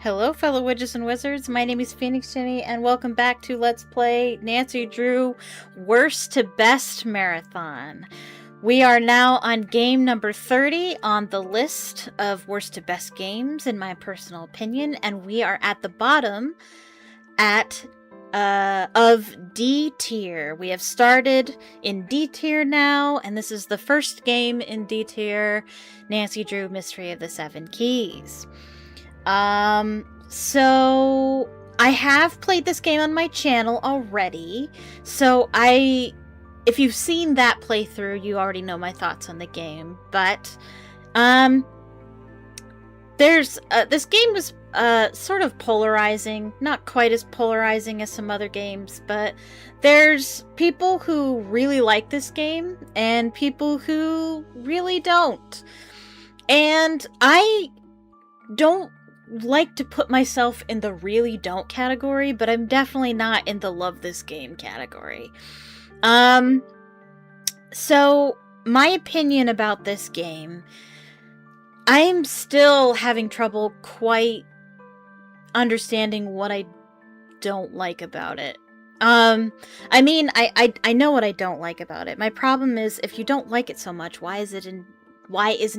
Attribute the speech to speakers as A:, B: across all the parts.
A: Hello, fellow witches and wizards. My name is Phoenix Jenny, and welcome back to Let's Play Nancy Drew Worst to Best Marathon. We are now on game number 30 on the list of worst to best games, in my personal opinion, and we are at the bottom of D tier. We have started in D tier now, and this is the first game in D tier, Nancy Drew Mystery of the Seven Keys. So I have played this game on my channel already, so if you've seen that playthrough, you already know my thoughts on the game, but, this game was, sort of polarizing, not quite as polarizing as some other games, but there's people who really like this game, and people who really don't, and I don't like to put myself in the really don't category, but I'm definitely not in the love this game category. So my opinion about this game, I'm still having trouble quite understanding what I don't like about it. I mean, I know what I don't like about it. My problem is, if you don't like it so much, why isn't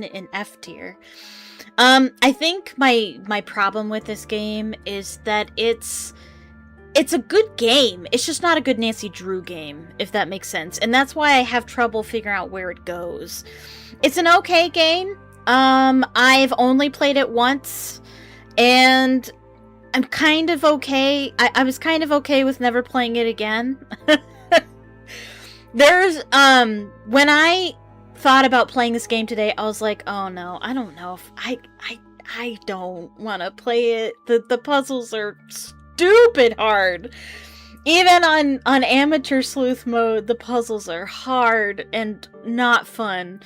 A: it in F tier? I think my problem with this game is that it's a good game. It's just not a good Nancy Drew game, if that makes sense. And that's why I have trouble figuring out where it goes. It's an okay game. I've only played it once, and I'm kind of okay. I was kind of okay with never playing it again. When I thought about playing this game today, I was like, oh no, I don't know if I don't want to play it. The puzzles are stupid hard. Even on amateur sleuth mode, the puzzles are hard and not fun.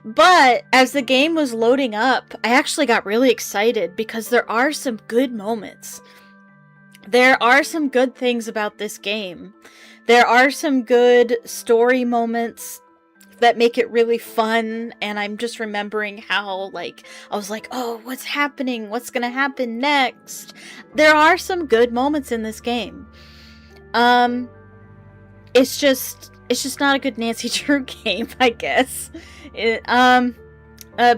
A: But as the game was loading up, I actually got really excited because there are some good moments. There are some good things about this game. There are some good story moments that make it really fun, and I'm just remembering how, I was like, oh, what's happening? What's gonna happen next? There are some good moments in this game. It's just not a good Nancy Drew game, I guess.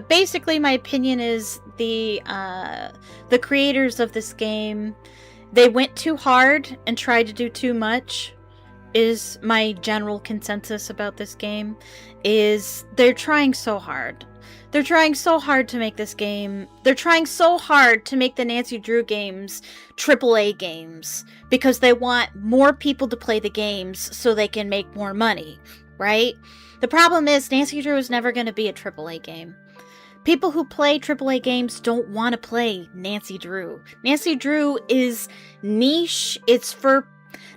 A: Basically, my opinion is the creators of this game, they went too hard and tried to do too much, is my general consensus about this game. Is they're trying so hard. They're trying so hard to make this game. They're trying so hard to make the Nancy Drew games AAA games because they want more people to play the games so they can make more money, right? The problem is Nancy Drew is never going to be a AAA game. People who play AAA games don't want to play Nancy Drew. Nancy Drew is niche.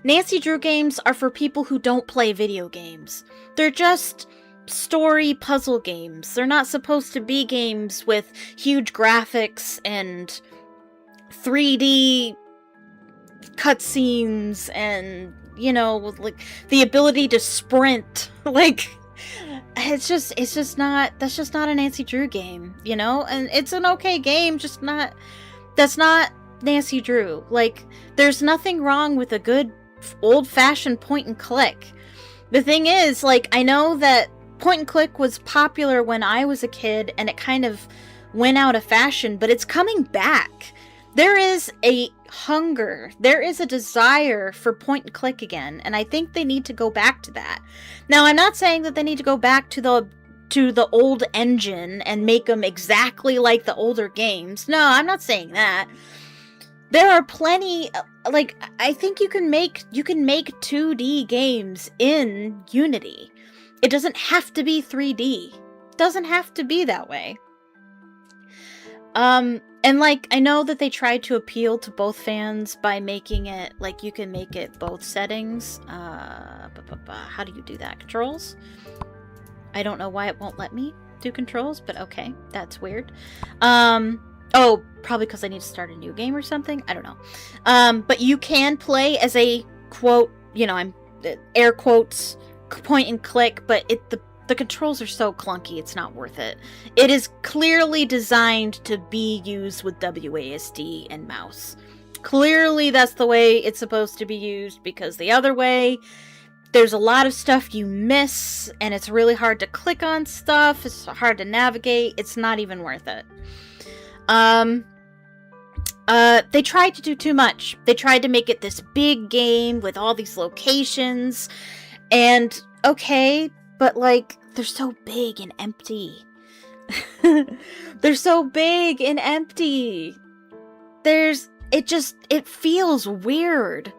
A: Nancy Drew games are for people who don't play video games. They're just story puzzle games. They're not supposed to be games with huge graphics and 3D cutscenes and, the ability to sprint. That's just not a Nancy Drew game, And it's an okay game, that's not Nancy Drew. There's nothing wrong with a good old-fashioned point and click. The thing is, I know that point and click was popular when I was a kid and it kind of went out of fashion, but it's coming back. There is a hunger, there is a desire for point and click again, and I think they need to go back to that. Now, I'm not saying that they need to go back to the old engine and make them exactly like the older games. No, I'm not saying that. There are plenty, I think you can make 2D games in Unity. It doesn't have to be 3D. It doesn't have to be that way. And like, I know that they tried to appeal to both fans by making it, like, you can make it both settings. How do you do that? Controls? I don't know why it won't let me do controls, but okay, that's weird. Oh, probably because I need to start a new game or something? I don't know. But you can play as a, quote, I'm air quotes, point and click, but the controls are so clunky, it's not worth it. It is clearly designed to be used with WASD and mouse. Clearly that's the way it's supposed to be used, because the other way, there's a lot of stuff you miss, and it's really hard to click on stuff, it's hard to navigate, it's not even worth it. They tried to do too much. They tried to make it this big game with all these locations, and okay, but like, they're so big and empty. They're so big and empty. It feels weird.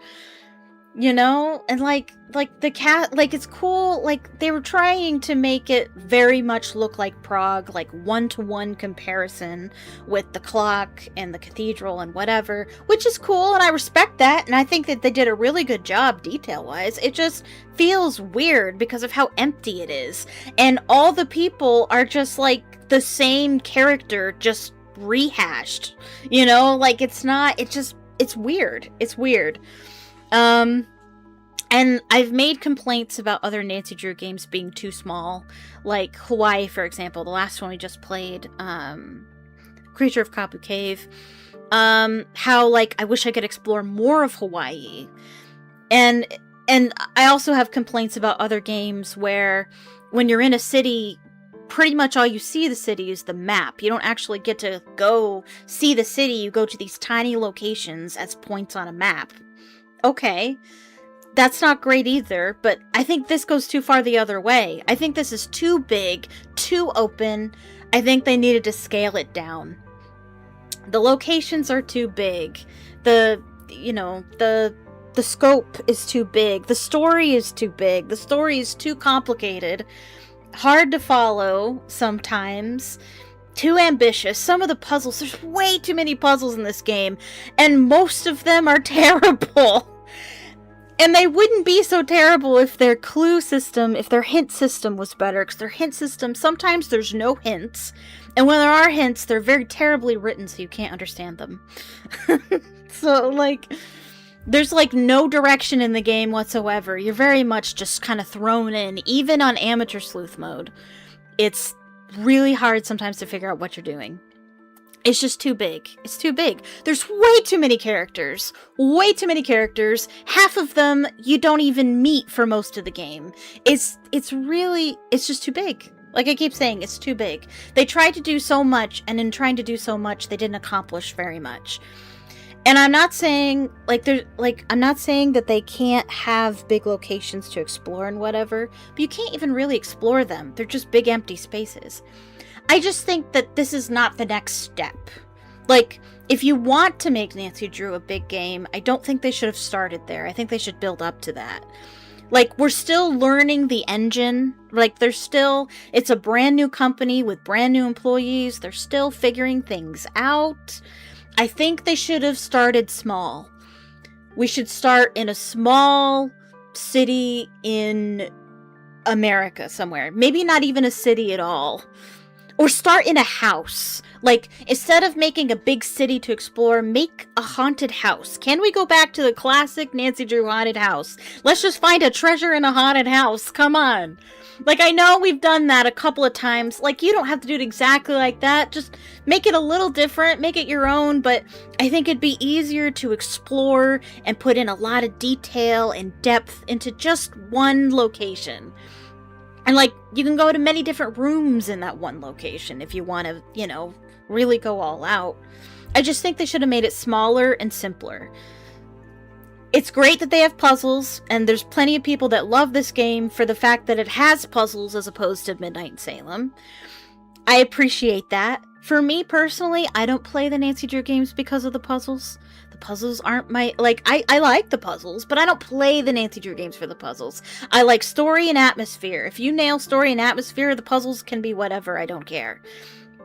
A: And like the cat, like, it's cool, like, they were trying to make it very much look like Prague, like one-to-one comparison with the clock and the cathedral and whatever, which is cool, and I respect that, and I think that they did a really good job detail-wise. It just feels weird because of how empty it is, and all the people are just like the same character, just rehashed, like, it's weird. It's weird. And I've made complaints about other Nancy Drew games being too small, like Hawaii, for example, the last one we just played, Creature of Kapu Cave, how, like, I wish I could explore more of Hawaii, and I also have complaints about other games where, when you're in a city, pretty much all you see the city is the map. You don't actually get to go see the city, you go to these tiny locations as points on a map. Okay, that's not great either, but I think this goes too far the other way. I think this is too big, too open. I think they needed to scale it down. The locations are too big. The scope is too big. The story is too big. The story is too complicated. Hard to follow sometimes. Too ambitious. Some of the puzzles, there's way too many puzzles in this game, and most of them are terrible. And they wouldn't be so terrible if their clue system, if their hint system was better, because their hint system, sometimes there's no hints, and when there are hints, they're very terribly written, so you can't understand them. So, like, there's, like, no direction in the game whatsoever. You're very much just kind of thrown in, even on amateur sleuth mode. It's really hard sometimes to figure out what you're doing. It's just too big. It's too big. There's way too many characters. Way too many characters. Half of them you don't even meet for most of the game. It's just too big. Like I keep saying, it's too big. They tried to do so much, and in trying to do so much, they didn't accomplish very much. And I'm not saying, I'm not saying that they can't have big locations to explore and whatever, but you can't even really explore them. They're just big empty spaces. I just think that this is not the next step. Like, if you want to make Nancy Drew a big game, I don't think they should have started there. I think they should build up to that. Like, we're still learning the engine. Like, it's a brand new company with brand new employees. They're still figuring things out. I think they should have started small. We should start in a small city in America somewhere. Maybe not even a city at all. Or start in a house. Like, instead of making a big city to explore, make a haunted house. Can we go back to the classic Nancy Drew haunted house? Let's just find a treasure in a haunted house. Come on. Like, I know we've done that a couple of times. Like, you don't have to do it exactly like that. Just make it a little different. Make it your own. But I think it'd be easier to explore and put in a lot of detail and depth into just one location. And, like, you can go to many different rooms in that one location if you want to, really go all out. I just think they should have made it smaller and simpler. It's great that they have puzzles, and there's plenty of people that love this game for the fact that it has puzzles as opposed to Midnight in Salem. I appreciate that. For me, personally, I don't play the Nancy Drew games because of the puzzles. The puzzles aren't my, like, I like the puzzles, but I don't play the Nancy Drew games for the puzzles. I like story and atmosphere. If you nail story and atmosphere, the puzzles can be whatever, I don't care.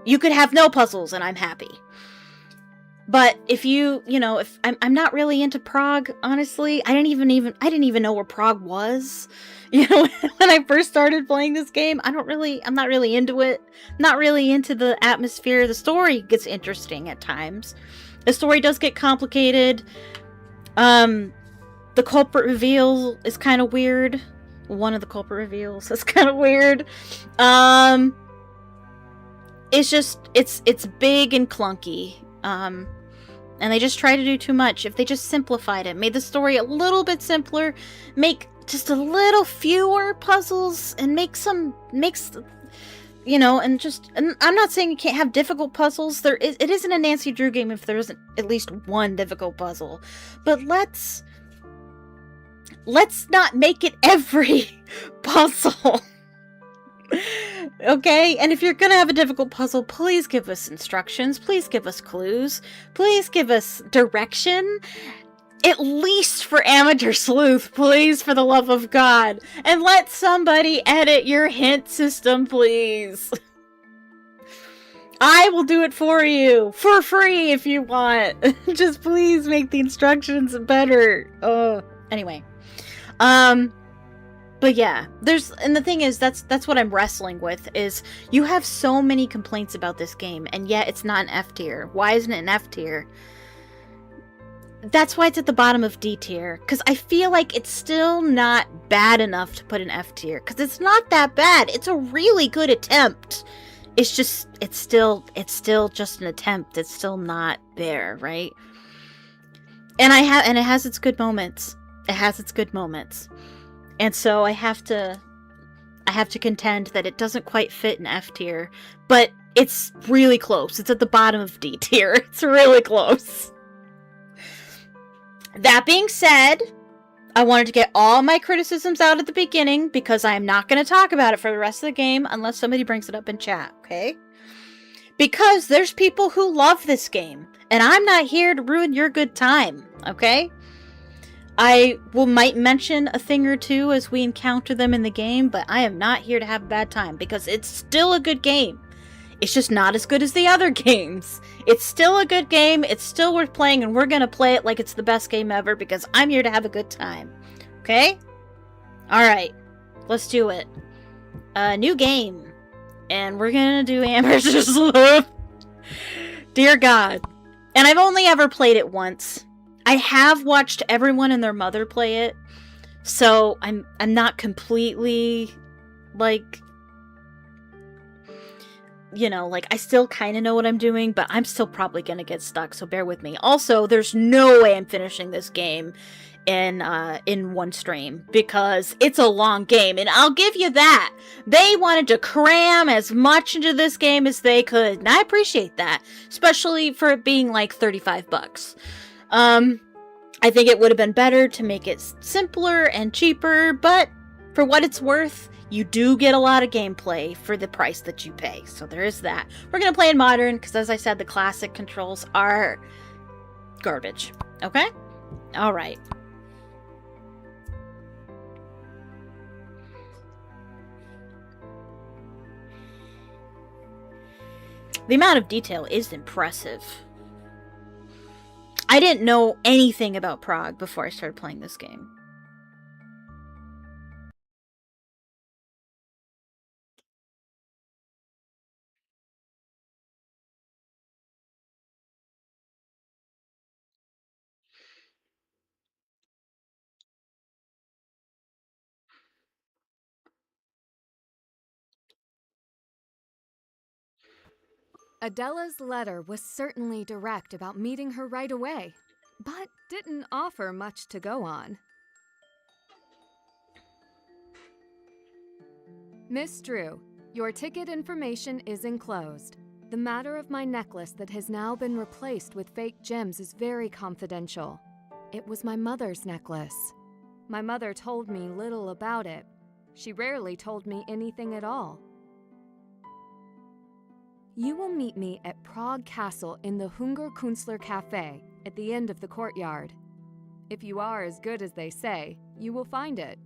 A: You could have no puzzles and I'm happy. But if if I'm not really into Prague, honestly. I didn't even know where Prague was. When I first started playing this game, I'm not really into it. Not really into the atmosphere. The story gets interesting at times. The story does get complicated. The culprit reveal is kind of weird. One of the culprit reveals is kind of weird. It's big and clunky. And they just try to do too much. If they just simplified it, made the story a little bit simpler, make just a little fewer puzzles, and and I'm not saying you can't have difficult puzzles. It isn't a Nancy Drew game if there isn't at least one difficult puzzle. But let's not make it every puzzle. Okay? And if you're gonna have a difficult puzzle, please give us instructions. Please give us clues. Please give us direction. At least for Amateur Sleuth, please, for the love of God. And let somebody edit your hint system, please. I will do it for you. For free if you want. Just please make the instructions better. Anyway. But yeah, and the thing is, that's what I'm wrestling with, is you have so many complaints about this game, and yet it's not an F tier. Why isn't it an F tier? That's why it's at the bottom of D tier, because I feel like it's still not bad enough to put an F tier, because it's not that bad. It's a really good attempt. It's still just an attempt. It's still not there, right? And it has its good moments. It has its good moments. And so I have to contend that it doesn't quite fit in F tier, but it's really close. It's at the bottom of D tier. It's really close. That being said, I wanted to get all my criticisms out at the beginning because I am not going to talk about it for the rest of the game unless somebody brings it up in chat, okay? Because there's people who love this game, and I'm not here to ruin your good time, okay? I might mention a thing or two as we encounter them in the game, but I am not here to have a bad time, because it's still a good game. It's just not as good as the other games. It's still a good game, it's still worth playing, and we're gonna play it like it's the best game ever, because I'm here to have a good time. Okay? Alright. Let's do it. New game. And we're gonna do Amateur Sleuth. Dear God. And I've only ever played it once. I have watched everyone and their mother play it, so I'm not completely, like, I still kind of know what I'm doing, but I'm still probably gonna get stuck, so bear with me. Also, there's no way I'm finishing this game in one stream, because it's a long game, and I'll give you that. They wanted to cram as much into this game as they could, and I appreciate that, especially for it being like $35. I think it would have been better to make it simpler and cheaper, but for what it's worth, you do get a lot of gameplay for the price that you pay. So there is that. We're going to play in Modern, because as I said, the classic controls are garbage. Okay? Alright. The amount of detail is impressive. I didn't know anything about Prague before I started playing this game.
B: Adela's letter was certainly direct about meeting her right away, but didn't offer much to go on. Miss Drew, your ticket information is enclosed. The matter of my necklace that has now been replaced with fake gems is very confidential. It was my mother's necklace. My mother told me little about it. She rarely told me anything at all. You will meet me at Prague Castle in the Hunger Künstler Cafe. at the end of the courtyard. If you are as good as they say, you will find it.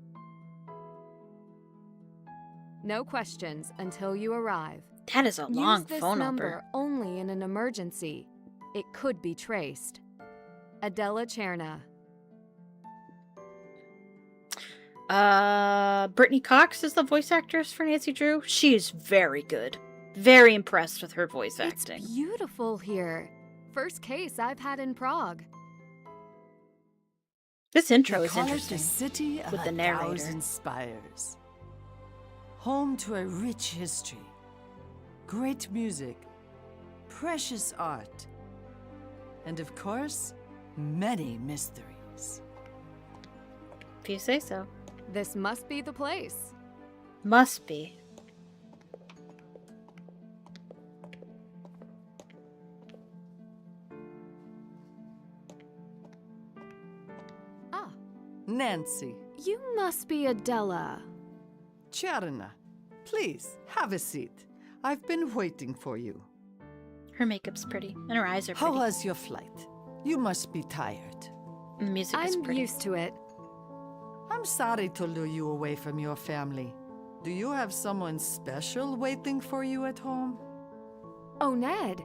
B: No questions until you arrive.
A: That is a long
B: Use this
A: phone
B: number only in an emergency. It could be traced. Adela Cherna.
A: Brittany Cox is the voice actress for Nancy Drew. She is very good. Very impressed with her voice acting.
B: It's beautiful here. First case I've had in Prague.
A: This intro
C: We
A: is
C: call it
A: interesting.
C: the city of
A: with the
C: a
A: narrator.
C: thousand spires. Home to a rich history, great music, precious art, and of course, many mysteries.
A: If you say so.
B: This must be the place.
A: Must be.
B: Ah,
C: Nancy,
B: you must be Adela.
C: Cherna, please have a seat. I've been waiting for you.
A: Her makeup's pretty, and her eyes are
C: How
A: pretty.
C: was your flight? You must be tired.
A: And the music is
B: I'm
A: pretty.
B: used to it.
C: I'm sorry to lure you away from your family. Do you have someone special waiting for you at home?
B: Oh, Ned.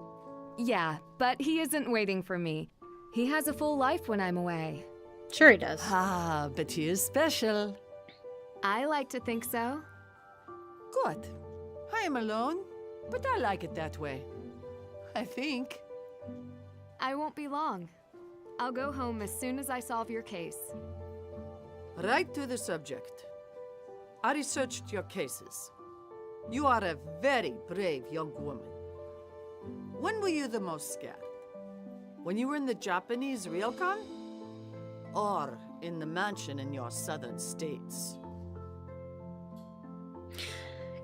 B: Yeah, but he isn't waiting for me. He has a full life when I'm away.
A: Sure he does.
C: Ah, but he is special.
B: I like to think so.
C: Good. I am alone, but I like it that way. I think.
B: I won't be long. I'll go home as soon as I solve your case.
C: Right to the subject. I researched your cases. You are a very brave young woman. When were you the most scared? When you were in the Japanese ryokan? Or in the mansion in your southern states?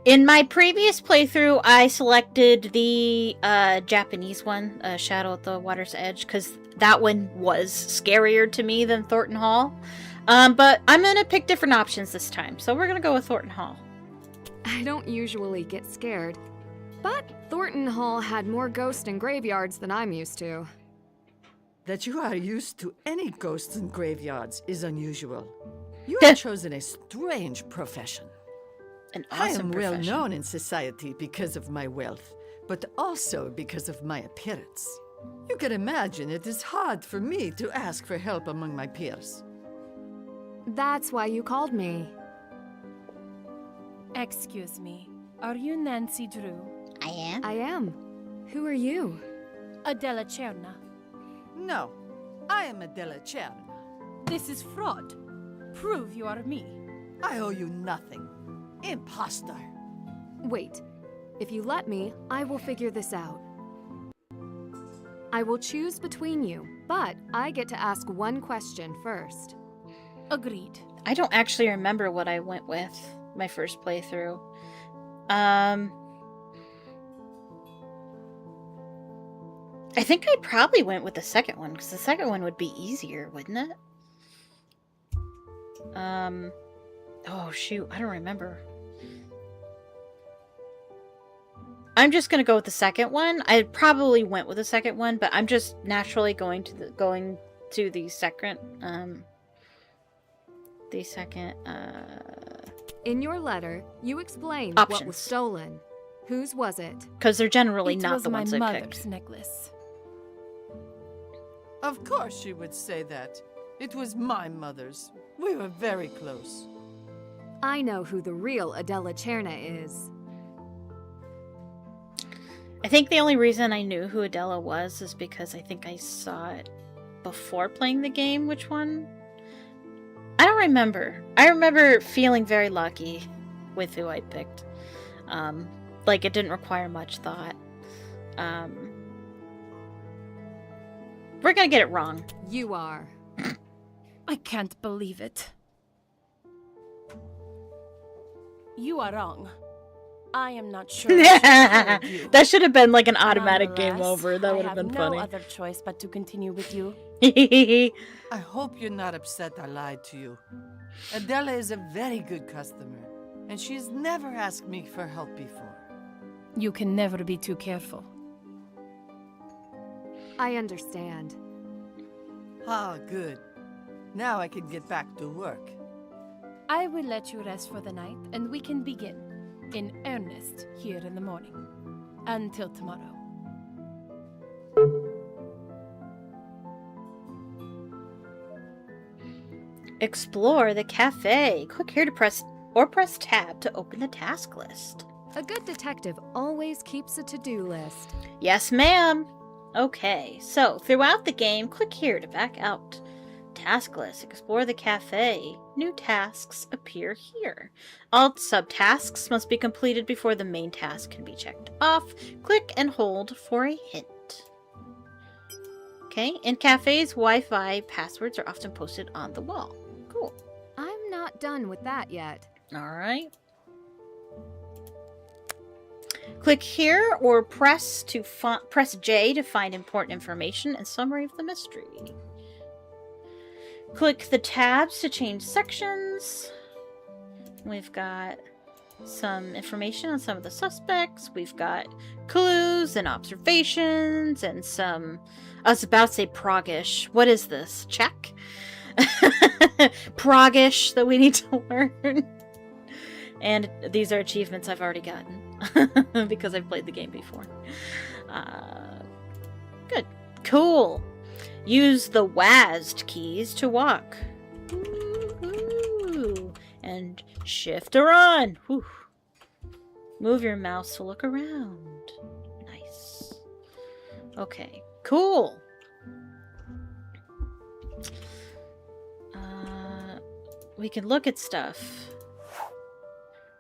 A: In my previous playthrough, I selected the Japanese one, Shadow at the Water's Edge, because that one was scarier to me than Thornton Hall. But I'm going to pick different options this time, so we're going to go with Thornton Hall.
B: I don't usually get scared, but Thornton Hall had more ghosts and graveyards than I'm used to.
C: That you are used to any ghosts and graveyards is unusual. You have chosen a strange profession.
A: An
C: I
A: awesome
C: am well
A: profession.
C: known in society because of my wealth, but also because of my appearance. You can imagine it is hard for me to ask for help among my peers.
B: That's why you called me.
D: Excuse me, are you Nancy Drew?
A: I am?
B: I am. Who are you?
D: Adela Cherna.
C: No, I am Adela Cherna.
D: This is fraud. Prove you are me.
C: I owe you nothing. Imposter.
B: Wait. If you let me, I will figure this out. I will choose between you, but I get to ask one question first.
D: Agreed.
A: I don't actually remember what I went with my first playthrough. I think I probably went with the second one, because the second one would be easier, wouldn't it? Oh shoot, I don't remember. I'm just gonna go with the second one. I probably went with the second one, but I'm just naturally going to the second,
B: In your letter, you explained what was
A: Options.
B: stolen. Whose was it?
A: because they're generally
D: It
A: not
D: was
A: the
D: my
A: ones I
D: mother's
A: picked.
D: necklace.
C: Of course she would say that. It was my mother's. We were very close.
B: I know who the real Adela Cherna is.
A: I think the only reason I knew who Adela was is because I think I saw it before playing the game. Which one? I don't remember. I remember feeling very lucky with who I picked. Like it didn't require much thought. We're gonna get it wrong.
B: You are.
D: I can't believe it. You are wrong. I am not sure. I should call you.
A: That should have been like an automatic game
D: Nonetheless,
A: over. That would have been
D: I have no
A: funny.
D: other choice but to continue with you.
C: I hope you're not upset I lied to you. Adela is a very good customer, and she's never asked me for help before.
D: You can never be too careful.
B: I understand.
C: Ah, good. Now I can get back to work.
D: I will let you rest for the night, and we can begin in earnest here in the morning. Until tomorrow.
A: Explore the cafe. Click here to press tab to open the task list.
B: A good detective always keeps a to-do list.
A: Yes, ma'am. Okay, so throughout the game, click here to back out. Task list. Explore the cafe. New tasks appear here. All subtasks must be completed before the main task can be checked off. Click and hold for a hint. Okay, in cafes, Wi-Fi passwords are often posted on the wall. Cool.
B: I'm not done with that yet.
A: Alright. Click here or press J to find important information and summary of the mystery. Click the tabs to change sections. We've got some information on some of the suspects. We've got clues and observations and some... I was about to say Progish. What is this? Check? Progish that we need to learn. And these are achievements I've already gotten. Because I've played the game before. Good. Cool. Use the WASD keys to walk. Ooh. And shift or run. Whew. Move your mouse to look around. Nice. Okay. Cool. We can look at stuff.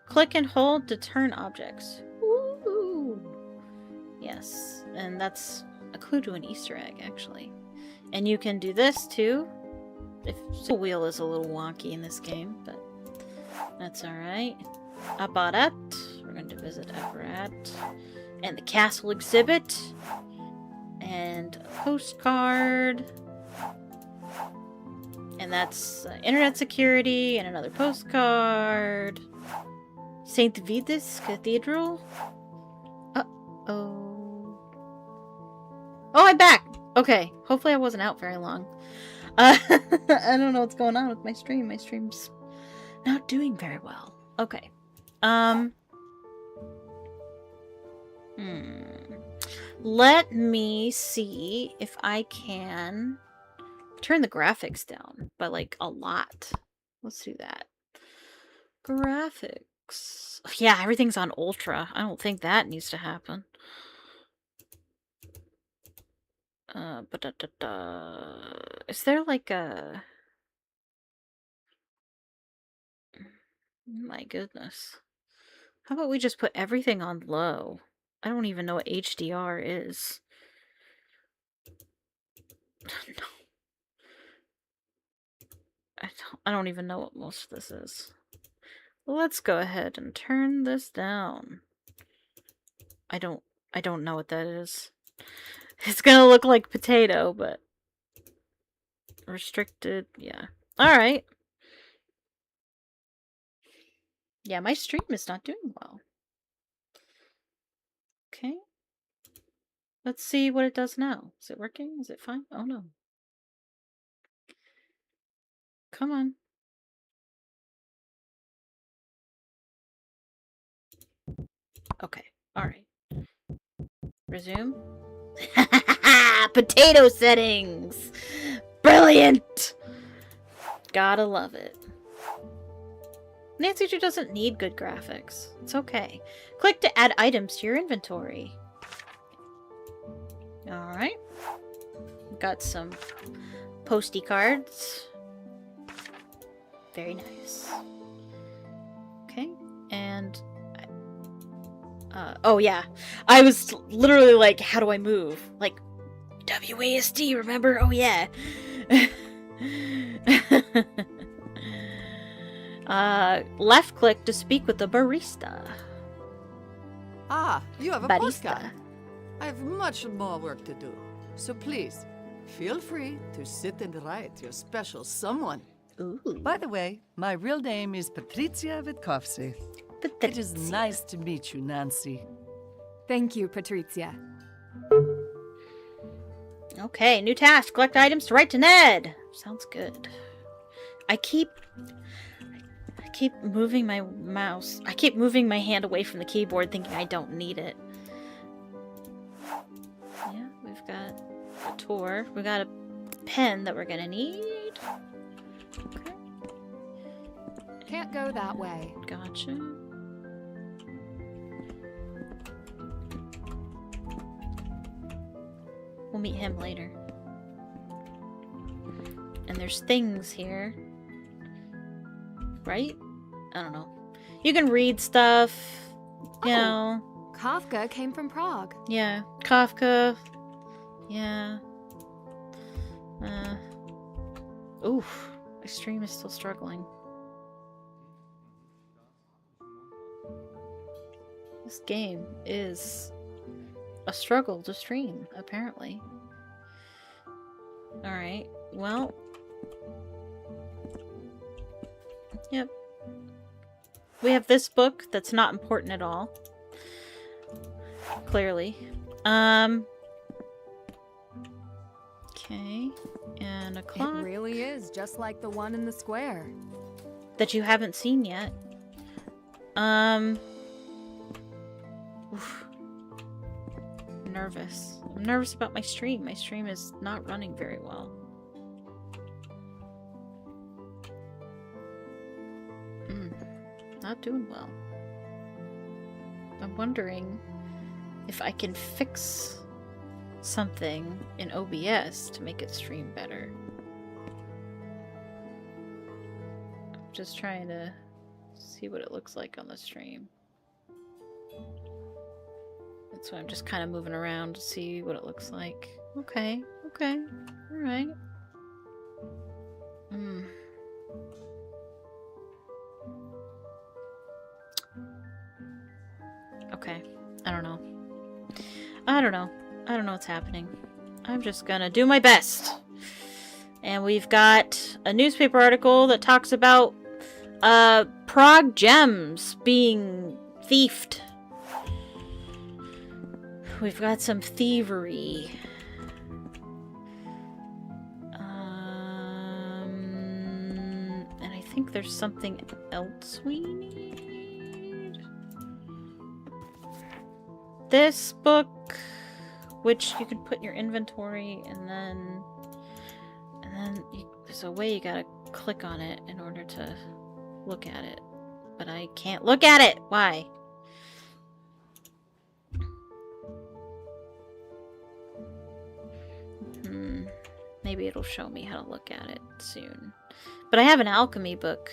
A: Click and hold to turn objects. Ooh. Yes, and that's a clue to an Easter egg, actually. And you can do this, too. The wheel is a little wonky in this game, but that's alright. Apparat. We're going to visit Apparat. And the castle exhibit. And a postcard. And that's internet security and another postcard. St. Vitus Cathedral. Uh-oh. Oh, I'm back! Okay. Hopefully I wasn't out very long. I don't know what's going on with my stream. My stream's not doing very well. Okay. Let me see if I can turn the graphics down by, like, a lot. Let's do that. Graphics. Yeah, everything's on ultra. I don't think that needs to happen. Is there, like, a... My goodness. How about we just put everything on low? I don't even know what HDR is. No. I don't even know what most of this is. Let's go ahead and turn this down. I don't know what that is. It's gonna look like potato, but restricted, yeah. Alright. Yeah, my stream is not doing well. Okay. Let's see what it does now. Is it working? Is it fine? Oh no. Come on. Okay. Alright. Resume. Potato settings! Brilliant! Gotta love it. Nancy Drew doesn't need good graphics. It's okay. Click to add items to your inventory. Alright. Got some postie cards. Very nice. Okay, and... oh yeah. I was literally like, how do I move? Like, WASD, remember? Oh yeah. Left click to speak with the barista.
C: Ah, you have a
A: Barista.
C: postcard. I have much more work to do. So please, feel free to sit and write your special someone.
A: Ooh.
C: By the way, my real name is Patricia Witkowski. It is nice to meet you, Nancy.
B: Thank you, Patrizia.
A: Okay, new task. Collect items to write to Ned. Sounds good. I keep moving my mouse. I keep moving my hand away from the keyboard thinking I don't need it. Yeah, we've got a tour. We got a pen that we're gonna need. Okay.
B: Can't go that way.
A: Gotcha. We'll meet him later. And there's things here. Right? I don't know. You can read stuff. You know.
B: Kafka came from Prague.
A: Yeah. Kafka. Yeah. Oof. My stream is still struggling. This game is a struggle to stream, apparently. Alright, well. Yep. We have this book that's not important at all. Clearly. Okay. And a clock.
B: It really is just like the one in the square.
A: That you haven't seen yet. Oof. Nervous. I'm nervous about my stream. My stream is not running very well. Not doing well. I'm wondering if I can fix something in OBS to make it stream better. I'm just trying to see what it looks like on the stream. That's why I'm just kind of moving around to see what it looks like. Okay, okay, alright. Okay, I don't know. I don't know what's happening. I'm just gonna do my best. And we've got a newspaper article that talks about Prague gems being thiefed. We've got some thievery. And I think there's something else we need. This book, which you can put in your inventory, and then there's a way you gotta click on it in order to look at it. But I can't look at it! Why? Maybe it'll show me how to look at it soon. But I have an alchemy book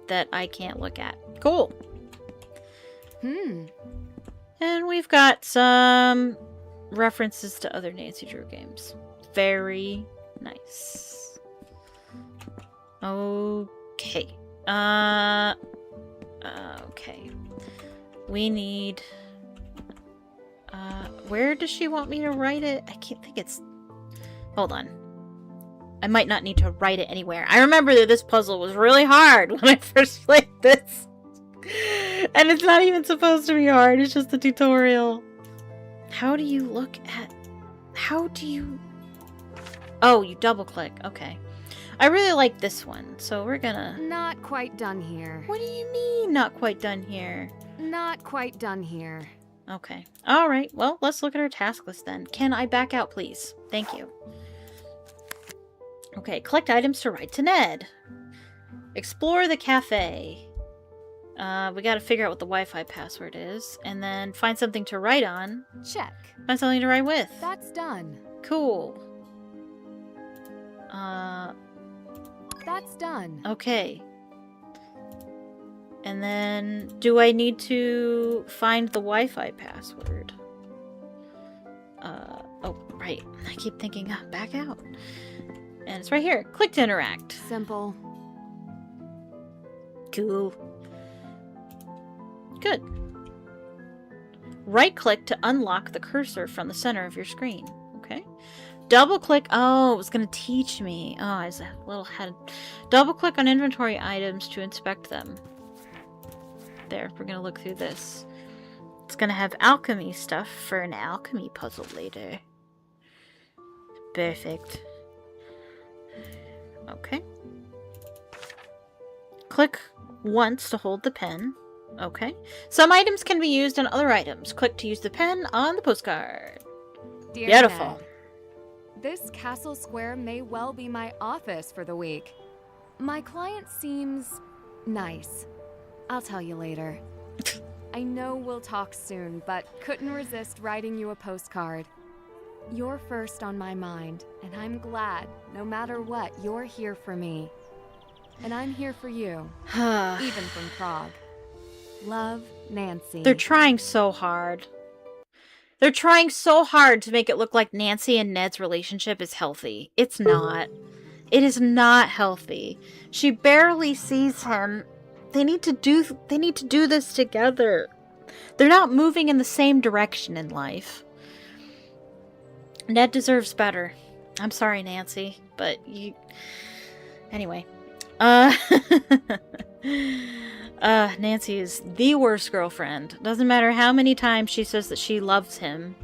A: that I can't look at. Cool! And we've got some references to other Nancy Drew games. Very nice. Okay. Okay. We need... where does she want me to write it? I can't think it's... Hold on. I might not need to write it anywhere. I remember that this puzzle was really hard when I first played this. And it's not even supposed to be hard. It's just a tutorial. How do you look at... How do you... Oh, you double click. Okay. I really like this one, so we're gonna...
B: Not quite done here.
A: What do you mean, not quite done here?
B: Not quite done here.
A: Okay. Alright, well, let's look at our task list then. Can I back out, please? Thank you. Okay, collect items to write to Ned. Explore the cafe. We gotta figure out what the Wi-Fi password is. And then find something to write on.
B: Check.
A: Find something to write with.
B: That's done.
A: Cool.
B: That's done.
A: Okay. And then, do I need to find the Wi-Fi password? Oh, right. I keep thinking, back out. And it's right here. Click to interact.
B: Simple.
A: Cool. Good. Right-click to unlock the cursor from the center of your screen. Okay. Double-click... Oh, it was going to teach me. Oh, I was a little head... Double-click on inventory items to inspect them. There, we're going to look through this. It's going to have alchemy stuff for an alchemy puzzle later. Perfect. Okay. Click once to hold the pen. Okay. Some items can be used on other items. Click to use the pen on the postcard.
B: Dear
A: Beautiful.
B: Ned, this castle square may well be my office for the week. My client seems nice. I'll tell you later. I know we'll talk soon, but couldn't resist writing you a postcard. You're first on my mind, and I'm glad, no matter what, you're here for me. And I'm here for you, even from Prague. Love, Nancy.
A: They're trying so hard. They're trying so hard to make it look like Nancy and Ned's relationship is healthy. It's not. It is not healthy. She barely sees him. They need to do this together. They're not moving in the same direction in life. Ned deserves better. I'm sorry, Nancy, but you... Anyway. Nancy is the worst girlfriend. Doesn't matter how many times she says that she loves him.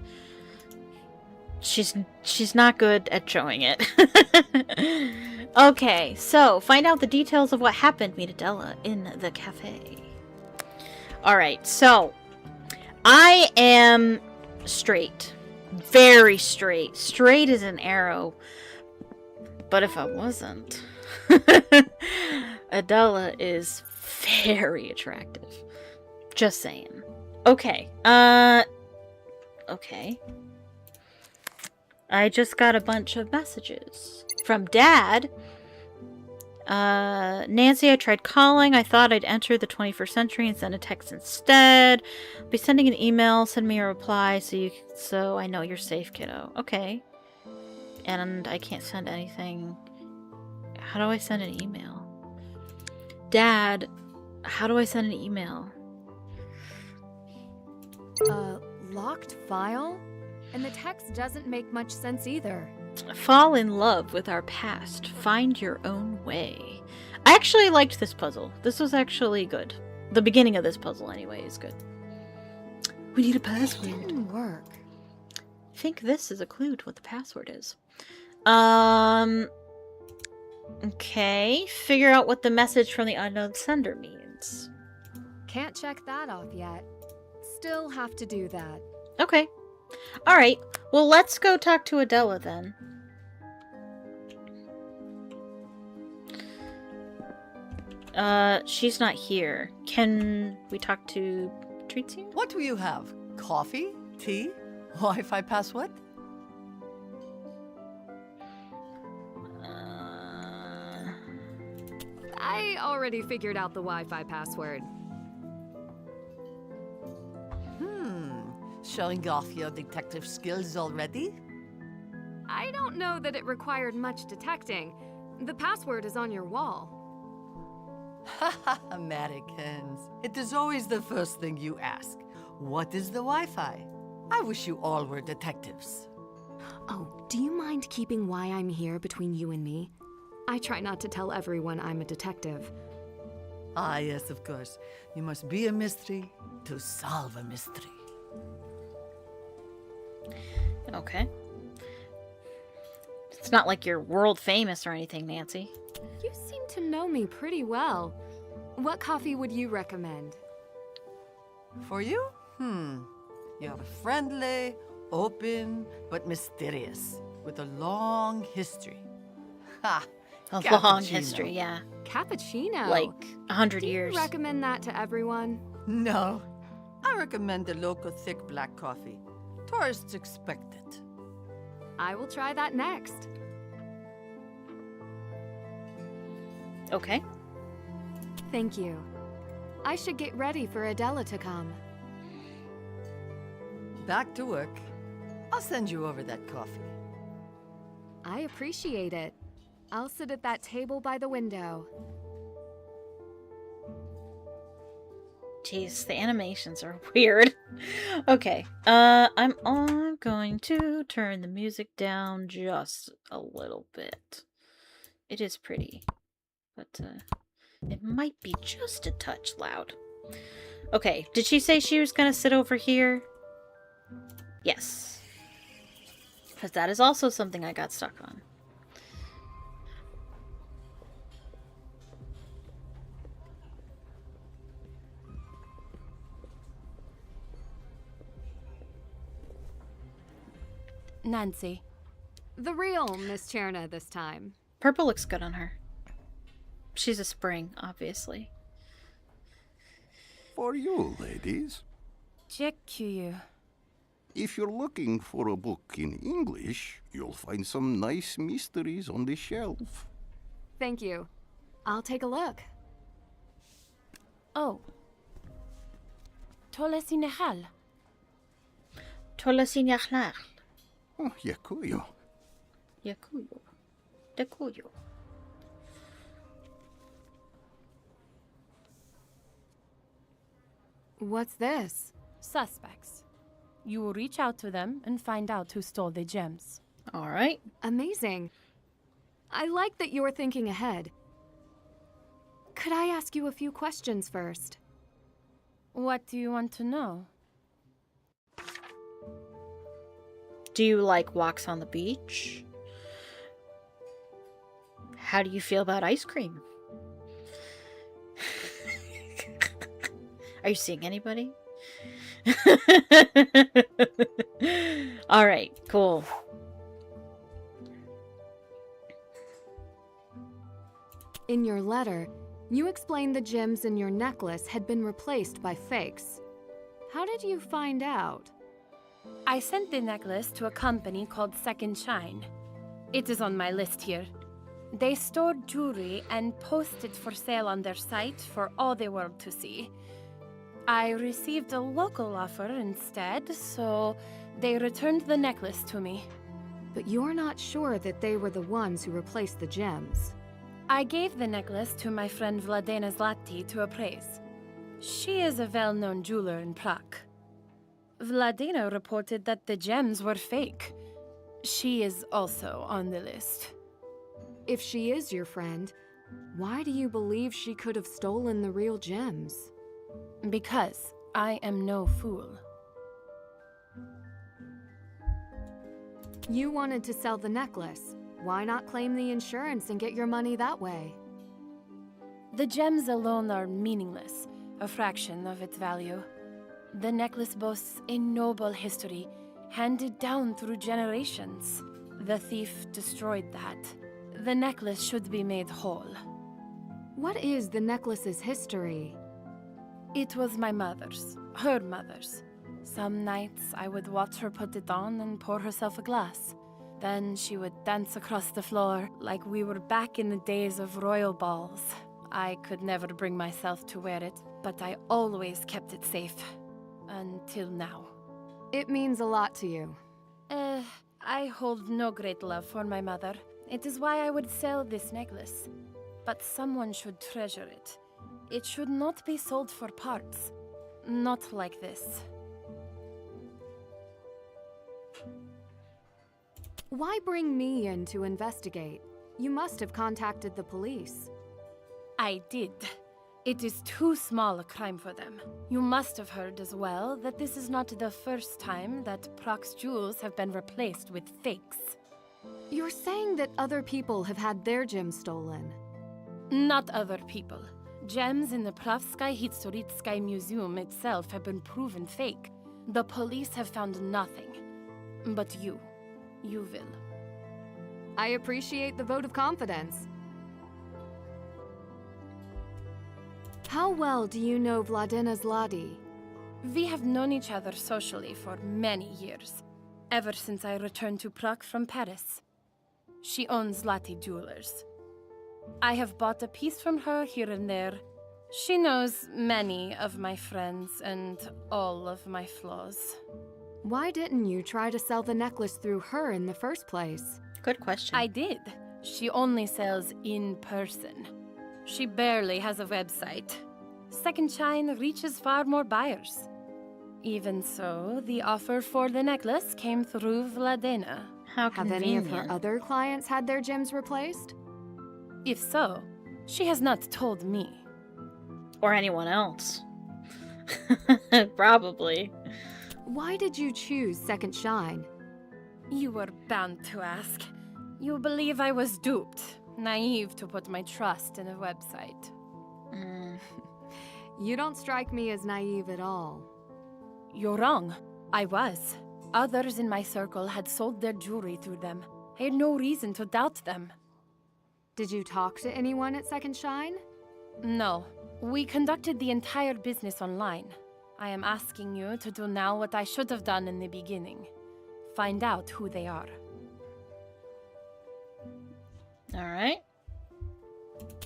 A: She's not good at showing it. Okay, so find out the details of what happened. Meet Adela in the cafe. Alright, so I am straight. Very straight. Straight as an arrow. But if I wasn't... Adela is very attractive. Just saying. Okay. Okay. I just got a bunch of messages from Dad. Nancy, I tried calling. I thought I'd enter the 21st century and send a text instead. I'll be sending an email. Send me a reply so I know you're safe, kiddo. Okay. And I can't send anything. How do I send an email? Dad, how do I send an email?
B: Locked file? And the text doesn't make much sense either.
A: Fall in love with our past. Find your own way. I actually liked this puzzle. This was actually good. The beginning of this puzzle, anyway, is good. We need a password.
B: It didn't work.
A: I think this is a clue to what the password is. Okay. Figure out what the message from the unknown sender means.
B: Can't check that off yet. Still have to do that.
A: Okay. Alright. Well, let's go talk to Adela then. She's not here. Can we talk to Patrizia?
C: What will you have? Coffee? Tea? Wi-Fi password?
B: I already figured out the Wi-Fi password.
C: Showing off your detective skills already?
B: I don't know that it required much detecting. The password is on your wall.
C: Haha, Americans. It is always the first thing you ask. What is the Wi-Fi? I wish you all were detectives.
B: Oh, do you mind keeping why I'm here between you and me? I try not to tell everyone I'm a detective.
C: Ah, yes, of course. You must be a mystery to solve a mystery.
A: Okay. It's not like you're world famous or anything, Nancy.
B: You seem to know me pretty well. What coffee would you recommend?
C: For you? You're friendly, open, but mysterious, with a long history. Ha!
A: A long
C: Cappuccino.
A: history, yeah.
B: Cappuccino?
A: Like 100
B: Do you
A: years.
B: recommend that to everyone?
C: No. I recommend the local thick black coffee. Tourists expect it.
B: I will try that next.
A: Okay.
B: Thank you. I should get ready for Adela to come.
C: Back to work. I'll send you over that coffee.
B: I appreciate it. I'll sit at that table by the window.
A: Jeez, the animations are weird. Okay, I'm going to turn the music down just a little bit. It is pretty, but it might be just a touch loud. Okay, did she say she was gonna sit over here? Yes. Because that is also something I got stuck on.
D: Nancy.
B: The real Miss Cherna this time.
A: Purple looks good on her. She's a spring, obviously.
E: For you, ladies.
D: Dziękuję.
E: If you're looking for a book in English, you'll find some nice mysteries on the shelf.
B: Thank you. I'll take a look.
D: Oh. Tolesinehal.
A: Tolasinyachlach.
E: Oh, Yakuyo.
A: Yakuyo. Dekuyo.
B: What's this?
D: Suspects. You will reach out to them and find out who stole the gems.
A: Alright.
B: Amazing. I like that you're thinking ahead. Could I ask you a few questions first?
D: What do you want to know?
A: Do you like walks on the beach? How do you feel about ice cream? Are you seeing anybody? Alright, cool.
B: In your letter, you explained the gems in your necklace had been replaced by fakes. How did you find out?
D: I sent the necklace to a company called Second Shine. It is on my list here. They stored jewelry and posted for sale on their site for all the world to see. I received a local offer instead, so they returned the necklace to me.
B: But you're not sure that they were the ones who replaced the gems.
D: I gave the necklace to my friend Vladena Zlati to appraise. She is a well-known jeweler in Prague. Vladena reported that the gems were fake. She is also on the list.
B: If she is your friend, why do you believe she could have stolen the real gems?
D: Because I am no fool.
B: You wanted to sell the necklace. Why not claim the insurance and get your money that way?
D: The gems alone are meaningless, a fraction of its value. The necklace boasts a noble history, handed down through generations. The thief destroyed that. The necklace should be made whole.
B: What is the necklace's history?
D: It was my mother's, her mother's. Some nights I would watch her put it on and pour herself a glass. Then she would dance across the floor like we were back in the days of royal balls. I could never bring myself to wear it, but I always kept it safe. Until now.
B: It means a lot to you.
D: I hold no great love for my mother. It is why I would sell this necklace. But someone should treasure it. It should not be sold for parts. Not like this.
B: Why bring me in to investigate? You must have contacted the police.
D: I did. It is too small a crime for them. You must have heard as well that this is not the first time that Prox jewels have been replaced with fakes.
B: You're saying that other people have had their gems stolen.
D: Not other people. Gems in the Pravskaya Historitskaya Museum itself have been proven fake. The police have found nothing. But you will.
B: I appreciate the vote of confidence. How well do you know Vladena Zlati?
D: We have known each other socially for many years, ever since I returned to Prague from Paris. She owns Zlati Jewelers. I have bought a piece from her here and there. She knows many of my friends and all of my flaws.
B: Why didn't you try to sell the necklace through her in the first place?
A: Good question.
D: I did. She only sells in person. She barely has a website. Second Shine reaches far more buyers. Even so, the offer for the necklace came through Vladena.
A: How
B: Have any of her
A: convenient.
B: other clients had their gems replaced?
D: If so, she has not told me.
A: Or anyone else. Probably.
B: Why did you choose Second Shine?
D: You were bound to ask. You believe I was duped. Naive to put my trust in a website.
B: You don't strike me as naive at all.
D: You're wrong. I was. Others in my circle had sold their jewelry through them. I had no reason to doubt them.
B: Did you talk to anyone at Second Shine?
D: No. We conducted the entire business online. I am asking you to do now what I should have done in the beginning. Find out who they are.
A: Alright.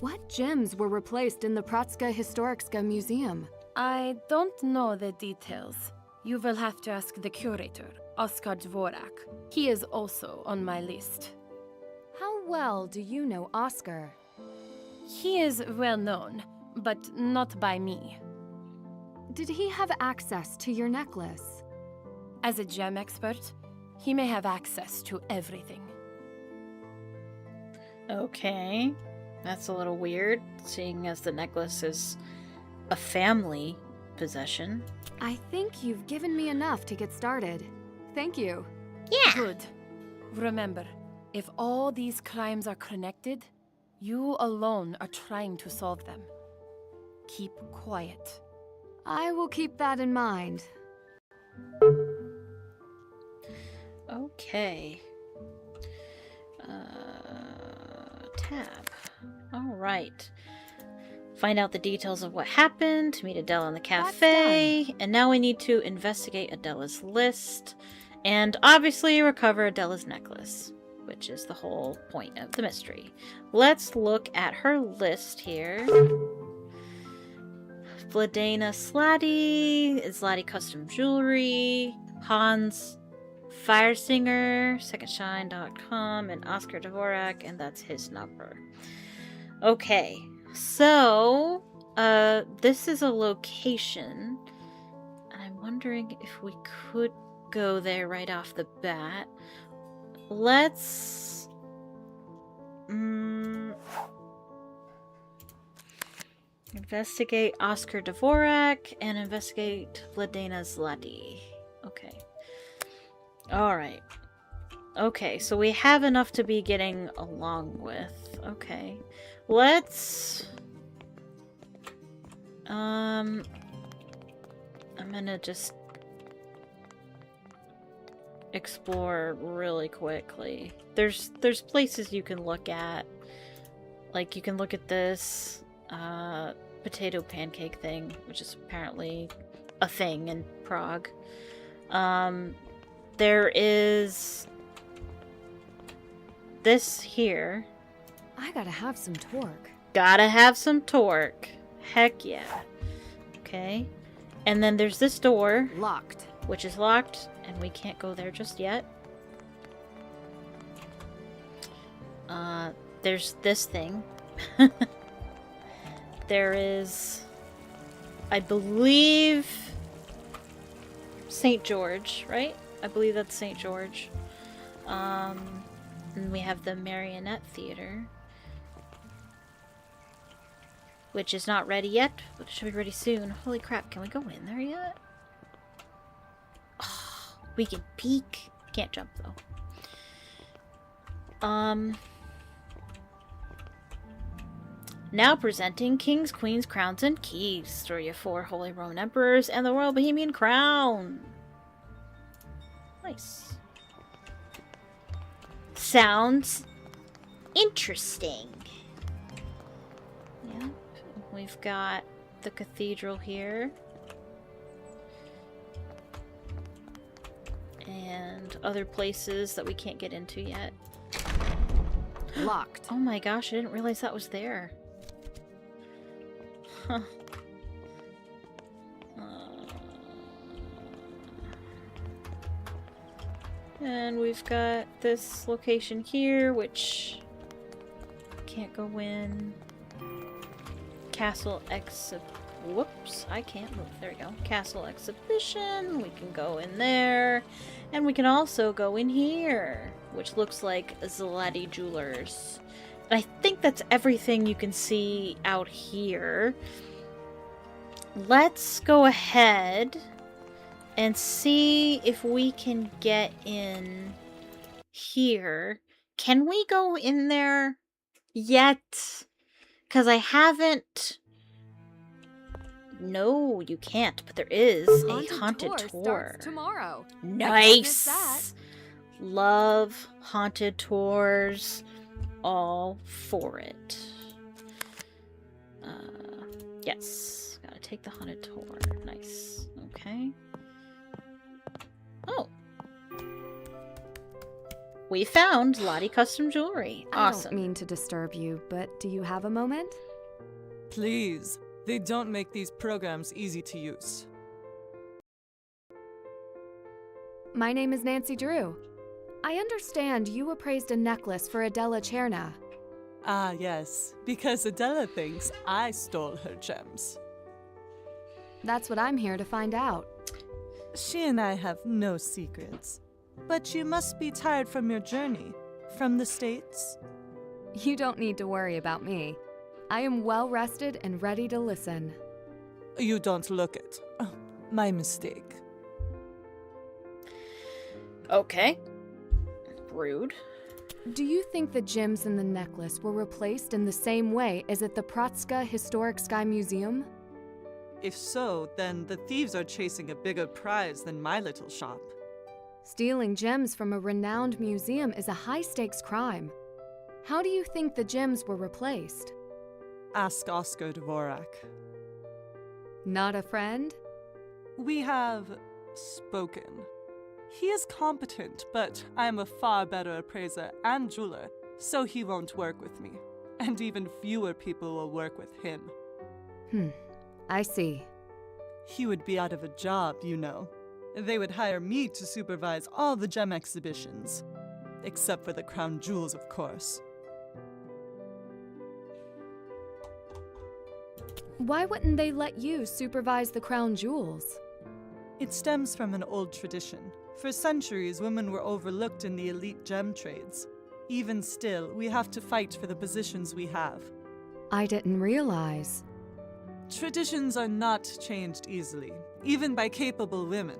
B: What gems were replaced in the Pratska Historicska Museum?
D: I don't know the details. You will have to ask the curator, Oskar Dvorak. He is also on my list.
B: How well do you know Oscar?
D: He is well known, but not by me.
B: Did he have access to your necklace?
D: As a gem expert, he may have access to everything.
A: Okay. That's a little weird, seeing as the necklace is a family possession.
B: I think you've given me enough to get started. Thank you.
A: Yeah!
D: Good. Remember, if all these crimes are connected, you alone are trying to solve them. Keep quiet.
B: I will keep that in mind.
A: Okay. Tab. Alright. Find out the details of what happened, meet Adela in the cafe, and now we need to investigate Adela's list, and obviously recover Adela's necklace, which is the whole point of the mystery. Let's look at her list here. Vladena Slatty, Zlatty Custom Jewelry, Hans Firesinger, secondshine.com, and Oscar Dvorak, and that's his number. Okay, so, this is a location, and I'm wondering if we could go there right off the bat. Let's... investigate Oscar Dvorak and investigate Vladena Zlatty. Okay. Alright. Okay, so we have enough to be getting along with. Okay. Let's... I'm gonna just explore really quickly. There's places you can look at. Like, you can look at this potato pancake thing, which is apparently a thing in Prague. There is this here.
B: I gotta have some torque.
A: Gotta have some torque. Heck yeah. Okay. And then there's this door,
B: Locked.
A: which is locked, and we can't go there just yet. There's this thing. There is, I believe, St. George, right? I believe that's St. George. And we have the Marionette Theater, which is not ready yet, but it should be ready soon. Holy crap, can we go in there yet? Oh, we can peek. Can't jump, though. Now presenting Kings, Queens, Crowns, and Keys. Story of 4 Holy Roman Emperors and the Royal Bohemian Crown. Nice. Sounds interesting. Yeah. We've got the cathedral here. And other places that we can't get into yet.
B: Locked.
A: Oh my gosh, I didn't realize that was there. Huh. And we've got this location here, which can't go in. Castle Whoops, I can't move. There we go. Castle Exhibition. We can go in there. And we can also go in here, which looks like Zlatty Jewelers. And I think that's everything you can see out here. Let's go ahead and see if we can get in here. Can we go in there yet? Because I haven't. No, you can't, but there is a haunted tour.
B: Starts tomorrow.
A: Nice. Love haunted tours. All for it. Yes. Gotta take the haunted tour. Nice. Okay. Oh. We found Lottie Custom Jewelry.
B: I
A: Awesome.
B: don't mean to disturb you, but do you have a moment?
F: Please, they don't make these programs easy to use.
B: My name is Nancy Drew. I understand you appraised a necklace for Adela Cherna.
F: Ah, yes, because Adela thinks I stole her gems.
B: That's what I'm here to find out.
F: She and I have no secrets. But you must be tired from your journey. From the States?
B: You don't need to worry about me. I am well rested and ready to listen.
F: You don't look it. Oh, my mistake.
A: Okay. Rude.
B: Do you think the gems in the necklace were replaced in the same way as at the Pratska Historic Sky Museum?
F: If so, then the thieves are chasing a bigger prize than my little shop.
B: Stealing gems from a renowned museum is a high-stakes crime. How do you think the gems were replaced?
F: Ask Oscar Dvorak.
B: Not a friend?
F: We have spoken. He is competent, but I am a far better appraiser and jeweler, so he won't work with me. And even fewer people will work with him.
B: I see.
F: He would be out of a job, you know. They would hire me to supervise all the gem exhibitions. Except for the crown jewels, of course.
B: Why wouldn't they let you supervise the crown jewels?
F: It stems from an old tradition. For centuries, women were overlooked in the elite gem trades. Even still, we have to fight for the positions we have.
B: I didn't realize.
F: Traditions are not changed easily, even by capable women.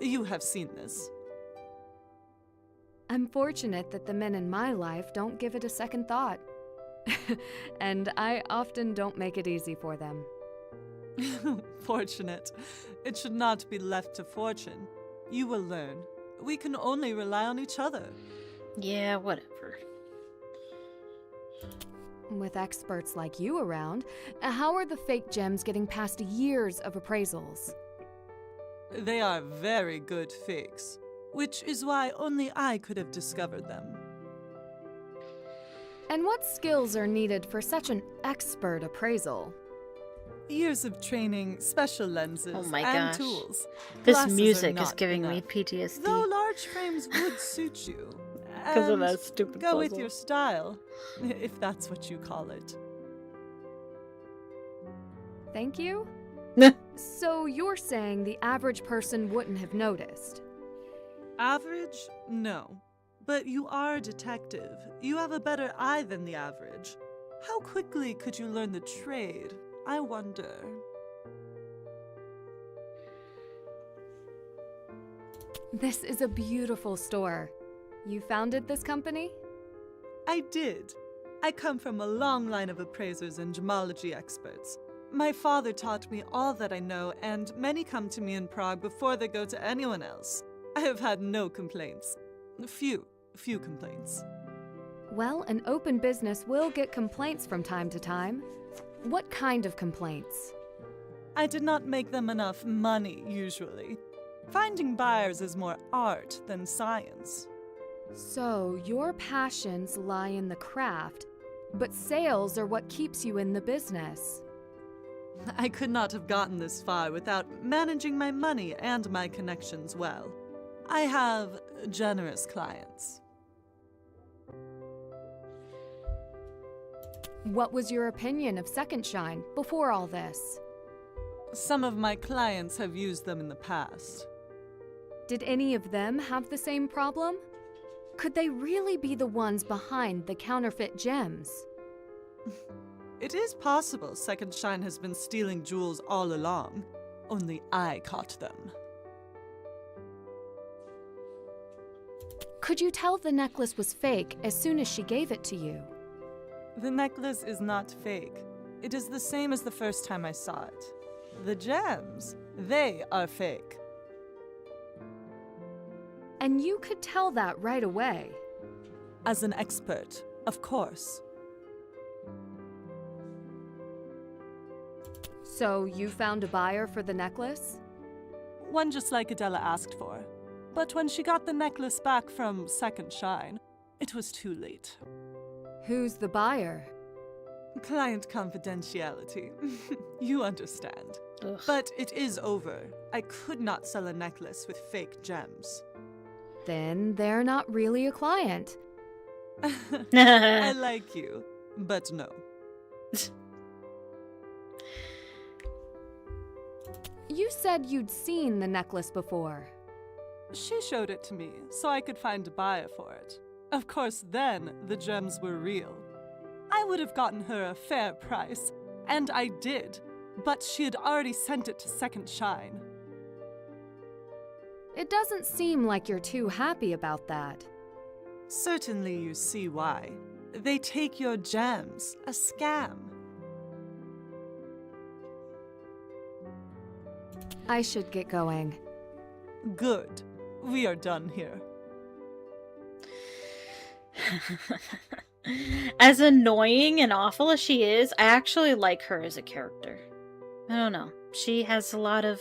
F: You have seen this.
B: I'm fortunate that the men in my life don't give it a second thought. And I often don't make it easy for them.
F: Fortunate. It should not be left to fortune. You will learn. We can only rely on each other.
A: Yeah, whatever.
B: With experts like you around, how are the fake gems getting past years of appraisals?
F: They are very good fakes, which is why only I could have discovered them.
B: And what skills are needed for such an expert appraisal?
F: Years of training, special lenses,
A: Oh my
F: and
A: gosh.
F: tools.
A: This
F: Glasses are
A: music is
F: not
A: giving me
F: enough.
A: PTSD.
F: Though large frames would suit you.
A: Because of
F: And
A: that stupid
F: go with
A: puzzle.
F: your style, if that's what you call it.
B: Thank you? So you're saying the average person wouldn't have noticed?
F: Average? No. But you are a detective. You have a better eye than the average. How quickly could you learn the trade? I wonder.
B: This is a beautiful store. You founded this company?
F: I did. I come from a long line of appraisers and gemology experts. My father taught me all that I know, and many come to me in Prague before they go to anyone else. I have had no complaints. Few complaints.
B: Well, an open business will get complaints from time to time. What kind of complaints?
F: I did not make them enough money, usually. Finding buyers is more art than science.
B: So, your passions lie in the craft, but sales are what keeps you in the business.
F: I could not have gotten this far without managing my money and my connections well. I have generous clients.
B: What was your opinion of Second Shine before all this?
F: Some of my clients have used them in the past.
B: Did any of them have the same problem? Could they really be the ones behind the counterfeit gems?
F: It is possible Second Shine has been stealing jewels all along. Only I caught them.
B: Could you tell the necklace was fake as soon as she gave it to you?
F: The necklace is not fake. It is the same as the first time I saw it. The gems, they are fake.
B: And you could tell that right away.
F: As an expert, of course.
B: So you found a buyer for the necklace?
F: One just like Adela asked for. But when she got the necklace back from Second Shine, it was too late.
B: Who's the buyer?
F: Client confidentiality. You understand.
A: Ugh.
F: But it is over. I could not sell a necklace with fake gems.
B: Then they're not really a client.
F: I like you, but no.
B: You said you'd seen the necklace before.
F: She showed it to me so I could find a buyer for it. Of course, then the gems were real. I would have gotten her a fair price, and I did, but she had already sent it to Second Shine.
B: It doesn't seem like you're too happy about that.
F: Certainly you see why. They take your gems, a scam.
B: I should get going.
F: Good. We are done here.
A: As annoying and awful as she is, I actually like her as a character. I don't know. She has a lot of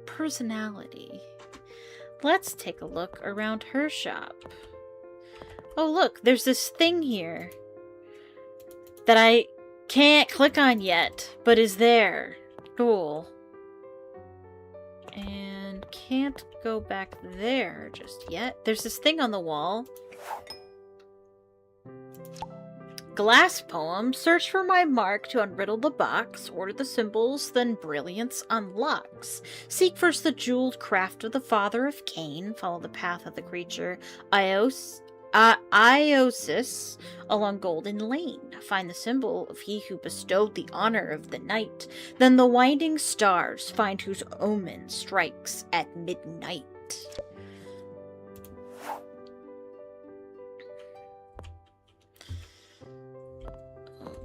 A: personality. Let's take a look around her shop. Oh, look, there's this thing here that I can't click on yet, but is there. Cool. And can't go back there just yet. There's this thing on the wall. Glass poem. Search for my mark to unriddle the box. Order the symbols, then brilliance unlocks. Seek first the jeweled craft of the father of Cain. Follow the path of the creature Iosis along Golden Lane. Find the symbol of he who bestowed the honor of the night. Then the winding stars find whose omen strikes at midnight.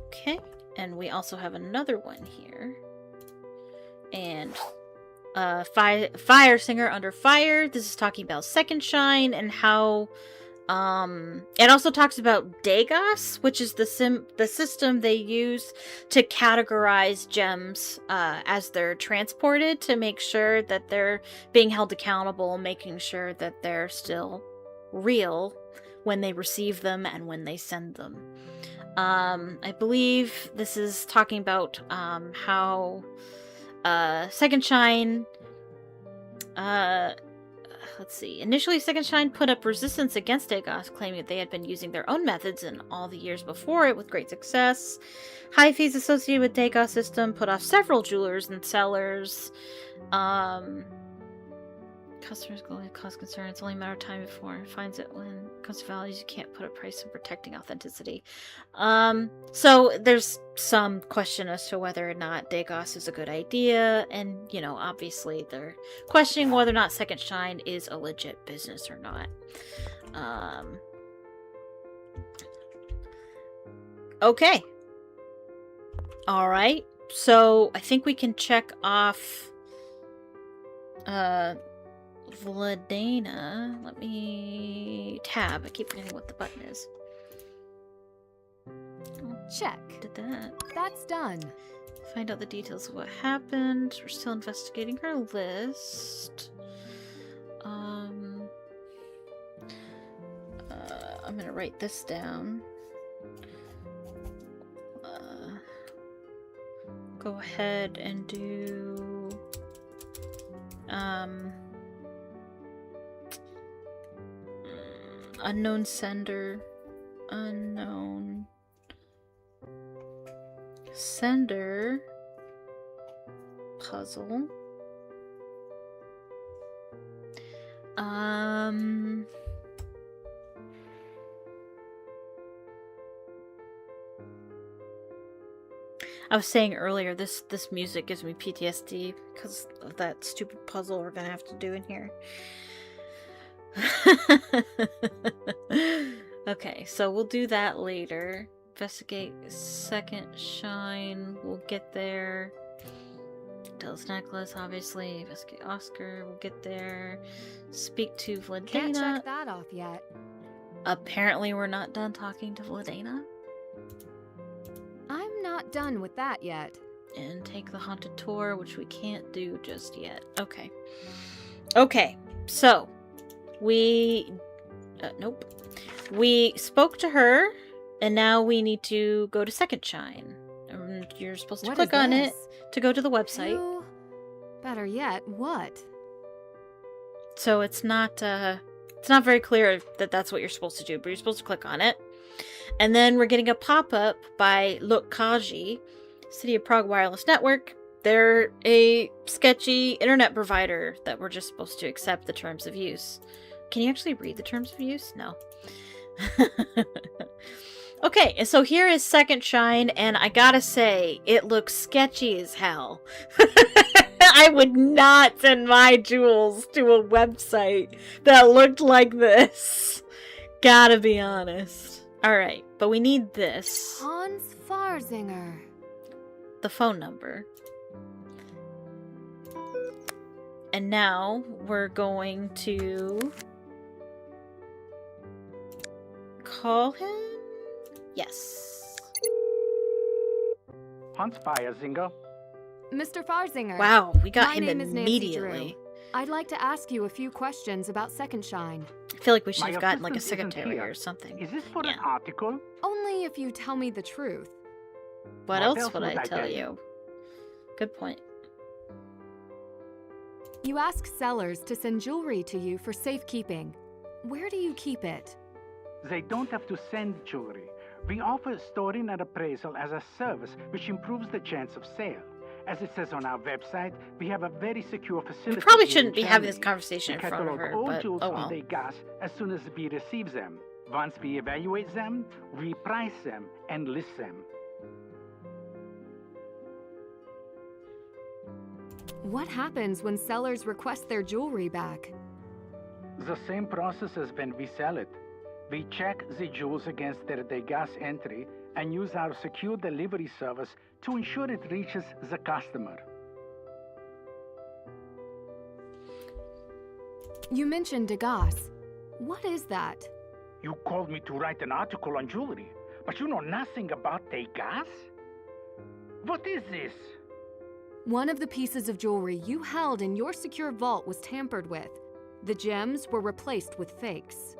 A: Okay, and we also have another one here. And Fire Singer Under Fire. This is talking about Second Shine and how it also talks about Dagos, which is the system they use to categorize gems as they're transported to make sure that they're being held accountable, making sure that they're still real when they receive them and when they send them. I believe this is talking about how Second Shine let's see. Initially, Second Shine put up resistance against Dagos, claiming that they had been using their own methods in all the years before it with great success. High fees associated with Dagos system put off several jewelers and sellers. Customers go to cause concern. It's only a matter of time before it finds it. When it comes to values, you can't put a price on protecting authenticity. So there's some question as to whether or not Dagos is a good idea, and you know, obviously they're questioning whether or not Second Shine is a legit business or not. Okay. All right. So I think we can check off Vladena. Let me tab. I keep forgetting what the button is.
B: Check.
A: Did that.
B: That's done.
A: Find out the details of what happened. We're still investigating her list. I'm gonna write this down. Go ahead and do unknown sender, unknown sender puzzle. I was saying earlier, this music gives me PTSD because of that stupid puzzle we're gonna have to do in here. Okay, so we'll do that later. Investigate second shine. We'll get there. Dell's necklace, obviously. Investigate Oscar. We'll get there. Speak to
B: Can't
A: Vladena.
B: check that off yet.
A: Apparently, we're not done talking to Vladena.
B: I'm not done with that yet.
A: And take the haunted tour, which we can't do just yet. Okay. Okay, so we. Nope. We spoke to her, and now we need to go to Second Shine. You're supposed to
B: What
A: click
B: is
A: on it
B: this?
A: to go to the website.
B: Who? Better yet, what?
A: So it's not very clear that that's what you're supposed to do, but you're supposed to click on it. And then we're getting a pop-up by Lokkaji, City of Prague Wireless Network. They're a sketchy internet provider that we're just supposed to accept the terms of use. Can you actually read the terms of use? No. Okay, and so here is Second Shine, and I gotta say, it looks sketchy as hell. I would not send my jewels to a website that looked like this. Gotta be honest. Alright, but we need this.
B: Hans Farzinger.
A: The phone number. And now we're going to call him? Yes.
G: Hans Farzinger.
B: Mr. Farzinger.
A: Wow, we got
B: My
A: him
B: name is Nancy
A: immediately.
B: Drew. I'd like to ask you a few questions about Second Shine.
A: I feel like we should
G: My
A: have gotten like a
G: assistant isn't
A: secretary
G: here.
A: or something.
G: Is this for
A: Yeah.
G: an article?
B: Only if you tell me the truth.
A: What else would I tell
G: you?
A: you? Good point.
B: You ask sellers to send jewelry to you for safekeeping. Where do you keep it?
G: They don't have to send jewelry. We offer storing and appraisal as a service which improves the chance of sale. As it says on our website, we have a very secure facility.
A: We probably
G: here in
A: shouldn't be having this
G: Germany.
A: conversation in
G: We
A: front of
G: catalog
A: her,
G: all
A: but
G: jewels
A: oh
G: from
A: well.
G: Degas as soon as we receive them. Once we evaluate them, we price them and list them.
B: What happens when sellers request their jewelry back?
G: The same process as when we sell it. We check the jewels against their Degas entry and use our secure delivery service to ensure it reaches the customer.
B: You mentioned Degas. What is that?
G: You called me to write an article on jewelry, but you know nothing about Degas? What is this?
B: One of the pieces of jewelry you held in your secure vault was tampered with. The gems were replaced with fakes.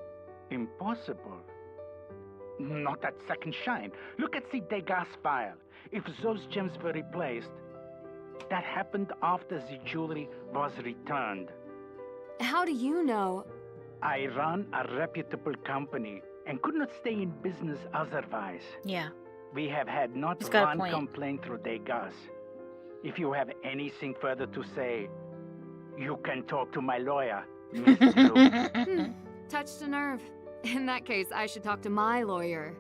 G: Impossible. Not at Second Shine. Look at the Degas file. If those gems were replaced, that happened after the jewelry was returned.
B: How do you know?
G: I run a reputable company and could not stay in business otherwise.
A: Yeah.
G: We have had not
A: He's got a
G: one
A: point.
G: complaint through Degas. If you have anything further to say, you can talk to my lawyer, Miss Drew.
B: Touched a nerve. In that case, I should talk to my lawyer.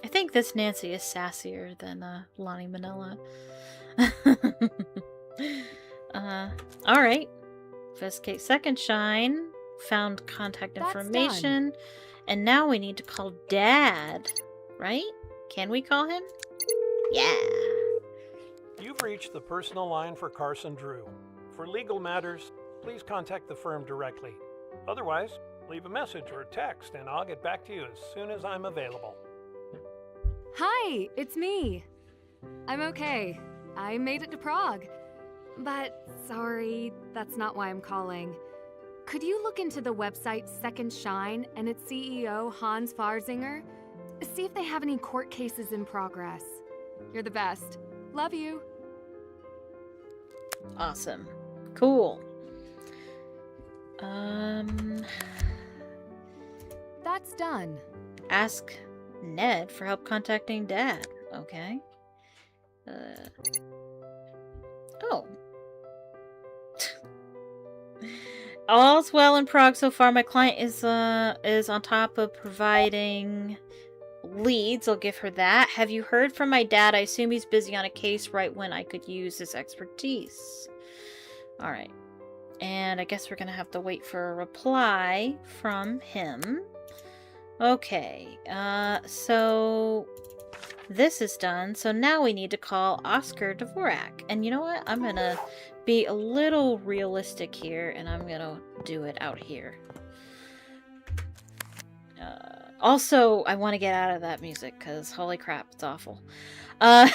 A: I think this Nancy is sassier than Lonnie Manila. Alright. Investigate Second Shine. Found contact
B: That's
A: information. And now we need to call Dad. Right? Can we call him? Yeah.
H: You've reached the personal line for Carson Drew. For legal matters, please contact the firm directly. Otherwise, leave a message or a text and I'll get back to you as soon as I'm available.
B: Hi, it's me. I'm okay. I made it to Prague. But sorry, that's not why I'm calling. Could you look into the website Second Shine and its CEO, Hans Farzinger? See if they have any court cases in progress. You're the best. Love you.
A: Awesome. Cool.
B: That's done.
A: Ask Ned for help contacting Dad. Okay. Oh. All's well in Prague so far. My client is on top of providing leads. I'll give her that. Have you heard from my dad? I assume he's busy on a case right when I could use his expertise. Alright. And I guess we're gonna have to wait for a reply from him. Okay, so this is done. So now we need to call Oscar Dvorak. And you know what? I'm gonna be a little realistic here, and I'm gonna do it out here. Also, I want to get out of that music, because holy crap, it's awful.
I: Oscar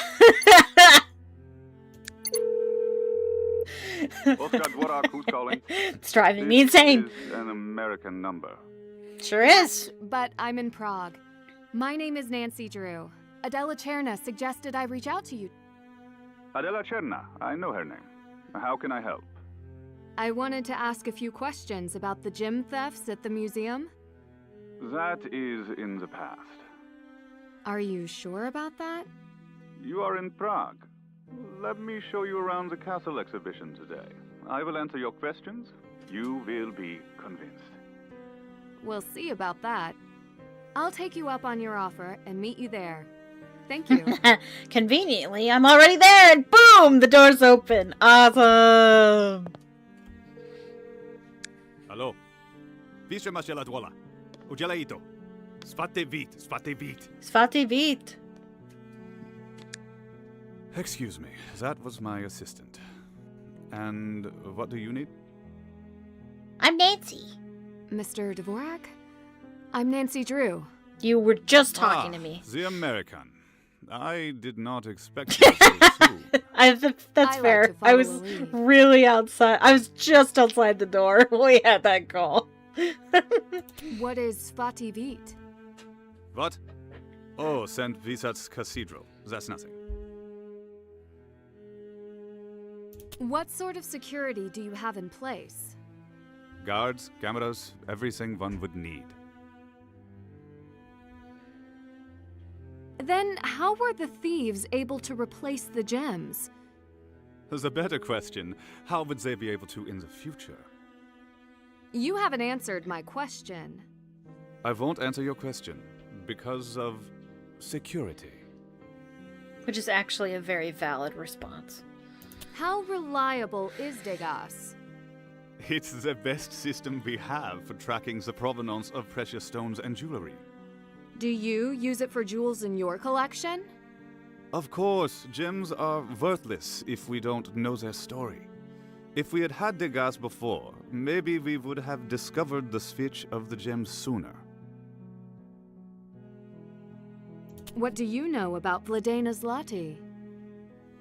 I: Dvorak, who's calling?
A: It's driving me insane.
I: This is an American number.
A: Sure is.
B: But I'm in Prague. My name is Nancy Drew. Adela Cherna suggested I reach out to you.
I: Adela Cherna, I know her name. How can I help?
B: I wanted to ask a few questions about the gem thefts at the museum.
I: That is in the past.
B: Are you sure about that?
I: You are in Prague. Let me show you around the castle exhibition today. I will answer your questions. You will be convinced.
B: We'll see about that. I'll take you up on your offer and meet you there. Thank you.
A: Conveniently, I'm already there, and boom, the door's open. Awesome.
J: Hello. Pisze Mashela Dwola. Udzielaito. Svate vit, svate vit.
A: Svate vit.
J: Excuse me, that was my assistant. And what do you need?
A: I'm Nancy.
B: Mr. Dvorak? I'm Nancy Drew.
A: You were just talking to me.
J: The American. I did not expect you so soon.
A: That's
B: I
A: fair.
B: like to
A: I was
B: follow a lead.
A: really outside. I was just outside the door when we had that call.
B: What is Svati Vit?
J: What? Oh, St. Visat's Cathedral. That's nothing.
B: What sort of security do you have in place?
J: Guards, cameras, everything one would need.
B: Then how were the thieves able to replace the gems?
J: The better question, how would they be able to in the future?
B: You haven't answered my question.
J: I won't answer your question because of security.
A: Which is actually a very valid response.
B: How reliable is Degas?
J: It's the best system we have for tracking the provenance of precious stones and jewelry.
B: Do you use it for jewels in your collection?
J: Of course, gems are worthless if we don't know their story. If we had had Degas before, maybe we would have discovered the switch of the gems sooner.
B: What do you know about Vladena Zlati?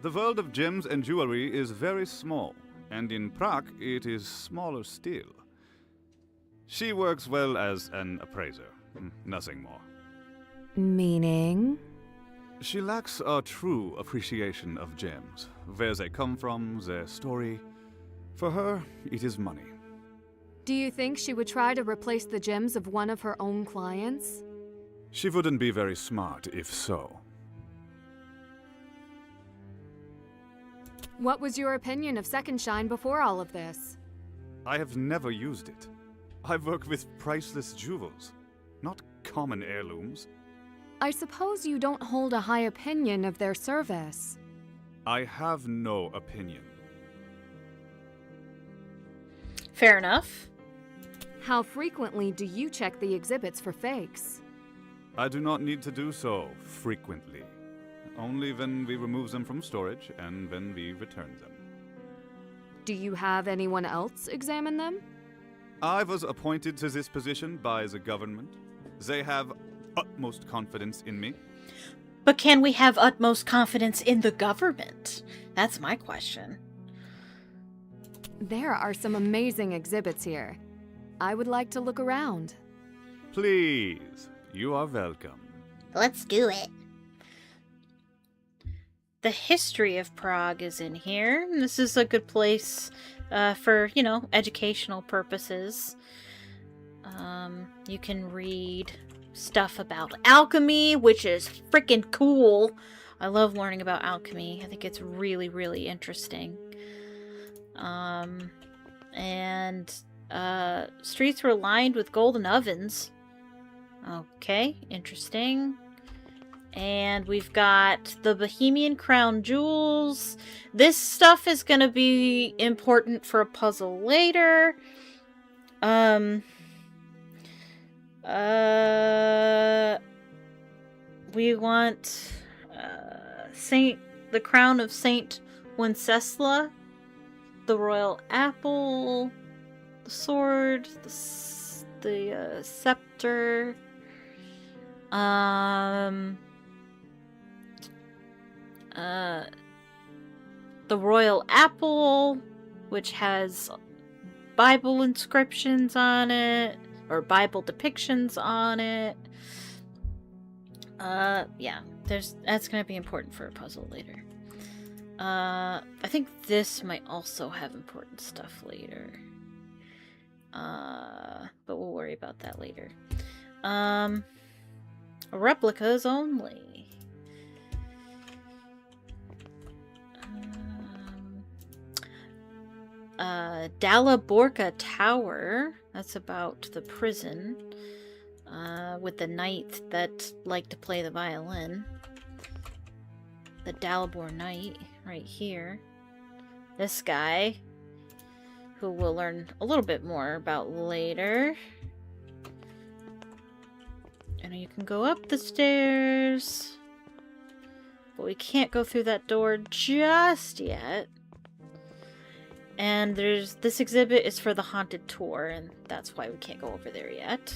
J: The world of gems and jewelry is very small, and in Prague it is smaller still. She works well as an appraiser, nothing more.
B: Meaning?
J: She lacks a true appreciation of gems, where they come from, their story. For her, it is money.
B: Do you think she would try to replace the gems of one of her own clients?
J: She wouldn't be very smart if so.
B: What was your opinion of Second Shine before all of this?
J: I have never used it. I work with priceless jewels, not common heirlooms.
B: I suppose you don't hold a high opinion of their service.
J: I have no opinion.
A: Fair enough.
B: How frequently do you check the exhibits for fakes?
J: I do not need to do so frequently. Only when we remove them from storage and when we return them.
B: Do you have anyone else examine them?
J: I was appointed to this position by the government. They have utmost confidence in me.
A: But can we have utmost confidence in the government? That's my question.
B: There are some amazing exhibits here. I would like to look around.
J: Please, you are welcome.
A: Let's do it. The history of Prague is in here. This is a good place for, educational purposes. You can read stuff about alchemy, which is freaking cool. I love learning about alchemy. I think it's really, really interesting. Streets were lined with golden ovens. Okay, interesting. And we've got the Bohemian Crown Jewels. This stuff is going to be important for a puzzle later. We want the crown of Saint Wencesla, the royal apple, the sword, the scepter, the royal apple, which has Bible inscriptions on it, or Bible depictions on it. Yeah, that's gonna be important for a puzzle later. I think this might also have important stuff later. But we'll worry about that later. Replicas only. Dalaborca Tower. That's about the prison. With the knight that liked to play the violin. The Dalibor Knight, right here. This guy, who we'll learn a little bit more about later. And you can go up the stairs. But we can't go through that door just yet. And this exhibit is for the haunted tour, and that's why we can't go over there yet.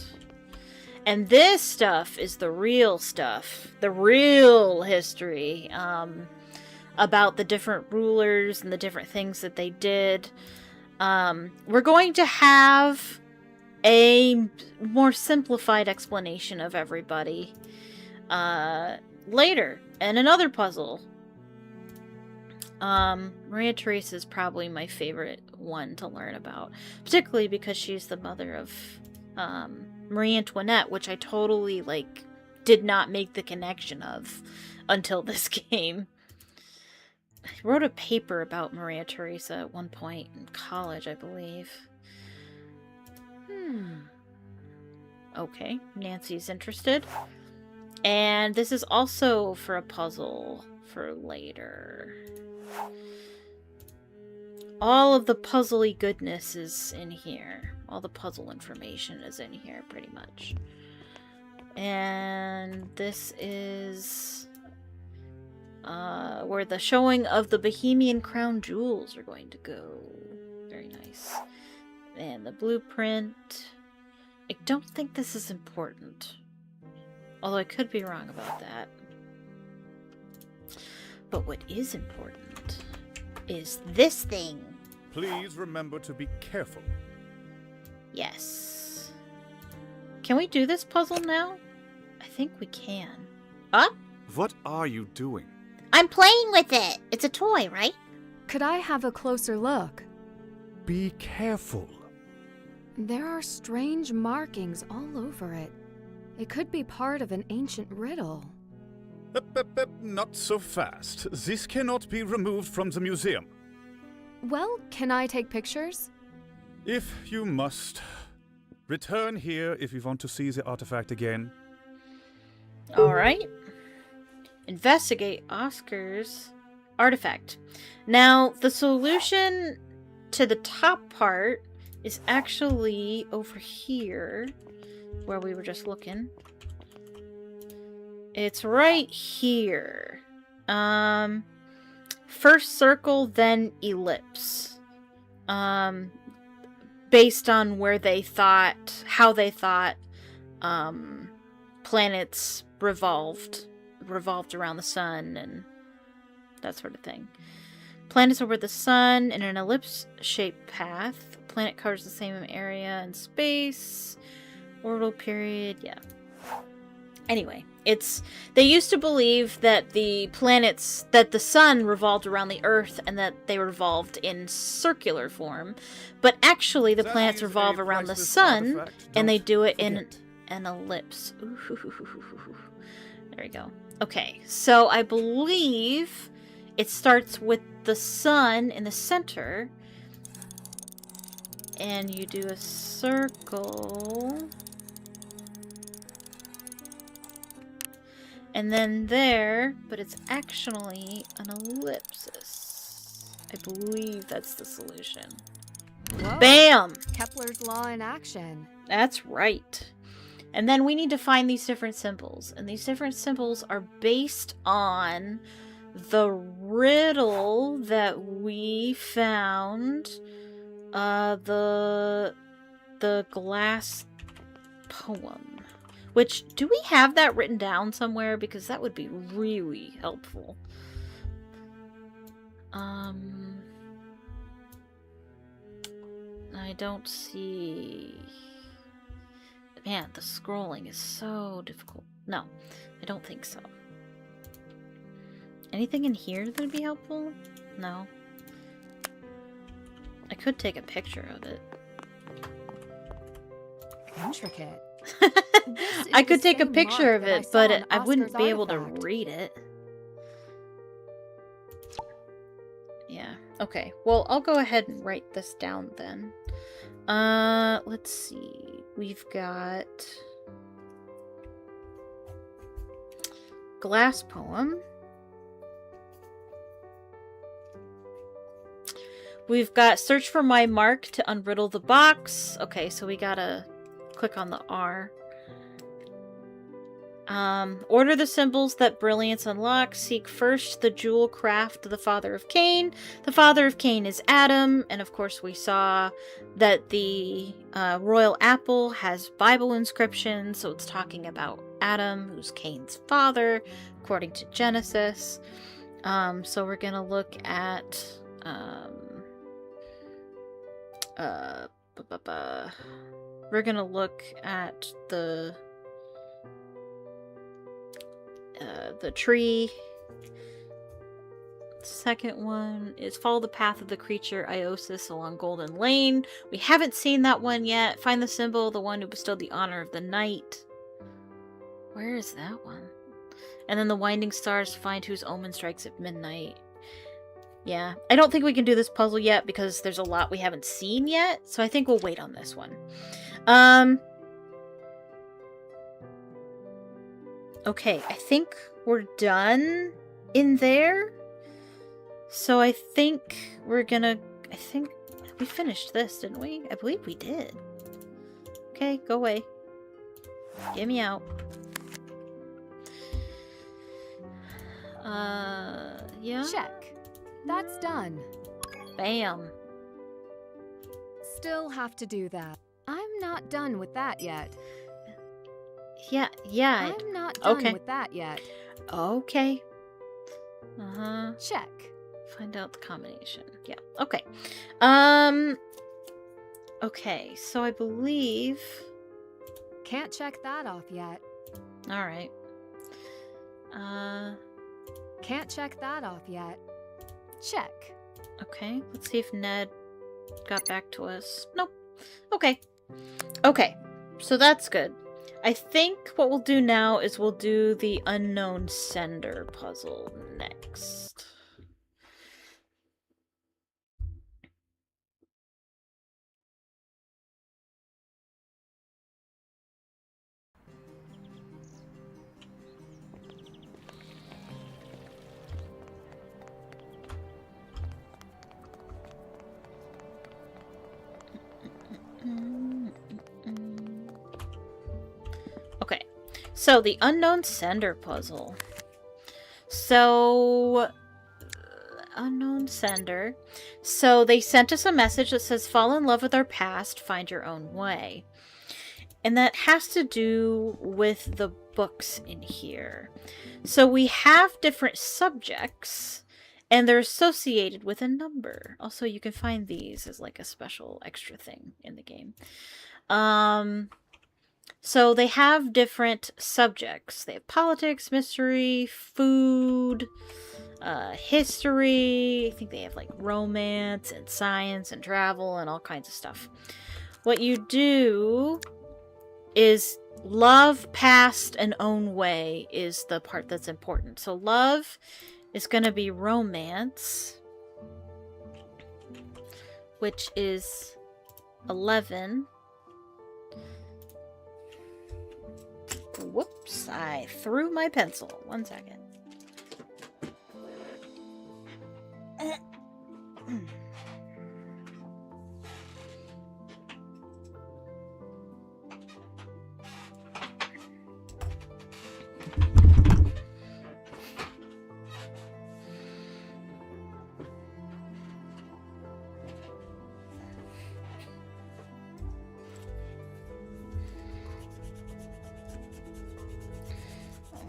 A: And this stuff is the real stuff, the real history, about the different rulers and the different things that they did. We're going to have a more simplified explanation of everybody later in another puzzle. Maria Theresa is probably my favorite one to learn about, particularly because she's the mother of Marie Antoinette, which I totally did not make the connection of until this game. I wrote a paper about Maria Theresa at one point in college, I believe. Okay, Nancy's interested. And this is also for a puzzle for later. All of the puzzly goodness is in here. All the puzzle information is in here, pretty much. And this is where the showing of the Bohemian Crown Jewels are going to go. Very nice. And the blueprint. I don't think this is important. Although I could be wrong about that. But what is important is this thing.
J: Please remember to be careful.
A: Yes. Can we do this puzzle now? I think we can. Huh?
J: What are you doing?
A: I'm playing with it. It's a toy, right?
B: Could I have a closer look?
J: Be careful.
B: There are strange markings all over it. It could be part of an ancient riddle.
J: Not so fast. This cannot be removed from the museum.
B: Well, can I take pictures?
J: If you must. Return here if you want to see the artifact again.
A: Alright. Investigate Oscar's artifact. Now, the solution to the top part is actually over here, where we were just looking. It's right here. First circle, then ellipse. Based on where they thought, how they thought planets revolved around the sun and that sort of thing. Planets orbit the sun in an ellipse-shaped path. The planet covers the same area in space. Orbital period, yeah. Anyway, they used to believe that the sun revolved around the Earth and that they revolved in circular form, but actually the planets revolve around the sun and they do it in an ellipse. Ooh. There we go. Okay, so I believe it starts with the sun in the center, and you do a circle. And then there, but it's actually an ellipsis. I believe that's the solution.
B: Whoa.
A: Bam!
B: Kepler's law in action.
A: That's right. And then we need to find these different symbols. And these different symbols are based on the riddle that we found. The glass poem. Which, do we have that written down somewhere? Because that would be really helpful. I don't see... Man, the scrolling is so difficult. No, I don't think so. Anything in here that would be helpful? No. I could take a picture of it.
B: Intricate.
A: I could take a picture of it, but I wouldn't be able to read it. Yeah, okay. Well, I'll go ahead and write this down then. Let's see. We've got glass poem. We've got search for my mark to unriddle the box. Okay, so we gotta click on the R. Order the symbols that brilliance unlocks. Seek first the jewel craft, the father of Cain. The father of Cain is Adam, and of course we saw that the royal apple has Bible inscriptions, so it's talking about Adam, who's Cain's father, according to Genesis. So we're gonna look at we're gonna look at the tree. Second one is follow the path of the creature Iosis along Golden Lane. We haven't seen that one yet. Find the symbol, the one who bestowed the honor of the night. Where is that one? And then the winding stars, find whose omen strikes at midnight. Yeah, I don't think we can do this puzzle yet because there's a lot we haven't seen yet, so I think we'll wait on this one. Okay, I think we're done in there. So I think we're gonna... I think we finished this, didn't we? I believe we did. Okay, go away. Get me out. Yeah?
B: Check. That's done.
A: Bam.
B: Still have to do that. I'm not done with that yet.
A: Yeah.
B: I'm not done with that yet.
A: Okay.
B: Check.
A: Find out the combination. Yeah. Okay. Okay, so I believe...
B: Can't check that off yet.
A: Alright.
B: Can't check that off yet. Check.
A: Okay, let's see if Ned got back to us. Nope. Okay. Okay, so that's good. I think what we'll do now is we'll do the unknown sender puzzle next. Okay, so the unknown sender puzzle. So, unknown sender. So they sent us a message that says, fall in love with our past, find your own way. And that has to do with the books in here. So we have different subjects, and they're associated with a number. Also, you can find these as like a special extra thing in the game. So they have different subjects. They have politics, mystery, food, history. I think they have like romance and science and travel and all kinds of stuff. What you do is love, past, and own way is the part that's important. So love is going to be romance, which is 11. Whoops, I threw my pencil. 1 second.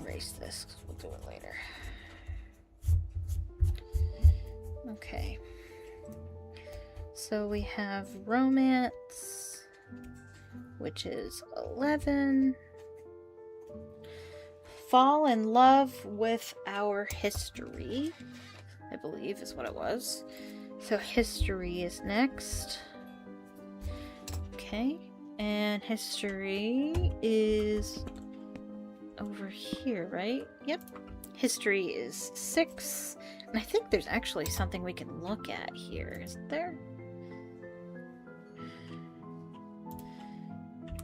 A: Erase this because we'll do it later. Okay. So we have romance, which is 11. Fall in love with our history, I believe is what it was. So history is next. Okay. And history is over here, right? Yep. History is 6. And I think there's actually something we can look at here, isn't there?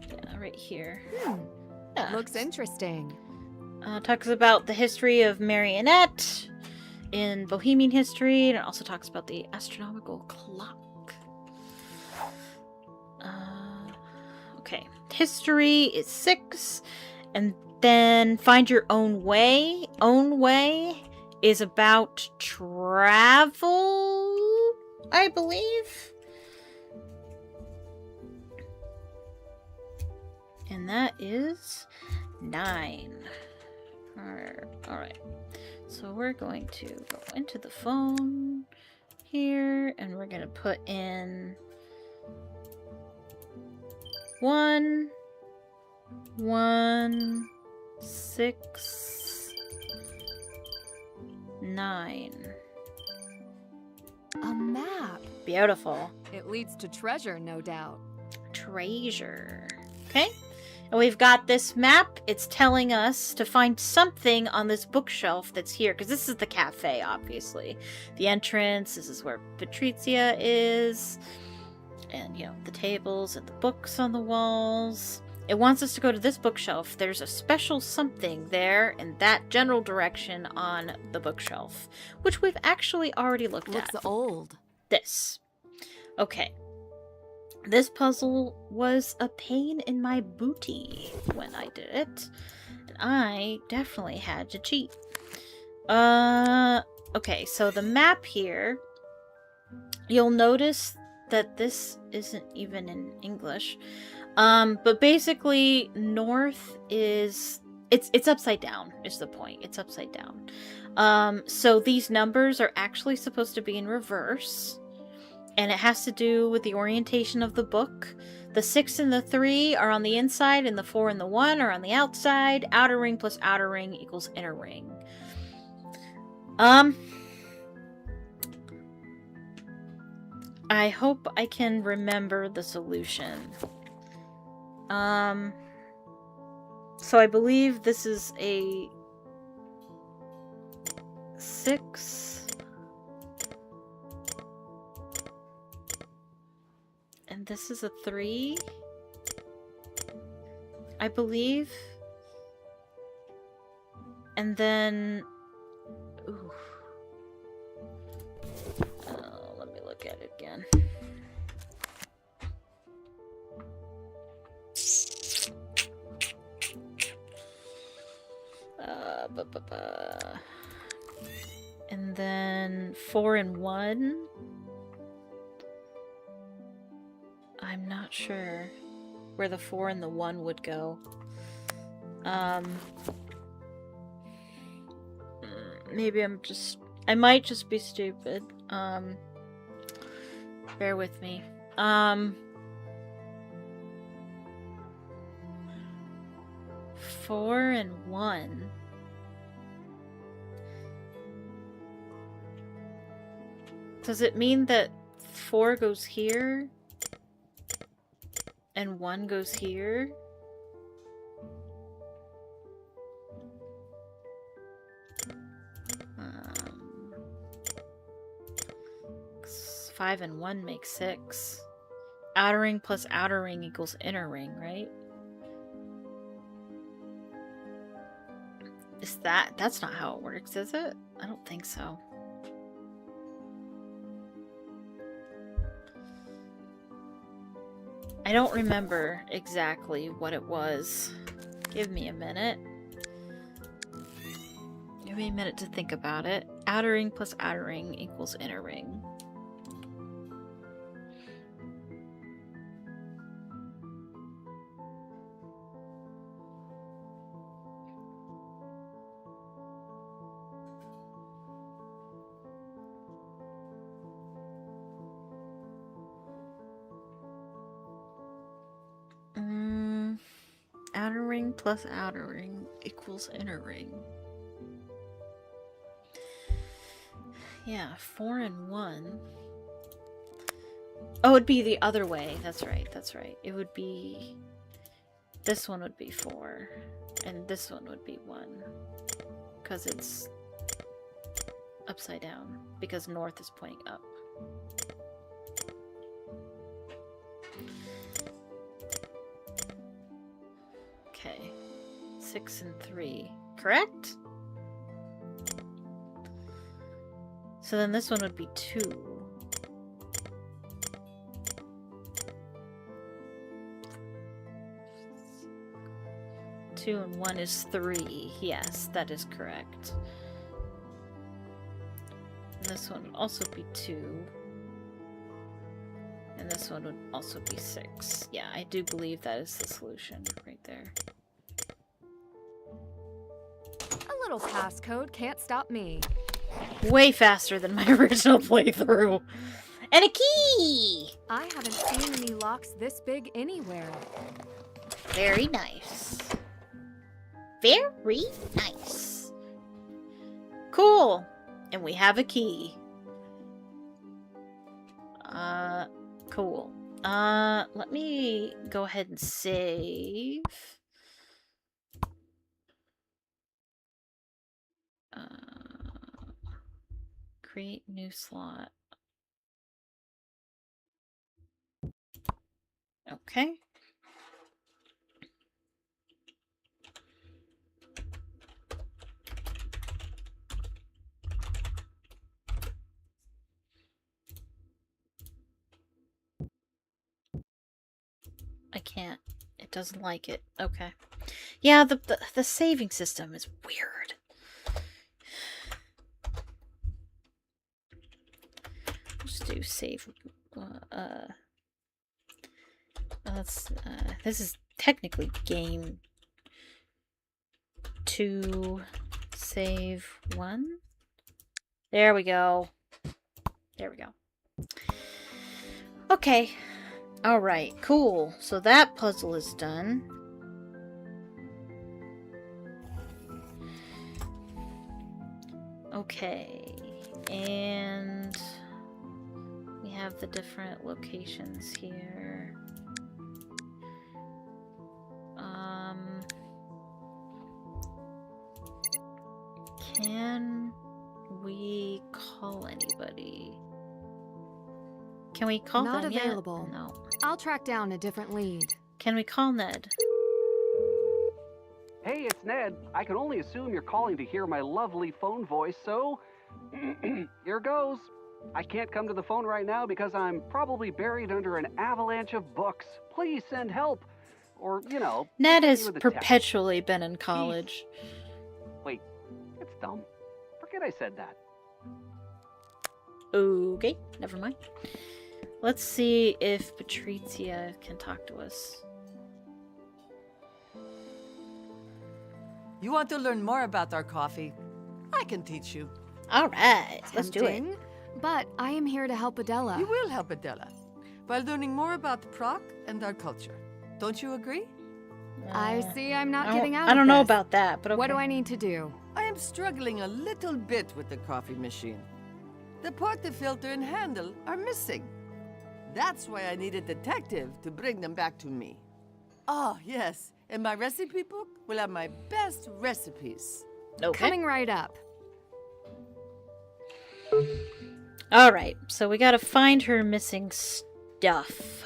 A: Yeah, right here. Yeah.
B: Looks interesting.
A: Talks about the history of Marionette in Bohemian history, and it also talks about the astronomical clock. Okay. History is 6, and then Find Your Own Way. Own Way is about travel, I believe. And that is 9. Alright. So we're going to go into the phone here, and we're going to put in 1, 1, 6, 9.
B: A map.
A: Beautiful.
B: It leads to treasure, no doubt.
A: Treasure. Okay. And we've got this map. It's telling us to find something on this bookshelf that's here. Because this is the cafe, obviously. The entrance. This is where Patrizia is. And, you know, the tables and the books on the walls. It wants us to go to this bookshelf. There's a special something there in that general direction on the bookshelf. Which we've actually already looked at.
B: Looks old.
A: This. Okay. This puzzle was a pain in my booty when I did it. And I definitely had to cheat. Okay, so the map here, you'll notice that this isn't even in English. But basically, north is... It's upside down, is the point. It's upside down. So these numbers are actually supposed to be in reverse. And it has to do with the orientation of the book. The 6 and the 3 are on the inside, and the 4 and the 1 are on the outside. Outer ring plus outer ring equals inner ring. I hope I can remember the solution. So I believe this is a 6... And this is a 3, I believe. And then... Ooh. Let me look at it again. And then 4 and 1. I'm not sure where the 4 and the 1 would go. Maybe I might just be stupid. Bear with me. 4 and 1. Does it mean that 4 goes here? And 1 goes here? 5 and 1 makes 6. Outer ring plus outer ring equals inner ring, right? That's not how it works, is it? I don't think so. I don't remember exactly what it was. Give me a minute. Give me a minute to think about it. Outer ring plus outer ring equals inner ring. Outer ring plus outer ring equals inner ring. Yeah, 4 and 1. Oh, it'd be the other way. That's right, that's right. It would be... This one would be 4. And this one would be 1. Because it's upside down. Because north is pointing up. Okay. 6 and 3. Correct? So then this one would be 2. Two and 1 is 3. Yes, that is correct. And this one would also be 2. And this one would also be 6. Yeah, I do believe that is the solution right there.
B: A little passcode can't stop me.
A: Way faster than my original playthrough. And a key!
B: I haven't seen any locks this big anywhere.
A: Very nice. Very nice. Cool. And we have a key. Cool. Let me go ahead and save. Create new slot. Okay. I can't. It doesn't like it. Okay. Yeah, the saving system is weird. Let's do save. This is technically game 2 save 1. There we go. There we go. Okay. Alright, cool. So that puzzle is done. Okay. And we have the different locations here. Can we call anybody? Can we call
B: Not
A: them
B: available.
A: yet? No.
B: I'll track down a different lead.
A: Can we call Ned?
K: Hey, it's Ned. I can only assume you're calling to hear my lovely phone voice, so here goes. I can't come to the phone right now because I'm probably buried under an avalanche of books. Please send help. Or, you know...
A: Ned has
K: with a
A: perpetually been in college.
K: Wait, it's dumb. Forget I said that.
A: Okay, never mind. Let's see if Patrizia can talk to us.
C: You want to learn more about our coffee? I can teach you.
A: Alright, let's do it.
B: Tempting, but I am here to help Adela.
C: You will help Adela by learning more about Prague and our culture. Don't you agree?
B: I see I'm not
A: I
B: getting
A: don't-
B: out
A: I don't
B: of
A: know
B: this.
A: about that, but
B: What do
A: okay.
B: I need to do?
C: I am struggling a little bit with the coffee machine. The portafilter and handle are missing. That's why I need a detective to bring them back to me. Oh, yes. And my recipe book will have my best recipes.
A: Okay.
B: Coming right up.
A: Alright, so we gotta find her missing stuff.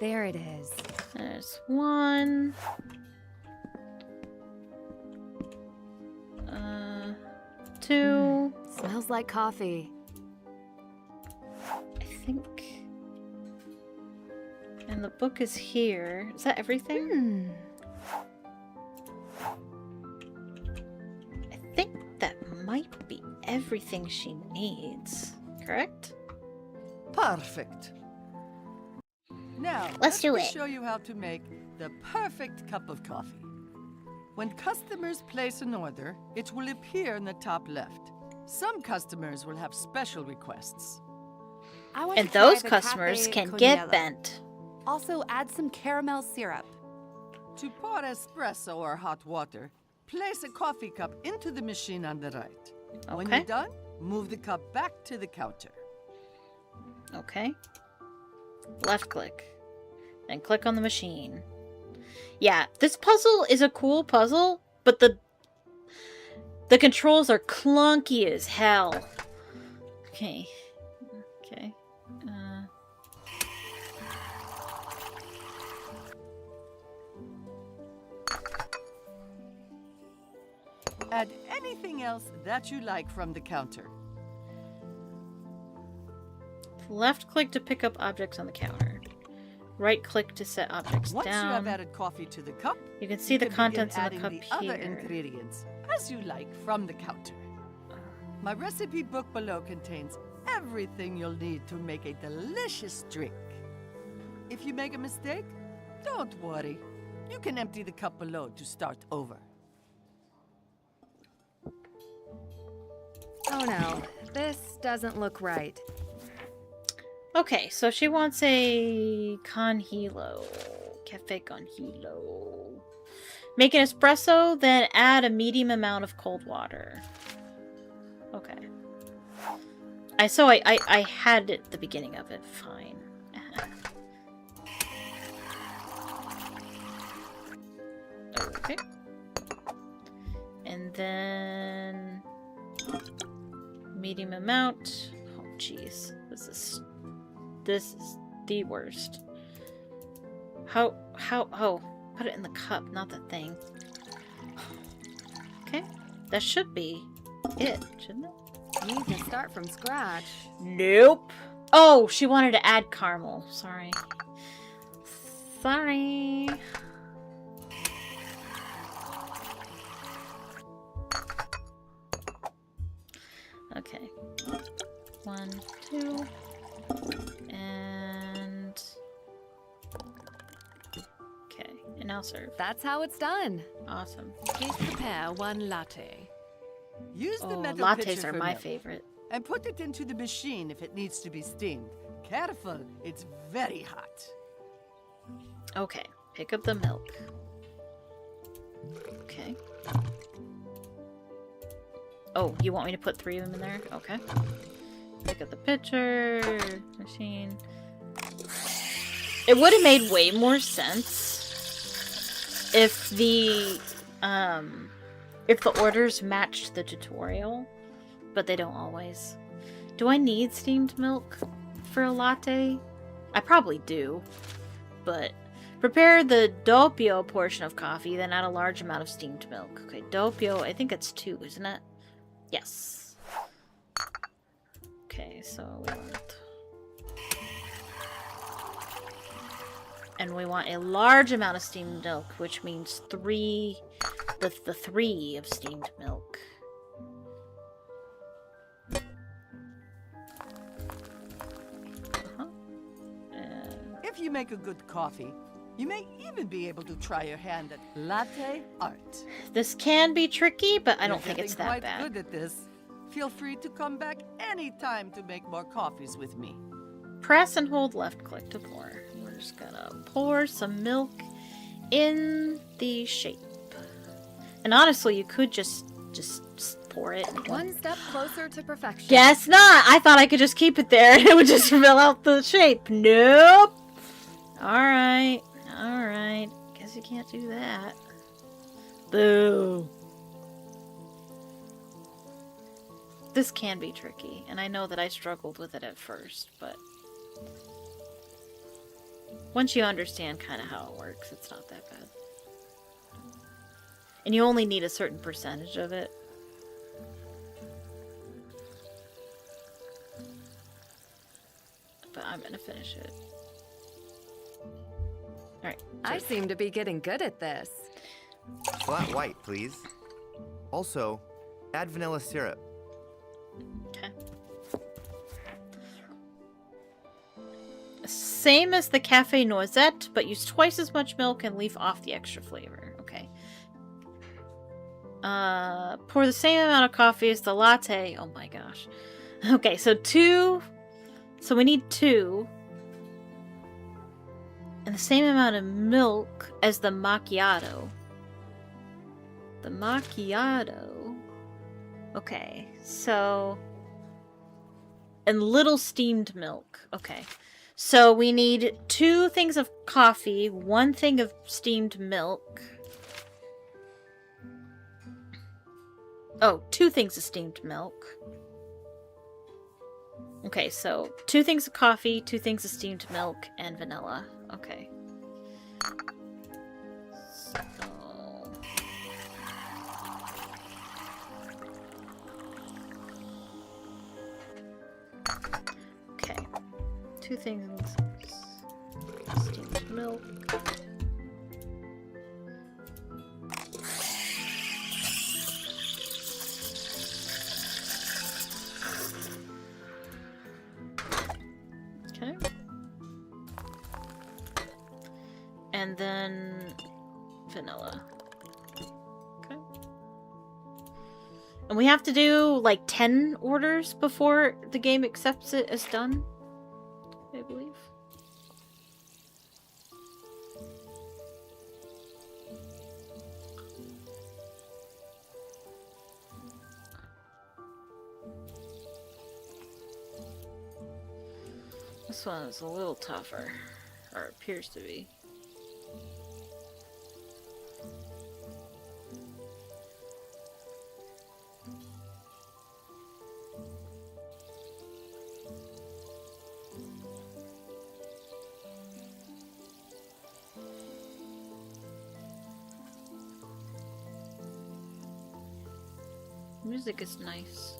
B: There it is.
A: There's one. to...
B: Smells like coffee.
A: I think... And the book is here. Is that everything? I think that might be everything she needs. Correct?
C: Perfect. Now,
A: Let's do
C: let me
A: it.
C: show you how to make the perfect cup of coffee. When customers place an order, it will appear in the top left. Some customers will have special requests.
L: I want
A: And
L: to try
A: those
L: the
A: customers
L: Cafe
A: can
L: Coniello.
A: get bent.
L: Also, add some caramel syrup.
C: To pour espresso or hot water, place a coffee cup into the machine on the right. When
A: Okay.
C: you're done, move the cup back to the counter.
A: Okay. Left click. Then click on the machine. Yeah, this puzzle is a cool puzzle, but the controls are clunky as hell. Okay. Okay.
C: Add anything else that you like from the counter.
A: Left click to pick up objects on the counter. Right click to set objects
C: Once
A: down.
C: you have added coffee to the cup,
A: You can see the
C: begin
A: contents in the
C: adding
A: cup
C: the
A: here.
C: other ingredients as you like from the counter. My recipe book below contains everything you'll need to make a delicious drink. If you make a mistake, don't worry. You can empty the cup below to start over.
B: Oh no, this doesn't look right.
A: Okay, so she wants a Conhilo. Cafe Conhilo. Make an espresso, then add a medium amount of cold water. Okay. I had it at the beginning of it. Fine. Okay. And then medium amount. Oh jeez. This is the worst. How oh, put it in the cup, not the thing. Okay. That should be it, shouldn't it?
B: Need to start from scratch.
A: Nope. Oh, she wanted to add caramel. Sorry. Sorry. Okay. 1, 2. And... Okay. And now serve.
B: That's how it's done.
A: Awesome.
L: Please prepare one latte.
C: Use the
A: Oh,
C: metal
A: lattes
C: pitcher
A: are
C: for
A: my
C: milk,
A: favorite.
C: and put it into the machine if it needs to be steamed. Careful, it's very hot.
A: Okay. Pick up the milk. Okay. Oh, you want me to put 3 of them in there? Okay. Pick up the pitcher. Machine. It would have made way more sense if the orders matched the tutorial, but they don't always. Do I need steamed milk for a latte? I probably do, but prepare the doppio portion of coffee, then add a large amount of steamed milk. Okay, doppio, I think it's 2, isn't it? Yes. Okay, so we want... And we want a large amount of steamed milk, which means 3... the 3 of steamed milk.
C: If you make a good coffee, you may even be able to try your hand at latte art.
A: This can be tricky, but I don't think
C: You're
A: it's
C: getting
A: that
C: quite
A: bad.
C: good at this. Feel free to come back anytime to make more coffees with me.
A: Press and hold left click to pour. We're just gonna pour some milk in the shape. And honestly, you could just pour it.
B: One step closer to perfection.
A: Guess not! I thought I could just keep it there and it would just fill out the shape. Nope! Alright. Alright. Guess you can't do that. Boo. This can be tricky, and I know that I struggled with it at first, but once you understand kind of how it works, it's not that bad. And you only need a certain percentage of it. I'm gonna finish it. Alright.
B: I seem to be getting good at this.
M: Flat white, please. Also, add vanilla syrup.
A: Okay. Same as the Cafe Noisette, but use twice as much milk and leave off the extra flavor. Okay. Pour the same amount of coffee as the latte. Oh my gosh. Okay, so 2. So we need 2. And the same amount of milk as the macchiato. The macchiato. Okay, so... And little steamed milk. Okay. So we need 2 things of coffee, 1 thing of steamed milk. Oh, 2 things of steamed milk. Okay, so 2 things of coffee, 2 things of steamed milk, and vanilla. Okay. So... Okay. 2 things of steamed milk. Okay. And then vanilla. Okay. And we have to do like 10 orders before the game accepts it as done, I believe. This one is a little tougher, or appears to be. Music is nice.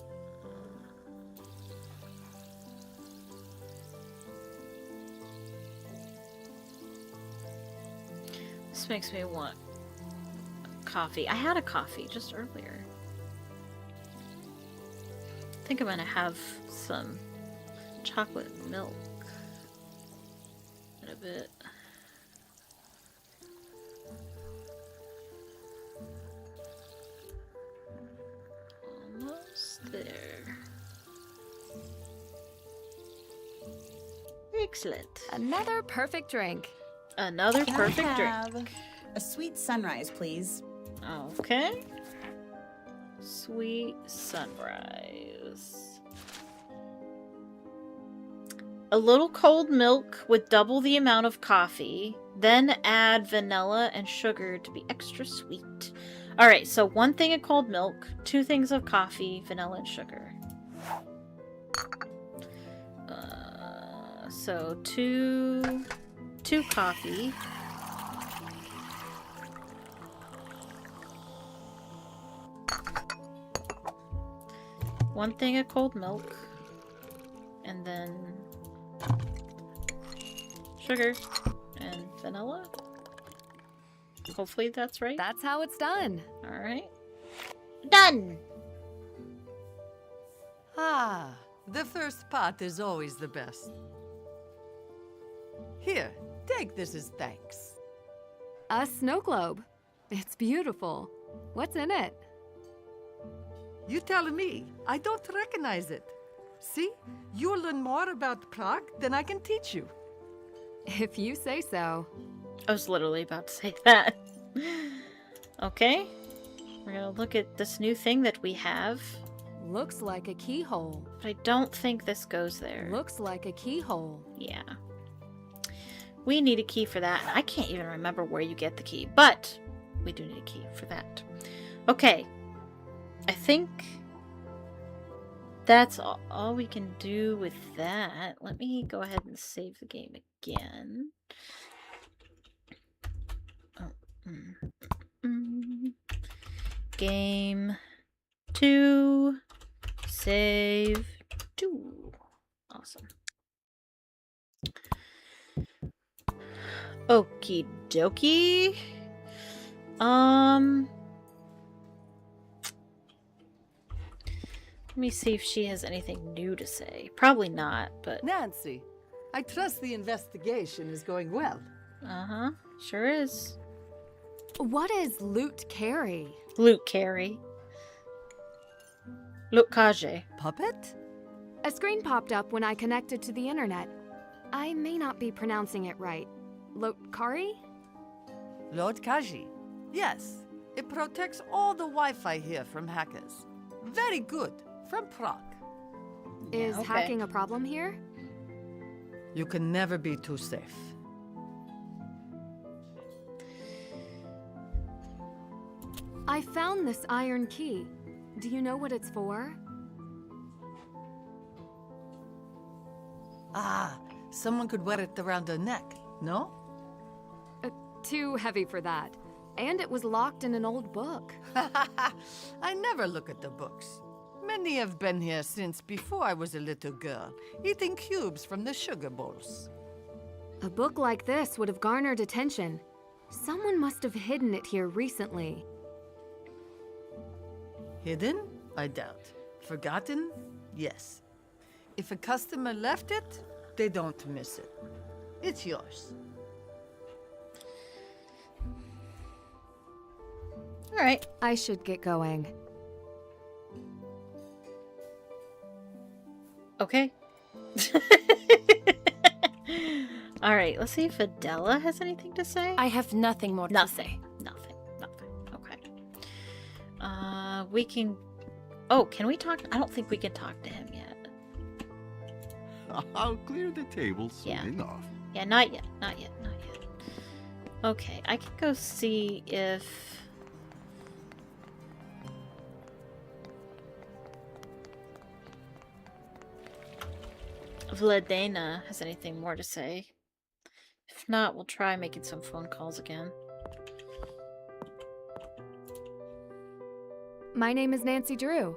A: This makes me want coffee. I had a coffee just earlier. I think I'm gonna have some chocolate milk in a bit. Almost there. Excellent.
B: Another perfect drink.
A: Another
N: Can
A: perfect
N: I have
A: drink.
N: a sweet sunrise, please?
A: Okay. Sweet sunrise. A little cold milk with double the amount of coffee. Then add vanilla and sugar to be extra sweet. Alright, so 1 thing of cold milk, 2 things of coffee, vanilla and sugar. So 2 coffee. One thing of cold milk. And then sugar and vanilla. Hopefully that's right.
B: That's how it's done.
A: Alright. Done!
C: Ah, the first part is always the best. Here, take this as thanks.
B: A snow globe. It's beautiful. What's in it?
C: You tell me. I don't recognize it. See? You'll learn more about Prague than I can teach you.
B: If you say so.
A: I was literally about to say that. Okay. We're gonna look at this new thing that we have.
B: Looks like a keyhole.
A: But I don't think this goes there.
B: Looks like a keyhole.
A: Yeah. We need a key for that. I can't even remember where you get the key, but we do need a key for that. Okay. I think that's all we can do with that. Let me go ahead and save the game again. Oh, Game 2. Save 2. Awesome. Okie dokie. Let me see if she has anything new to say. Probably not, but...
C: Nancy, I trust the investigation is going well.
A: Uh-huh. Sure is.
B: What is Loot Carry?
A: Loot Carry. Loot Kaje.
C: Puppet?
B: A screen popped up when I connected to the internet. I may not be pronouncing it right. Lotkari?
C: Lord Kaji. Yes, it protects all the Wi-Fi here from hackers. Very good. From Prague.
B: Is hacking a problem here?
C: You can never be too safe.
B: I found this iron key. Do you know what it's for?
C: Ah, someone could wear it around their neck, no?
B: Too heavy for that. And it was locked in an old book.
C: I never look at the books. Many have been here since before I was a little girl, eating cubes from the sugar bowls.
B: A book like this would have garnered attention. Someone must have hidden it here recently.
C: Hidden? I doubt. Forgotten? Yes. If a customer left it, they don't miss it. It's yours.
A: All right.
B: I should get going.
A: Okay. All right, let's see if Adela has anything to say.
D: I have nothing more to say.
A: Nothing. Okay. We can... Oh, can we talk? I don't think we can talk to him yet.
E: I'll clear the table soon enough.
A: Yeah, not yet. Okay, I can go see if... Vladena has anything more to say. If not, we'll try making some phone calls again.
B: My name is Nancy Drew.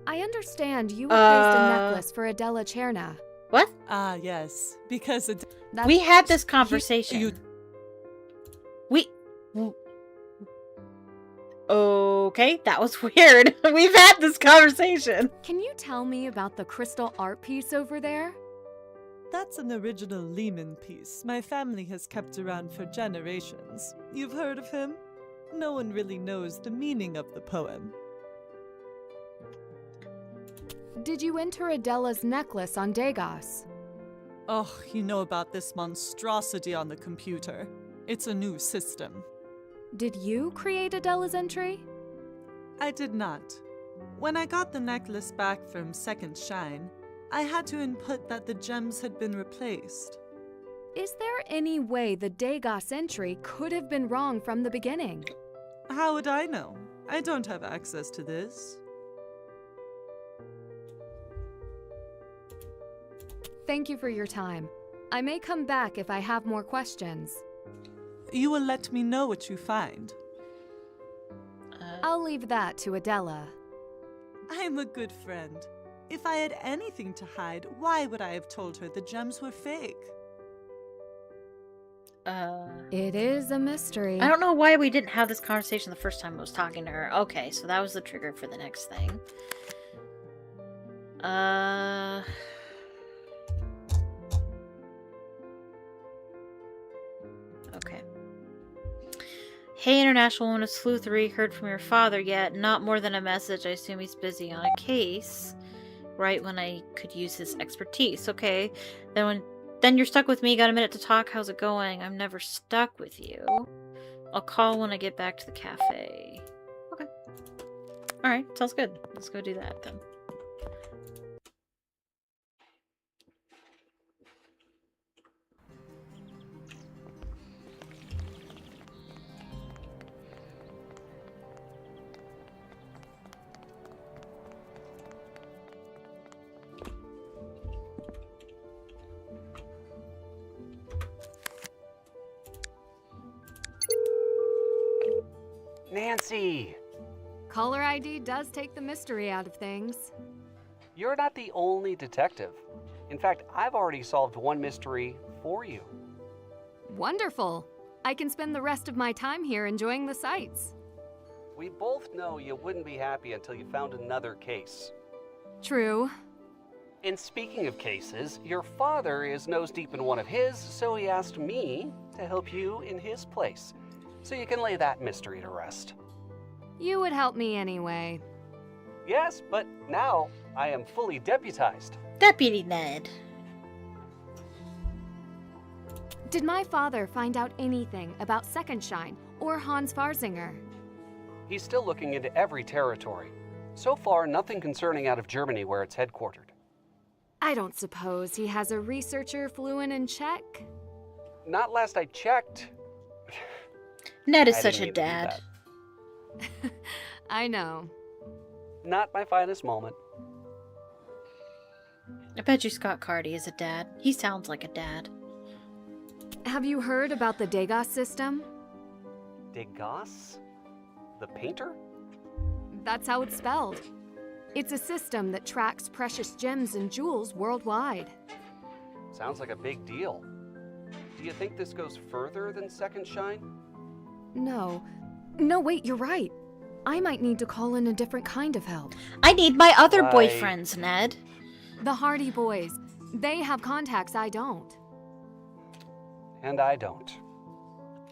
B: I understand you replaced a necklace for Adela Cherna.
A: What?
F: Ah, yes. Because
A: we had this conversation. Okay, that was weird. We've had this conversation.
B: Can you tell me about the crystal art piece over there?
F: That's an original Lehman piece my family has kept around for generations. You've heard of him? No one really knows the meaning of the poem.
B: Did you enter Adela's necklace on Degas?
F: Oh, you know about this monstrosity on the computer. It's a new system.
B: Did you create Adela's entry?
F: I did not. When I got the necklace back from Second Shine, I had to input that the gems had been replaced.
B: Is there any way the Degas entry could have been wrong from the beginning?
F: How would I know? I don't have access to this.
B: Thank you for your time. I may come back if I have more questions.
F: You will let me know what you find.
B: I'll leave that to Adela.
F: I'm a good friend. If I had anything to hide, why would I have told her the gems were fake?
B: It is a mystery.
A: I don't know why we didn't have this conversation the first time I was talking to her. Okay, so that was the trigger for the next thing. Okay. Hey, International Woman of Sleuthery, heard from your father yet? Not more than a message. I assume he's busy on a case. Right when I could use his expertise. Okay. Then you're stuck with me. Got a minute to talk? How's it going? I'm never stuck with you. I'll call when I get back to the cafe. Okay. Alright, sounds good. Let's go do that then.
K: Nancy!
B: Caller ID does take the mystery out of things.
K: You're not the only detective. In fact, I've already solved one mystery for you.
B: Wonderful. I can spend the rest of my time here enjoying the sights.
K: We both know you wouldn't be happy until you found another case.
B: True.
K: And speaking of cases, your father is nose deep in one of his, so he asked me to help you in his place, so you can lay that mystery to rest.
B: You would help me anyway.
K: Yes, but now I am fully deputized.
A: Deputy Ned.
B: Did my father find out anything about Second Shine or Hans Farzinger?
K: He's still looking into every territory. So far, nothing concerning out of Germany where it's headquartered.
B: I don't suppose he has a researcher fluent in Czech?
K: Not last I checked.
A: Ned is
K: I
A: such
K: didn't
A: a
K: mean to do
A: dad.
K: that.
B: I know.
K: Not my finest moment.
A: I bet you Scott Carty is a dad. He sounds like a dad.
B: Have you heard about the Degas system?
K: Degas? The painter?
B: That's how it's spelled. It's a system that tracks precious gems and jewels worldwide.
K: Sounds like a big deal. Do you think this goes further than Second Shine?
B: No. No, wait, you're right. I might need to call in a different kind of help.
A: I need my other boyfriends, Ned.
B: The Hardy Boys. They have contacts I don't.
K: And I don't.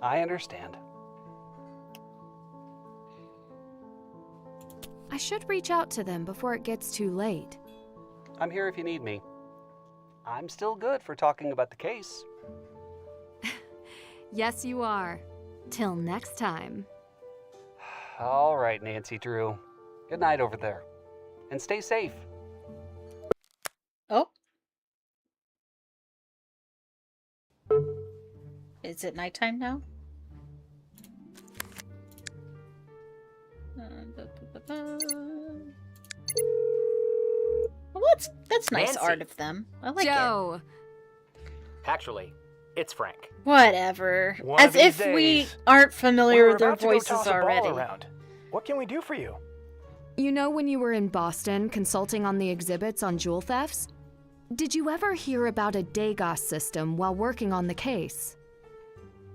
K: I understand.
B: I should reach out to them before it gets too late.
K: I'm here if you need me. I'm still good for talking about the case.
B: Yes, you are. Till next time.
K: All right, Nancy Drew. Good night over there. And stay safe.
A: Oh. Is it nighttime now? Well, that's nice
O: Nancy.
A: art of them. I like
B: Joe.
O: Actually, it's Frank.
A: it. Whatever.
H: One
A: As
H: of these
A: if we
H: days.
A: aren't familiar
H: We're
A: with their
H: about to go
A: voices
H: toss a ball
A: already.
H: around. What can we do for you?
B: You know when you were in Boston consulting on the exhibits on jewel thefts? Did you ever hear about a Degas system while working on the case?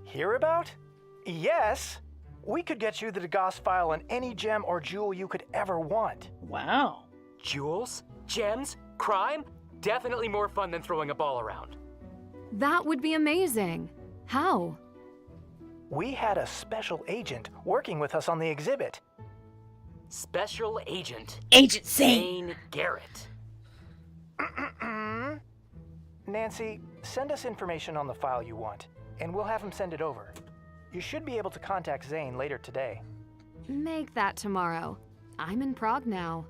H: Hear about? Yes. We could get you the Degas file on any gem or jewel you could ever want.
A: Wow.
O: Jewels? Gems? Crime? Definitely more fun than throwing a ball around.
B: That would be amazing. How?
H: We had a special agent working with us on the exhibit.
O: Special Agent
A: Agent Zane.
O: Zane Garrett.
H: Nancy, send us information on the file you want, and we'll have him send it over. You should be able to contact Zane later today.
B: Make that tomorrow. I'm in Prague now.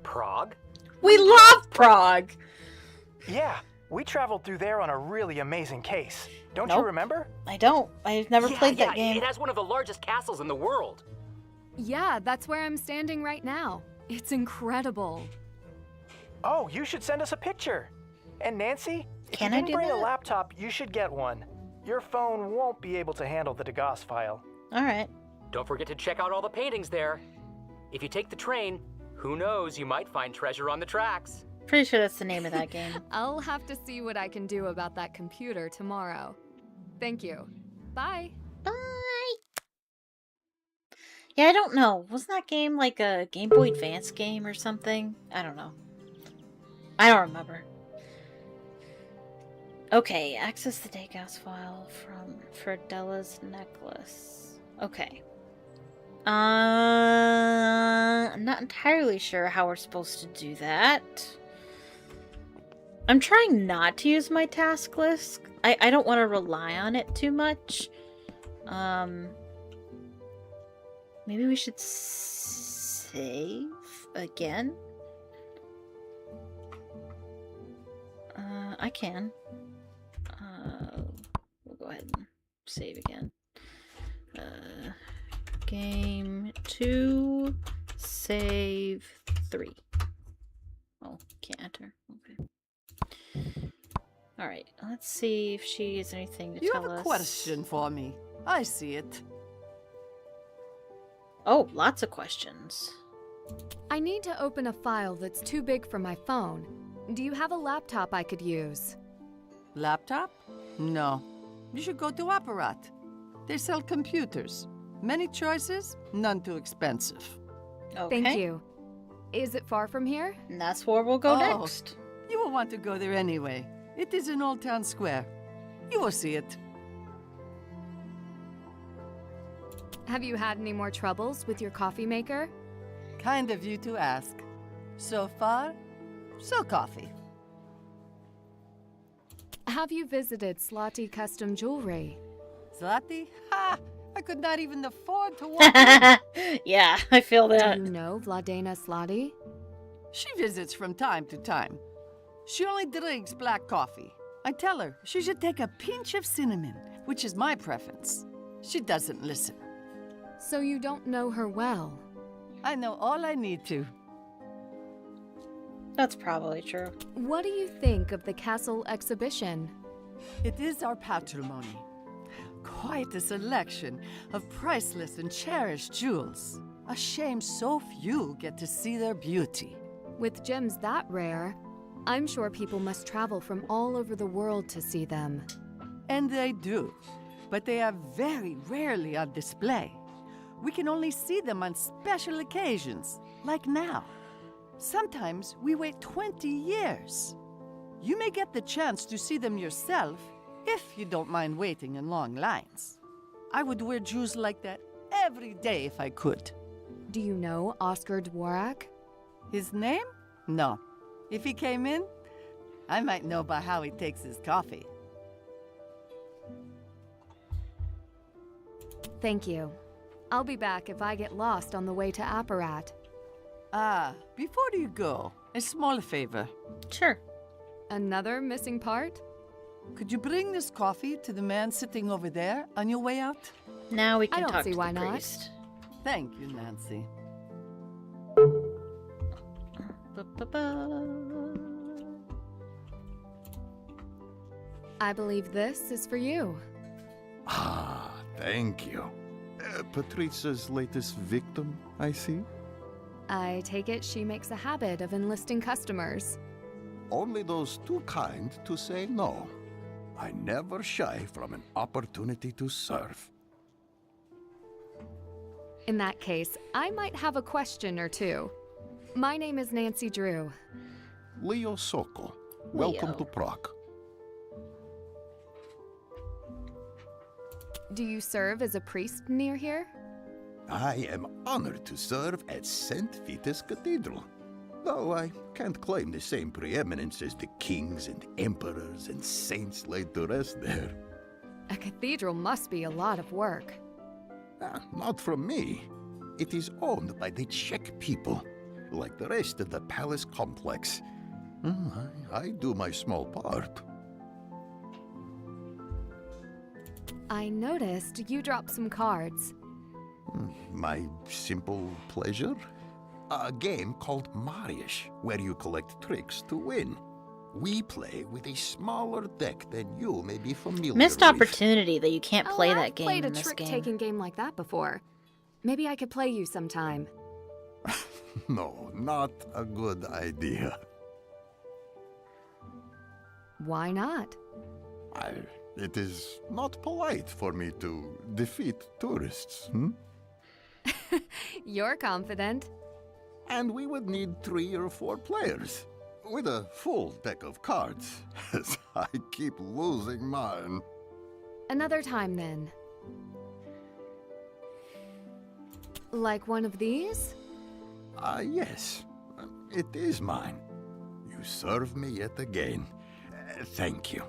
O: Prague?
A: We love Prague.
H: Yeah, we traveled through there on a really amazing case. Don't
A: Nope.
H: you remember?
A: I don't. I've never played that
O: yeah,
A: game.
O: It has one of the largest castles in the world.
B: Yeah, that's where I'm standing right now. It's incredible.
H: Oh, you should send us a picture. And Nancy, if
A: Can
H: you
A: I
H: didn't
A: do
H: bring
A: that?
H: a laptop, you should get one. Your phone won't be able to handle the Degas file.
A: All right.
O: Don't forget to check out all the paintings there. If you take the train, who knows, you might find treasure on the tracks.
A: Pretty sure that's the name of that game.
B: I'll have to see what I can do about that computer tomorrow. Thank you. Bye.
A: Bye. Yeah, I don't know. Wasn't that game like a Game Boy Advance game or something? I don't know. I don't remember. Okay, access the Degas file from Fredella's necklace. Okay. I'm not entirely sure how we're supposed to do that. I'm trying not to use my task list. I don't want to rely on it too much. Maybe we should save again? I can. We'll go ahead and save again. Game 2, save 3. Oh, can't enter. Okay. Alright, let's see if she has anything to
C: You
A: tell
C: have a
A: us.
C: question for me. I see it.
A: Oh, lots of questions.
B: I need to open a file that's too big for my phone. Do you have a laptop I could use?
C: Laptop? No. You should go to Apparat. They sell computers. Many choices, none too expensive.
A: Okay.
B: Thank you. Is it far from here?
A: And that's where we'll go
C: Oh,
A: next.
C: You will want to go there anyway. It is in Old Town Square. You will see it.
B: Have you had any more troubles with your coffee maker?
C: Kind of you to ask. So far, so coffee.
B: Have you visited Slotty Custom Jewelry?
C: Zlati? Ha! I could not even afford to walk in.
A: Yeah, I feel that.
B: Do you know Vladena Slotty?
C: She visits from time to time. She only drinks black coffee. I tell her she should take a pinch of cinnamon, which is my preference. She doesn't listen.
B: So you don't know her well?
C: I know all I need to.
A: That's probably true.
B: What do you think of the castle exhibition?
C: It is our patrimony. Quite a selection of priceless and cherished jewels. A shame so few get to see their beauty.
B: With gems that rare, I'm sure people must travel from all over the world to see them.
C: And they do, but they are very rarely on display. We can only see them on special occasions, like now. Sometimes we wait 20 years. You may get the chance to see them yourself if you don't mind waiting in long lines. I would wear jewels like that every day if I could.
B: Do you know Oscar Dvorak?
C: His name? No. If he came in, I might know by how he takes his coffee.
B: Thank you. I'll be back if I get lost on the way to Apparat.
C: Ah, before you go, a small favor.
A: Sure.
B: Another missing part?
C: Could you bring this coffee to the man sitting over there on your way out?
A: Now we can
B: I don't
A: talk
B: see
A: to
B: why
A: the
B: not.
A: priest.
C: Thank you, Nancy.
B: I believe this is for you.
E: Ah, thank you. Patriza's latest victim, I see?
B: I take it she makes a habit of enlisting customers.
E: Only those too kind to say no. I never shy from an opportunity to serve.
B: In that case, I might have a question or two. My name is Nancy Drew.
E: Leo Soko, welcome
A: Leo.
E: to Prague.
B: Do you serve as a priest near here?
E: I am honored to serve at St. Vitus Cathedral. Though I can't claim the same preeminence as the kings and emperors and saints laid to rest there.
B: A cathedral must be a lot of work.
E: Not from me. It is owned by the Czech people, like the rest of the palace complex. I do my small part.
B: I noticed you dropped some cards.
E: My simple pleasure? A game called Marius, where you collect tricks to win. We play with a smaller deck than you may be familiar
A: Missed
E: with.
A: opportunity that you can't play
B: I've
A: that game
B: played
A: in
B: a
A: this game.
B: trick-taking game like that before. Maybe I could play you sometime.
E: No, not a good idea.
B: Why not?
E: It is not polite for me to defeat tourists,
B: You're confident.
E: And we would need 3 or 4 players, with a full deck of cards, as I keep losing mine.
B: Another time, then. Like one of these?
E: Yes. It is mine. You serve me yet again. Thank you.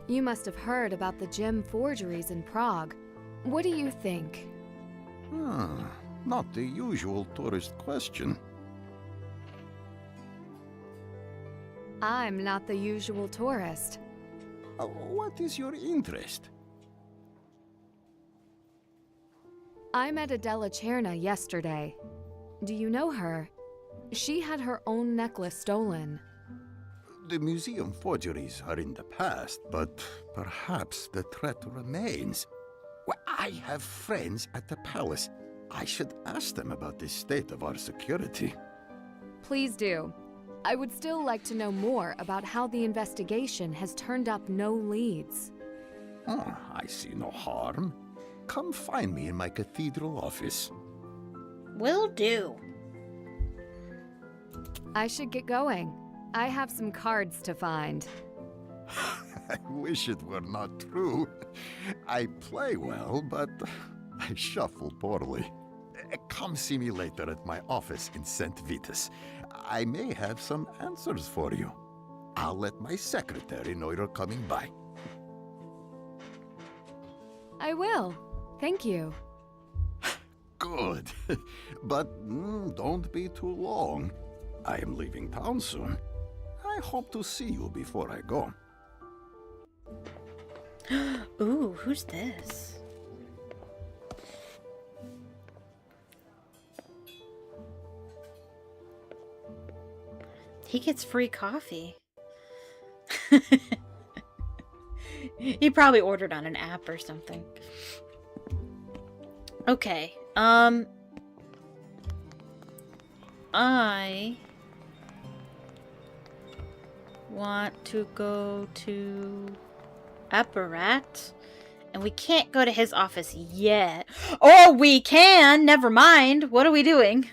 B: You must have heard about the gem forgeries in Prague. What do you think?
E: Not the usual tourist question.
B: I'm not the usual tourist.
E: What is your interest?
B: I met Adela Cherna yesterday. Do you know her? She had her own necklace stolen.
E: The museum forgeries are in the past, but perhaps the threat remains. Well, I have friends at the palace. I should ask them about the state of our security.
B: Please do. I would still like to know more about how the investigation has turned up no leads.
E: Oh, I see no harm. Come find me in my cathedral office.
A: Will do.
B: I should get going. I have some cards to find.
E: I wish it were not true. I play well, but I shuffle poorly. Come see me later at my office in St. Vitus. I may have some answers for you. I'll let my secretary know you're coming by.
B: I will. Thank you.
E: Good. But don't be too long. I am leaving town soon. I hope to see you before I go.
A: Ooh, who's this? He gets free coffee. He probably ordered on an app or something. Okay. I want to go to Apparat, and we can't go to his office yet. Oh, we can. Never mind. What are we doing?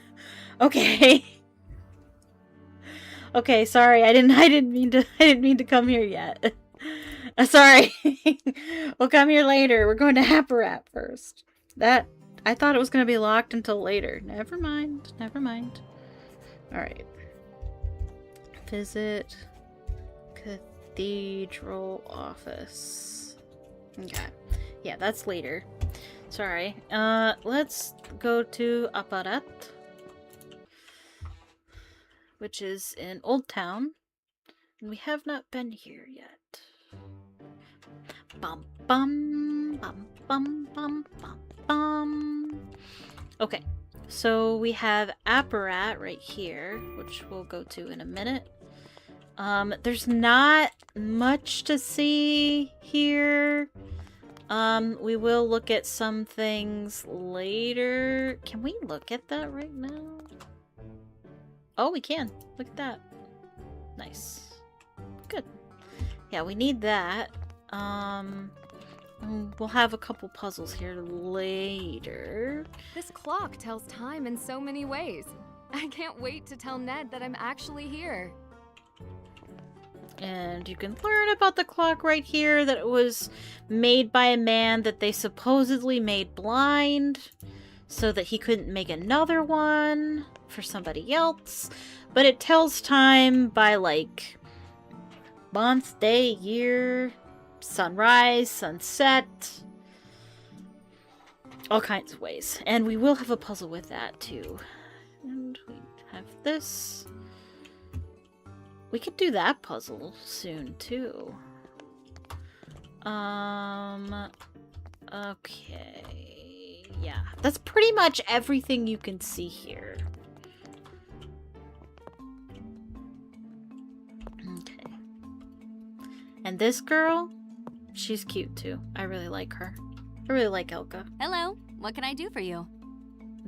A: Okay. Okay, sorry. I didn't mean to come here yet. Sorry. We'll come here later. We're going to Apparat first. I thought it was going to be locked until later. Never mind. Never mind. All right. Visit cathedral office. Okay. Yeah, that's later. Sorry. Let's go to Apparat, which is in Old Town. We have not been here yet. Bum bum bum bum bum bum bum. Okay, so we have Apparat right here, which we'll go to in a minute. There's not much to see here. We will look at some things later. Can we look at that right now? Oh, we can. Look at that. Nice. Good. Yeah, we need that. We'll have a couple puzzles here later.
B: This clock tells time in so many ways. I can't wait to tell Ned that I'm actually here.
A: And you can learn about the clock right here, that it was made by a man that they supposedly made blind so that he couldn't make another one for somebody else. But it tells time by like month, day, year, sunrise, sunset, all kinds of ways. And we will have a puzzle with that too. And we have this. We could do that puzzle soon too. Okay. Yeah, that's pretty much everything you can see here. Okay. And this girl, she's cute too. I really like her. I really like Elka.
P: Hello, what can I do for you?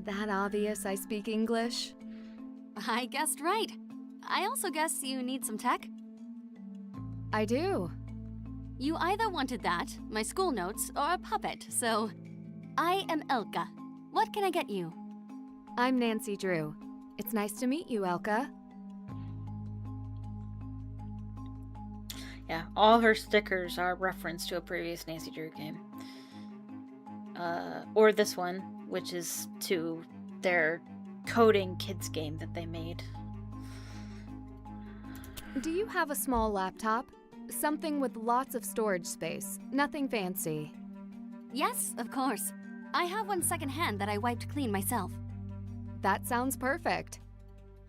B: That obvious I speak English?
P: I guessed right. I also guess you need some tech?
B: I do.
P: You either wanted that, my school notes, or a puppet, so... I am Elka. What can I get you?
B: I'm Nancy Drew. It's nice to meet you, Elka.
A: Yeah, all her stickers are reference to a previous Nancy Drew game. Or this one, which is to their coding kids game that they made.
B: Do you have a small laptop? Something with lots of storage space. Nothing fancy.
P: Yes, of course. I have one secondhand that I wiped clean myself.
B: That sounds perfect.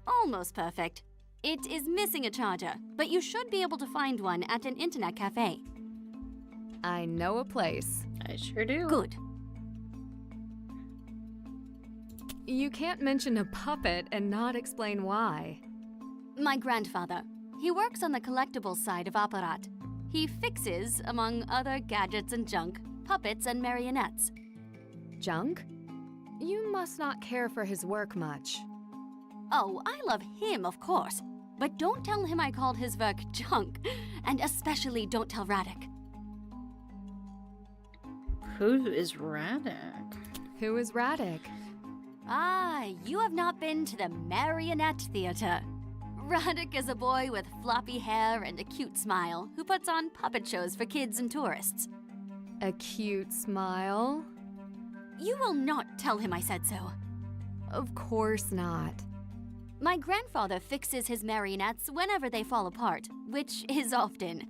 P: Almost perfect. It is missing a charger, but you should be able to find one at an internet cafe.
B: I know a place.
A: I sure do.
P: Good.
B: You can't mention a puppet and not explain why.
P: My grandfather. He works on the collectibles side of Apparat. He fixes, among other gadgets and junk, puppets and marionettes.
B: Junk? You must not care for his work much.
P: Oh, I love him, of course. But don't tell him I called his work junk, and especially don't tell Radek.
A: Who is Radek?
B: Who is Radek?
P: Ah, you have not been to the Marionette Theater. Radek is a boy with floppy hair and a cute smile who puts on puppet shows for kids and tourists.
B: A cute smile?
P: You will not tell him I said so.
B: Of course not.
P: My grandfather fixes his marionettes whenever they fall apart, which is often.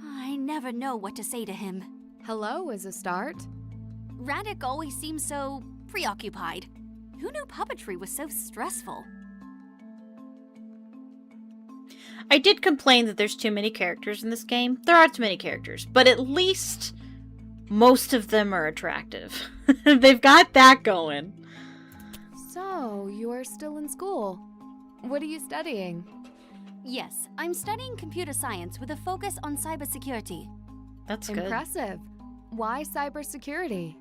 P: I never know what to say to him.
B: Hello is a start.
P: Radek always seems so preoccupied. Who knew puppetry was so stressful?
A: I did complain that there's too many characters in this game. There are too many characters, but at least most of them are attractive. They've got that going.
B: So, you are still in school. What are you studying?
P: Yes, I'm studying computer science with a focus on cybersecurity.
A: That's good.
B: Impressive. Why cybersecurity?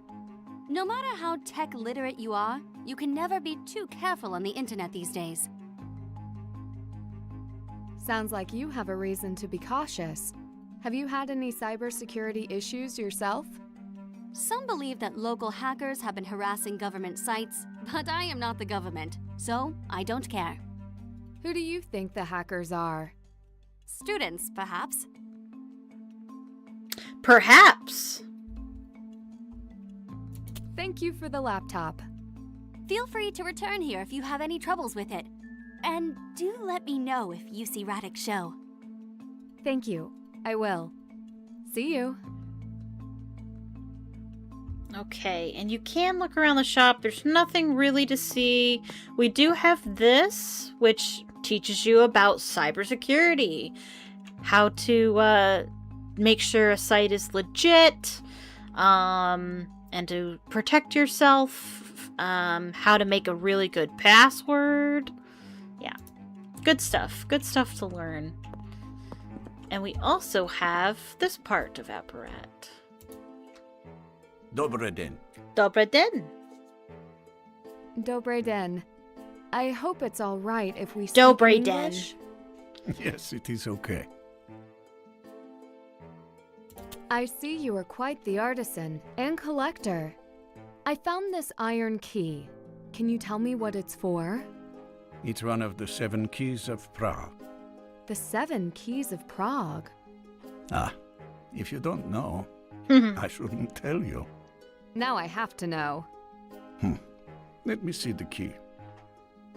P: No matter how tech literate you are, you can never be too careful on the internet these days.
B: Sounds like you have a reason to be cautious. Have you had any cybersecurity issues yourself?
P: Some believe that local hackers have been harassing government sites, but I am not the government, so I don't care.
B: Who do you think the hackers are?
P: Students, perhaps.
A: Perhaps.
B: Thank you for the laptop.
P: Feel free to return here if you have any troubles with it. And do let me know if you see Radek's show.
B: Thank you. I will. See you.
A: Okay, and you can look around the shop. There's nothing really to see. We do have this, which teaches you about cybersecurity. How to make sure a site is legit, and to protect yourself, how to make a really good password. Yeah, good stuff to learn. And we also have this part of Apparat.
E: Dobry den.
A: Dobry den.
B: Dobry den. I hope it's all right if we speak
A: Dobry den.
B: English.
E: Yes, it is okay.
B: I see you are quite the artisan and collector. I found this iron key. Can you tell me what it's for?
Q: It's one of the 7 keys of Prague.
B: The 7 keys of Prague.
Q: Ah, if you don't know, I shouldn't tell you.
B: Now I have to know.
Q: Let me see the key.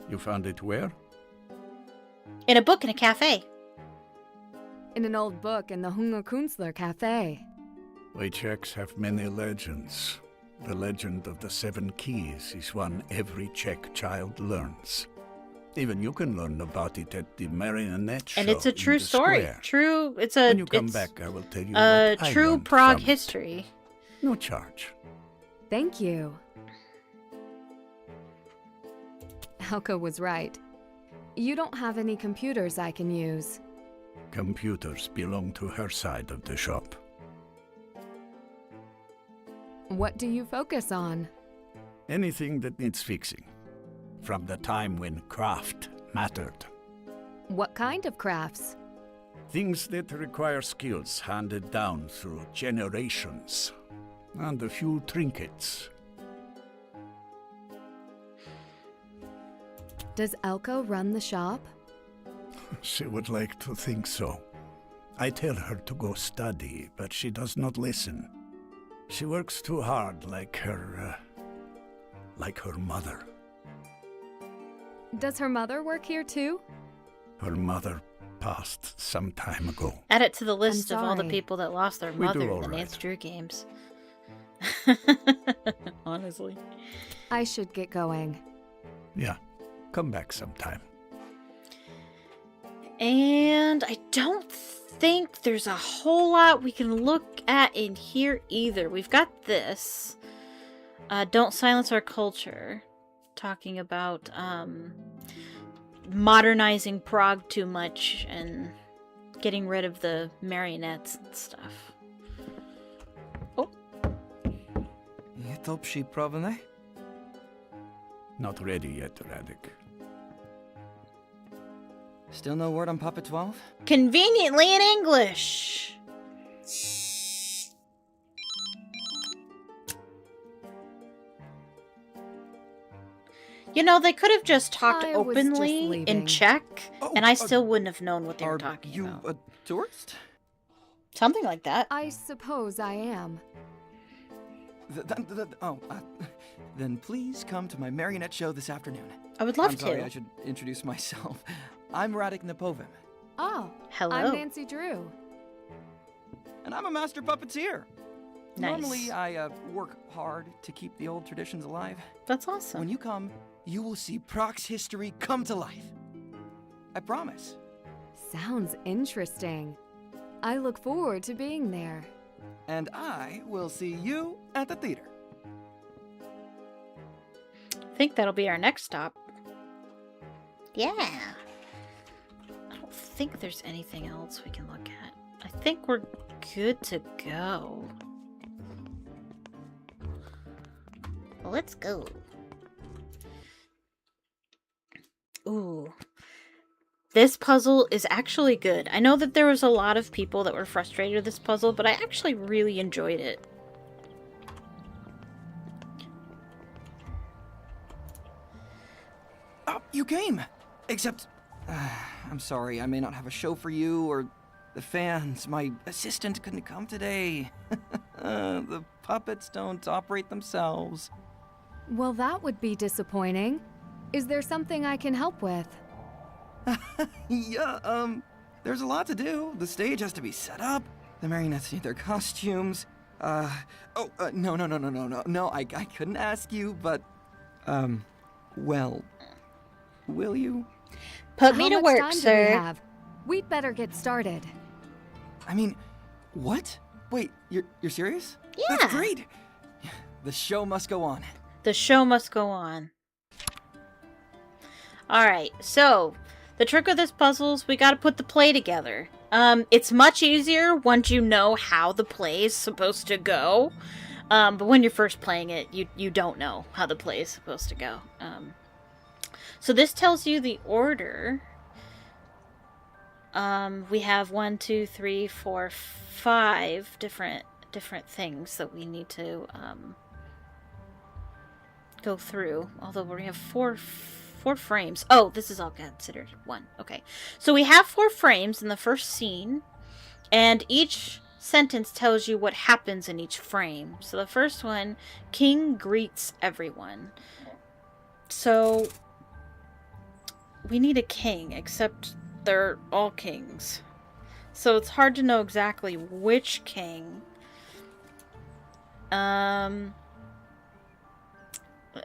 Q: You found it where?
A: In a book in a cafe.
B: In an old book in the Hungerkünstler Cafe.
Q: We Czechs have many legends. The legend of the 7 keys is one every Czech child learns. Even you can learn about it at the Marionette Show.
A: And it's a true story.
Q: Square.
A: True. It's a.
Q: When you come
A: it's
Q: back, I will tell you
A: a
Q: what I
A: true
Q: learned
A: Prague
Q: from it.
A: history.
Q: No charge.
B: Thank you. Helka was right. You don't have any computers I can use.
Q: Computers belong to her side of the shop.
B: What do you focus on?
Q: Anything that needs fixing. From the time when craft mattered.
B: What kind of crafts?
Q: Things that require skills handed down through generations. And a few trinkets.
B: Does Elko run the shop?
Q: She would like to think so. I tell her to go study, but she does not listen. She works too hard like her mother.
B: Does her mother work here too?
Q: Her mother passed some time ago.
A: Add it to the list of all the
B: sorry.
A: people that lost their
Q: We do
A: mother in
Q: all
A: the
Q: right.
A: Nancy Drew games. Honestly.
B: I should get going.
Q: Yeah, come back sometime.
A: And I don't think there's a whole lot we can look at in here either. We've got this. Don't silence our culture. Talking about modernizing Prague too much and getting rid of the marionettes and stuff. Oh.
R: Je to připravené?
Q: Not ready yet, Radek.
R: Still no word on Puppet 12?
A: Conveniently in English. You know, they could have just talked
B: I was just
A: openly in
B: leaving.
A: Czech, and I still wouldn't have known what they were talking
R: you
A: about.
R: a tourist?
A: Something like that.
B: I suppose I am.
R: Then please come to my marionette show this afternoon.
A: I would love
R: I'm sorry,
A: to.
R: I should introduce myself. I'm Radek Napovim,
B: Oh,
A: Hello.
B: I'm Nancy Drew.
R: and I'm a master puppeteer.
A: Nice.
R: Normally, I work hard to keep the old traditions alive.
A: That's awesome.
R: When you come, you will see Prague's history come to life. I promise.
B: Sounds interesting. I look forward to being there.
R: And I will see you at the theater.
A: I think that'll be our next stop. Yeah. I don't think there's anything else we can look at. I think we're good to go. Let's go. Ooh. This puzzle is actually good. I know that there was a lot of people that were frustrated with this puzzle, but I actually really enjoyed it.
R: Oh, you came! Except, I'm sorry, I may not have a show for you or the fans. My assistant couldn't come today. The puppets don't operate themselves.
B: Well, that would be disappointing. Is there something I can help with?
R: Yeah, there's a lot to do. The stage has to be set up. The marionettes need their costumes. No, I couldn't ask you, but, well, will you?
A: Put me to
B: How much
A: work,
B: time do we
A: sir.
B: have? We'd better get started.
R: I mean, what? Wait, you're serious?
A: Yeah.
R: That's great. The show must go on.
A: The show must go on. Alright, so the trick with this puzzle is we gotta put the play together. It's much easier once you know how the play is supposed to go. But when you're first playing it, you don't know how the play is supposed to go. So this tells you the order. We have 1, 2, 3, 4, 5 different things that we need to go through. Although we have four frames. Oh, this is all considered one. Okay. So we have 4 frames in the first scene, and each sentence tells you what happens in each frame. So the first one, King greets everyone. So we need a king, except they're all kings. So it's hard to know exactly which king.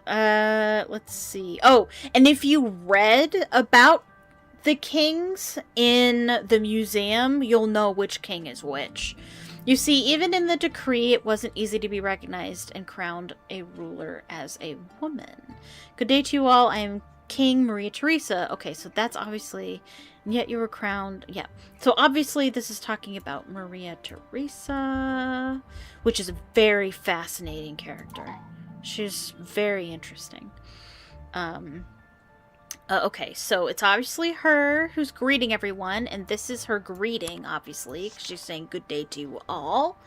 A: Let's see. Oh, and if you read about the kings in the museum, you'll know which king is which. You see, even in the decree, it wasn't easy to be recognized and crowned a ruler as a woman. Good day to you all. I am King Maria Theresa. Okay, so that's obviously... And yet you were crowned... Yeah. So obviously this is talking about Maria Theresa, which is a very fascinating character. She's very interesting. Okay, so it's obviously her who's greeting everyone, and this is her greeting, obviously, 'cause she's saying good day to you all.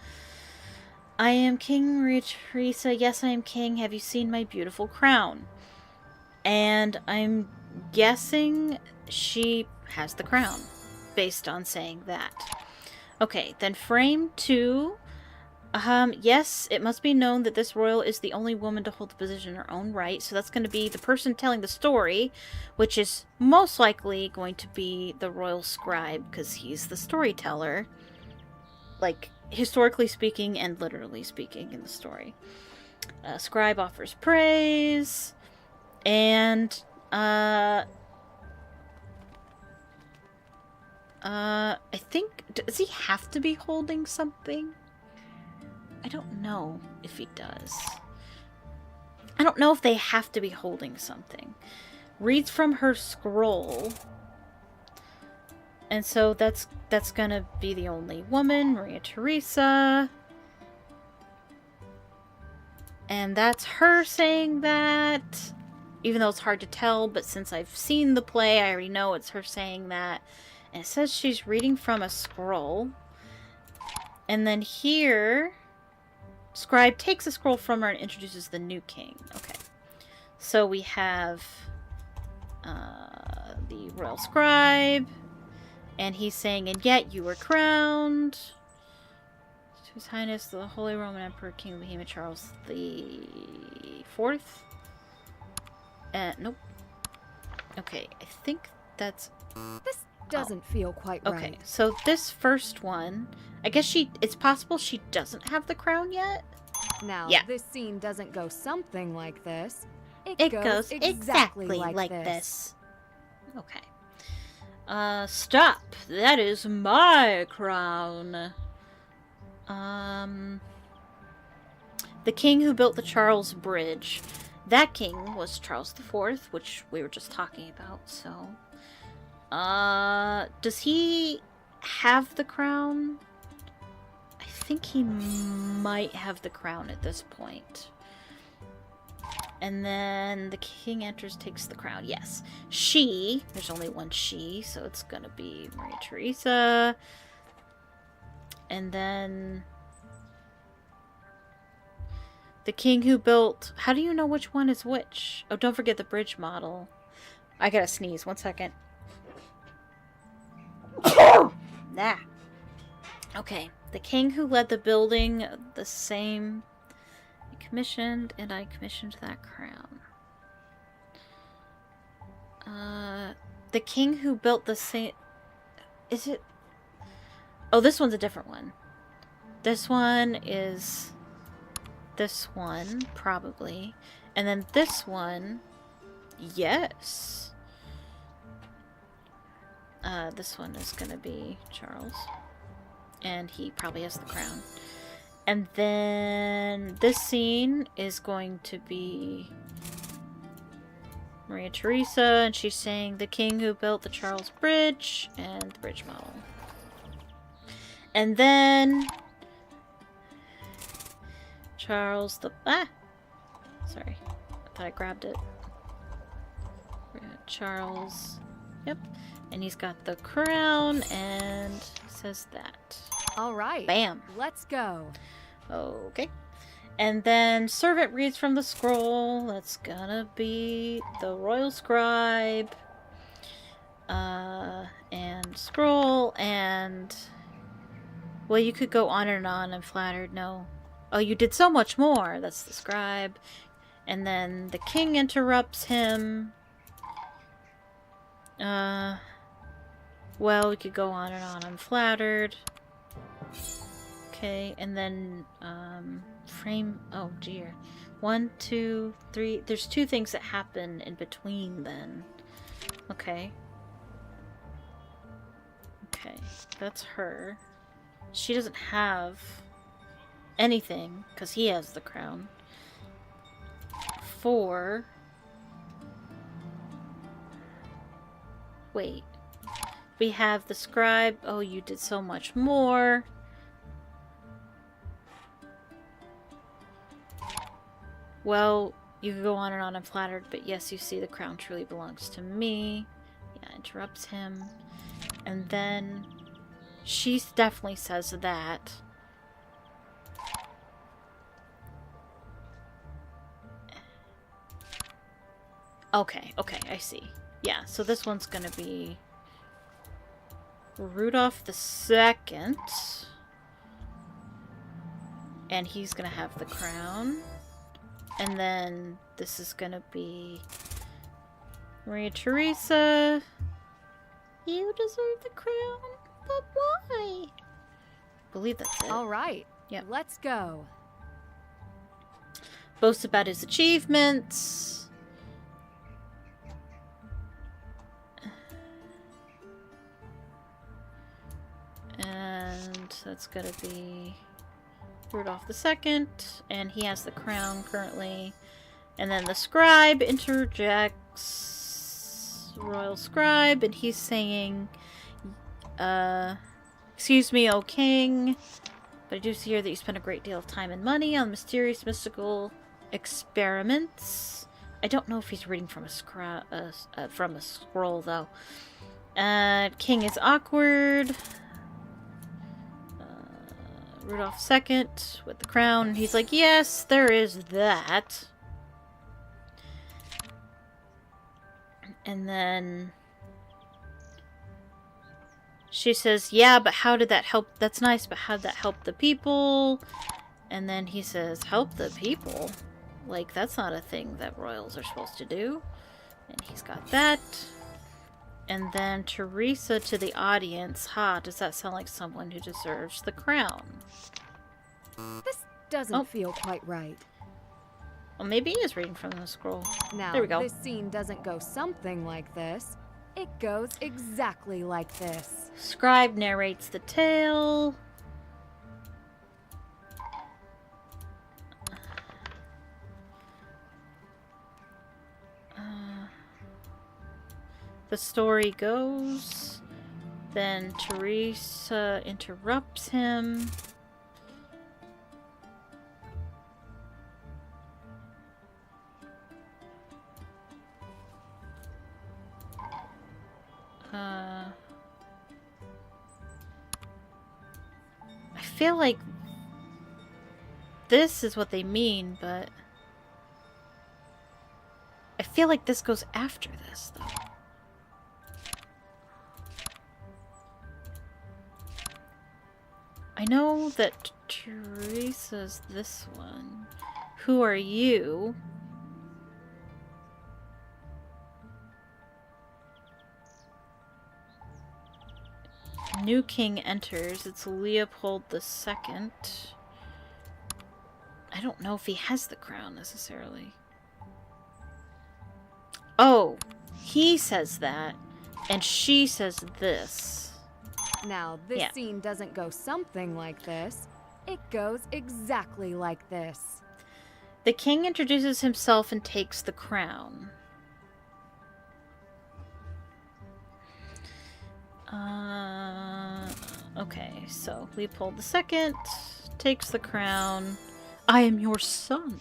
A: I am King Maria Theresa. Yes, I am king. Have you seen my beautiful crown? And I'm guessing she has the crown, based on saying that. Okay, then frame 2. Yes, it must be known that this royal is the only woman to hold the position in her own right. So that's going to be the person telling the story, which is most likely going to be the royal scribe, because he's the storyteller. Like, historically speaking and literally speaking in the story. Scribe offers praise. And, I think, does he have to be holding something? I don't know if he does. I don't know if they have to be holding something. Reads from her scroll. And so that's gonna be the only woman, Maria Theresa. And that's her saying that. even though it's hard to tell, but since I've seen the play, I already know it's her saying that. And it says she's reading from a scroll. And then here, Scribe takes a scroll from her and introduces the new king. Okay. So we have the royal scribe, and he's saying, and yet you were crowned to His Highness the Holy Roman Emperor King Bohemia Charles the Fourth. Nope. Okay, I think that's...
B: This doesn't feel quite right.
A: Okay, so this first one, I guess it's possible she doesn't have the crown yet?
B: Now,
A: Yeah.
B: this scene doesn't go something like this.
A: It goes exactly like this. Okay. Stop. That is my crown. The king who built the Charles Bridge. That king was Charles IV, which we were just talking about, so... does he have the crown? I think he might have the crown at this point. And then the king enters, takes the crown. Yes. She, there's only one she, so it's gonna be Maria Theresa. And then the king who built... How do you know which one is which? Oh, don't forget the bridge model. I gotta sneeze. 1 second. Nah. Okay. The king who led the building, the same... commissioned, and I commissioned that crown. The king who built the same... Is it... Oh, this one's a different one. This one is... this one, probably. And then this one... Yes. This one is gonna be Charles. And he probably has the crown. And then this scene is going to be Maria Theresa, and she's saying the king who built the Charles Bridge and the bridge model. And then Charles the... Sorry. I thought I grabbed it. Charles... Yep. And he's got the crown, and says that.
B: All right.
A: Bam.
B: Let's go.
A: Okay. And then servant reads from the scroll. That's gonna be the royal scribe. And scroll, and... Well, you could go on and on. I'm flattered. No. Oh, you did so much more. That's the scribe. And then the king interrupts him. Well, we could go on and on. I'm flattered. Okay, and then, frame... Oh, dear. 1, 2, 3... There's 2 things that happen in between, then. Okay. Okay, that's her. She doesn't have anything, because he has the crown. 4... Wait. We have the scribe. Oh, you did so much more. Well, you could go on and on. I'm flattered, but yes, you see the crown truly belongs to me. Yeah, interrupts him. And then she definitely says that. Okay, I see. Yeah, so this one's gonna be Rudolph II. And he's gonna have the crown. And then this is gonna be Maria Theresa. You deserve the crown, but why? I believe that's it.
B: All right.
A: Yep.
B: Let's go.
A: Boasts about his achievements. And that's gonna be Rudolph II, and he has the crown currently. And then the scribe interjects, royal scribe, and he's saying, excuse me, O king, but I do see here that you spend a great deal of time and money on mysterious mystical experiments. I don't know if he's reading from a scroll, though. King is awkward. Rudolph second with the crown. He's like, yes, there is that. And then she says, yeah, but how did that help? That's nice, but how did that help the people? And then he says, help the people? Like, that's not a thing that royals are supposed to do. And he's got that. And then Teresa to the audience. Does that sound like someone who deserves the crown?
B: This doesn't feel quite right.
A: Well, maybe he is reading from the scroll.
B: Now,
A: there we go.
B: This scene doesn't go something like this. It goes exactly like this.
A: Scribe narrates the tale. The story goes. Then Teresa interrupts him. I feel like this is what they mean, but I feel like this goes after this, though. I know that Teresa's this one. Who are you? New king enters. It's Leopold II. I don't know if he has the crown necessarily. Oh, he says that, and she says this.
B: Now, this scene doesn't go something like this. It goes exactly like this.
A: The king introduces himself and takes the crown. Okay, so Leopold II takes the crown. I am your son.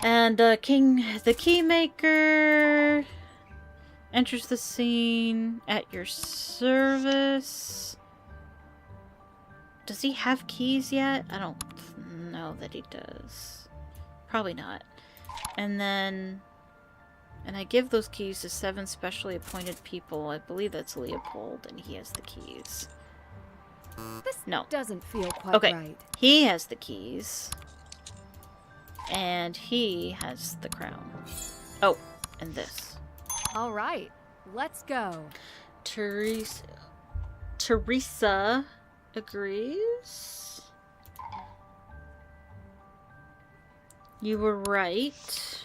A: And King the Keymaker enters the scene at your service. Does he have keys yet? I don't know that he does. Probably not. And then... And I give those keys to 7 specially appointed people. I believe that's Leopold, and he has the keys.
B: This
A: no.
B: doesn't feel quite right.
A: He has the keys. And he has the crown. Oh, and this.
B: All right, let's go.
A: Teresa agrees. You were right.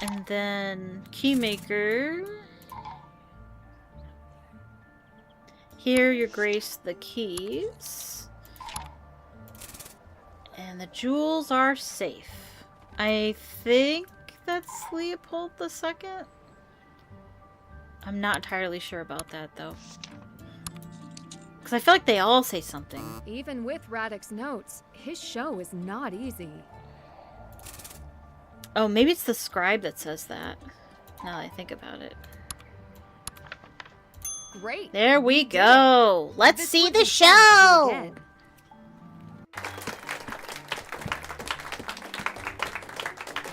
A: And then Keymaker. Here, your grace, the keys. And the jewels are safe. I think that's Leopold II. I'm not entirely sure about that, though. Because I feel like they all say something.
B: Even with Radek's notes, his show is not easy.
A: Oh, maybe it's the scribe that says that. Now that I think about it.
B: Great.
A: There we go. Let's see the show.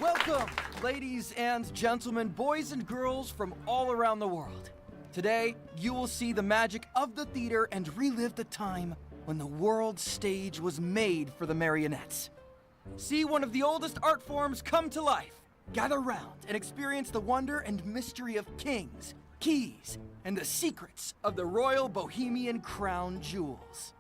R: Welcome, ladies and gentlemen, boys and girls from all around the world. Today, you will see the magic of the theater and relive the time when the world stage was made for the marionettes. See one of the oldest art forms come to life. Gather round and experience the wonder and mystery of kings, keys, and the secrets of the Royal Bohemian Crown Jewels.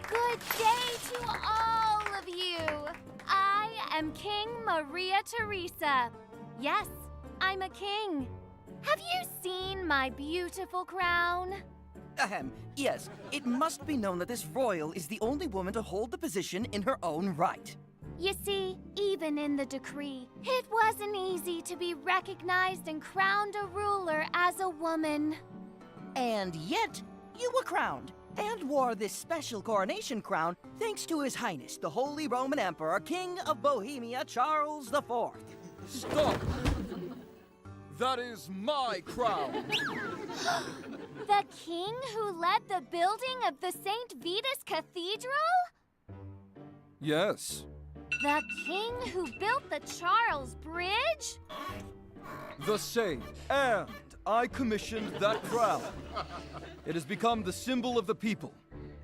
P: Good day to all of you. I am King Maria Theresa. Yes, I'm a king. Have you seen my beautiful crown?
R: Yes, it must be known that this royal is the only woman to hold the position in her own right.
P: You see, even in the decree, it wasn't easy to be recognized and crowned a ruler as a woman.
S: And yet, you were crowned. and wore this special coronation crown thanks to His Highness, the Holy Roman Emperor, King of Bohemia, Charles IV.
T: Stop! That is my crown!
P: The king who led the building of the St. Vitus Cathedral?
T: Yes.
P: The king who built the Charles Bridge?
T: The same. And I commissioned that crown. It has become the symbol of the people,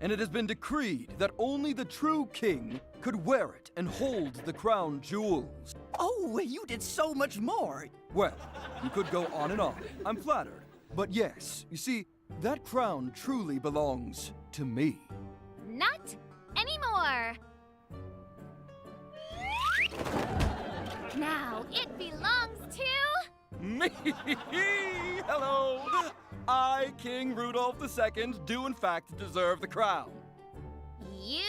T: and it has been decreed that only the true king could wear it and hold the crown jewels.
S: Oh, you did so much more.
T: Well, you could go on and on. I'm flattered. But yes, you see, that crown truly belongs to me.
P: Not anymore. Now it belongs to...
T: Me! Hello! I, King Rudolph II, do in fact deserve the crown.
P: You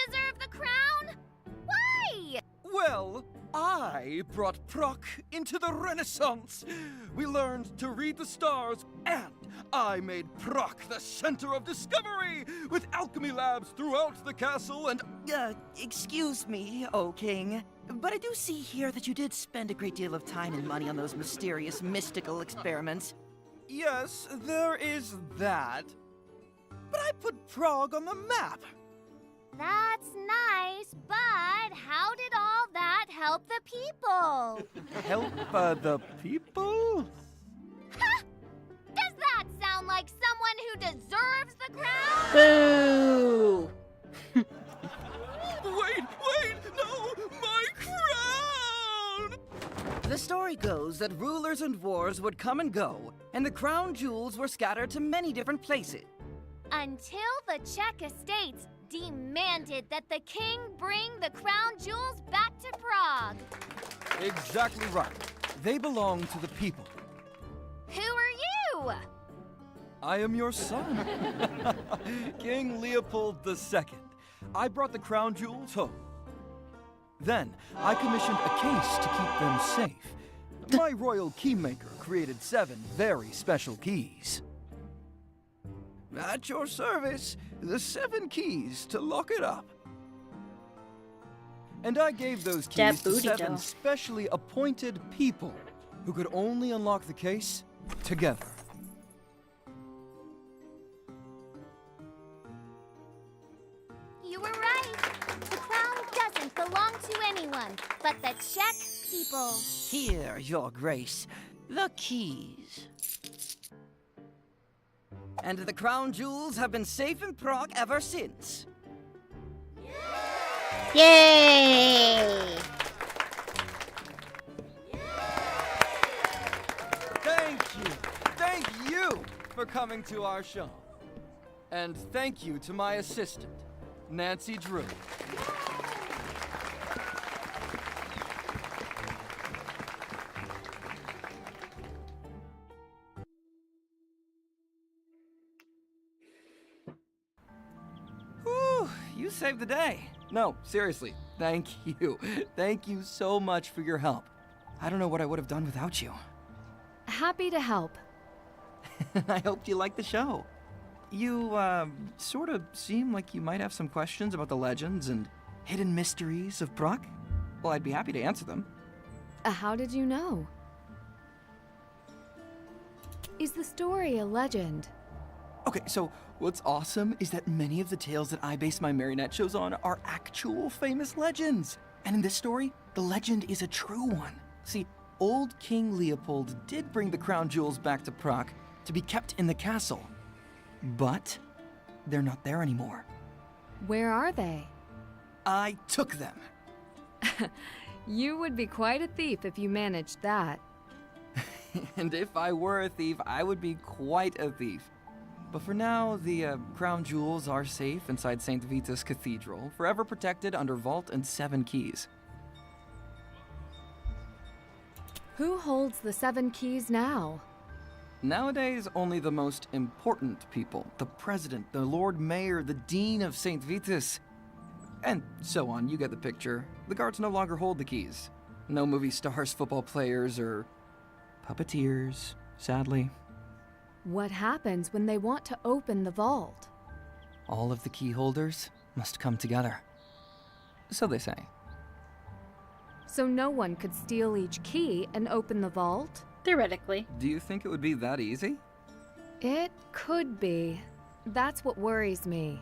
P: deserve the crown? Why?
T: Well, I brought Prague into the Renaissance. We learned to read the stars, and I made Prague the center of discovery, with alchemy labs throughout the castle and...
S: Excuse me, O King, but I do see here that you did spend a great deal of time and money on those mysterious, mystical experiments.
T: Yes, there is that. But I put Prague on the map.
P: That's nice, but how did all that help the people?
T: Help the people?
P: Ha! Does that sound like someone who deserves the crown?
A: Boo!
T: Wait, no! My crown!
S: The story goes that rulers and wars would come and go, and the crown jewels were scattered to many different places.
P: Until the Czech estates demanded that the king bring the crown jewels back to Prague.
T: Exactly right. They belong to the people.
P: Who are you?
T: I am your son, King Leopold II. I brought the crown jewels home. Then, I commissioned a case to keep them safe. My royal keymaker created 7 very special keys. At your service, the 7 keys to lock it up. And I gave those keys to 7 specially appointed people who could only unlock the case together.
P: You were right. The crown doesn't belong to anyone but the Czech people.
S: Here, Your Grace, the keys. And the crown jewels have been safe in Prague ever since.
A: Yay!
T: Thank you for coming to our show. And thank you to my assistant, Nancy Drew.
R: Whew, you saved the day. No, seriously, thank you. Thank you so much for your help. I don't know what I would have done without you.
B: Happy to help.
R: I hope you liked the show. You, sort of seem like you might have some questions about the legends and hidden mysteries of Prague. Well, I'd be happy to answer them.
B: How did you know? Is the story a legend?
R: Okay, so what's awesome is that many of the tales that I base my marionette shows on are actual famous legends. And in this story, the legend is a true one. See, old King Leopold did bring the crown jewels back to Prague to be kept in the castle. But they're not there anymore.
B: Where are they?
R: I took them.
B: You would be quite a thief if you managed that.
R: And if I were a thief, I would be quite a thief. But for now, the crown jewels are safe inside St. Vitus Cathedral, forever protected under vault and 7 keys.
B: Who holds the 7 keys now?
R: Nowadays, only the most important people. The president, the lord mayor, the dean of St. Vitus. And so on, you get the picture. The guards no longer hold the keys. No movie stars, football players, or puppeteers, sadly.
B: What happens when they want to open the vault?
R: All of the key holders must come together. So they say.
B: So no one could steal each key and open the vault?
A: Theoretically.
R: Do you think it would be that easy?
B: It could be. That's what worries me.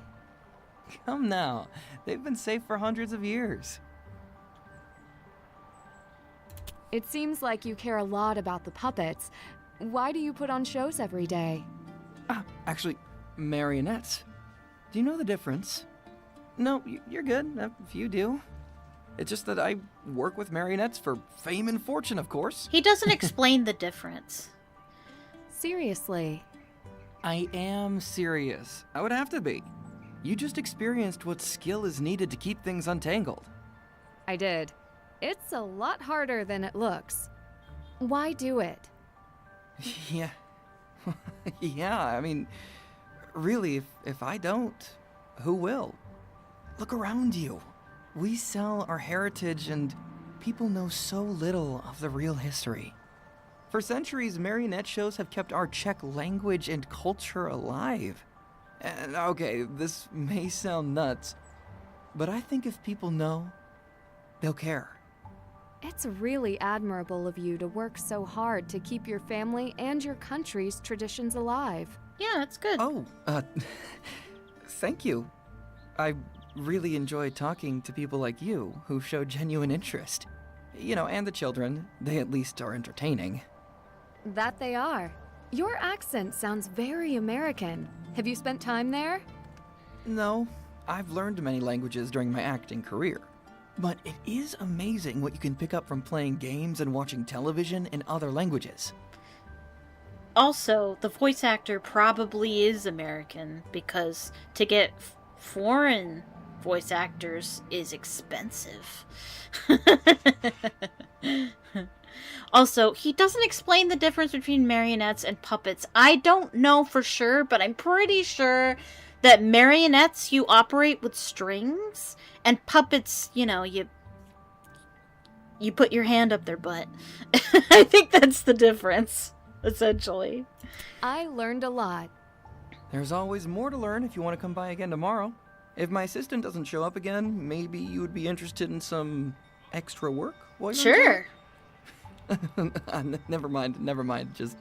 R: Come now. They've been safe for hundreds of years.
B: It seems like you care a lot about the puppets. Why do you put on shows every day?
R: Actually, marionettes. Do you know the difference? No, you're good if you do. It's just that I work with marionettes for fame and fortune, of course.
A: He doesn't explain the difference.
B: Seriously.
R: I am serious. I would have to be. You just experienced what skill is needed to keep things untangled.
B: I did. It's a lot harder than it looks. Why do it?
R: Yeah. Yeah, I mean, really, if I don't, who will? Look around you. We sell our heritage and people know so little of the real history. For centuries, marionette shows have kept our Czech language and culture alive. And okay, this may sound nuts, but I think if people know, they'll care.
B: It's really admirable of you to work so hard to keep your family and your country's traditions alive.
A: Yeah, that's good.
R: Oh, thank you. I really enjoy talking to people like you who show genuine interest. You know, and the children, they at least are entertaining.
B: That they are. Your accent sounds very American. Have you spent time there?
R: No, I've learned many languages during my acting career. But it is amazing what you can pick up from playing games and watching television in other languages.
A: Also, the voice actor probably is American because to get foreign voice actors is expensive. Also, he doesn't explain the difference between marionettes and puppets. I don't know for sure, but I'm pretty sure that marionettes you operate with strings and puppets, you know, you put your hand up their butt. I think that's the difference, essentially.
B: I learned a lot.
R: There's always more to learn if you want to come by again tomorrow. If my assistant doesn't show up again, maybe you would be interested in some extra work while you're
A: Sure.
R: Never mind. Just,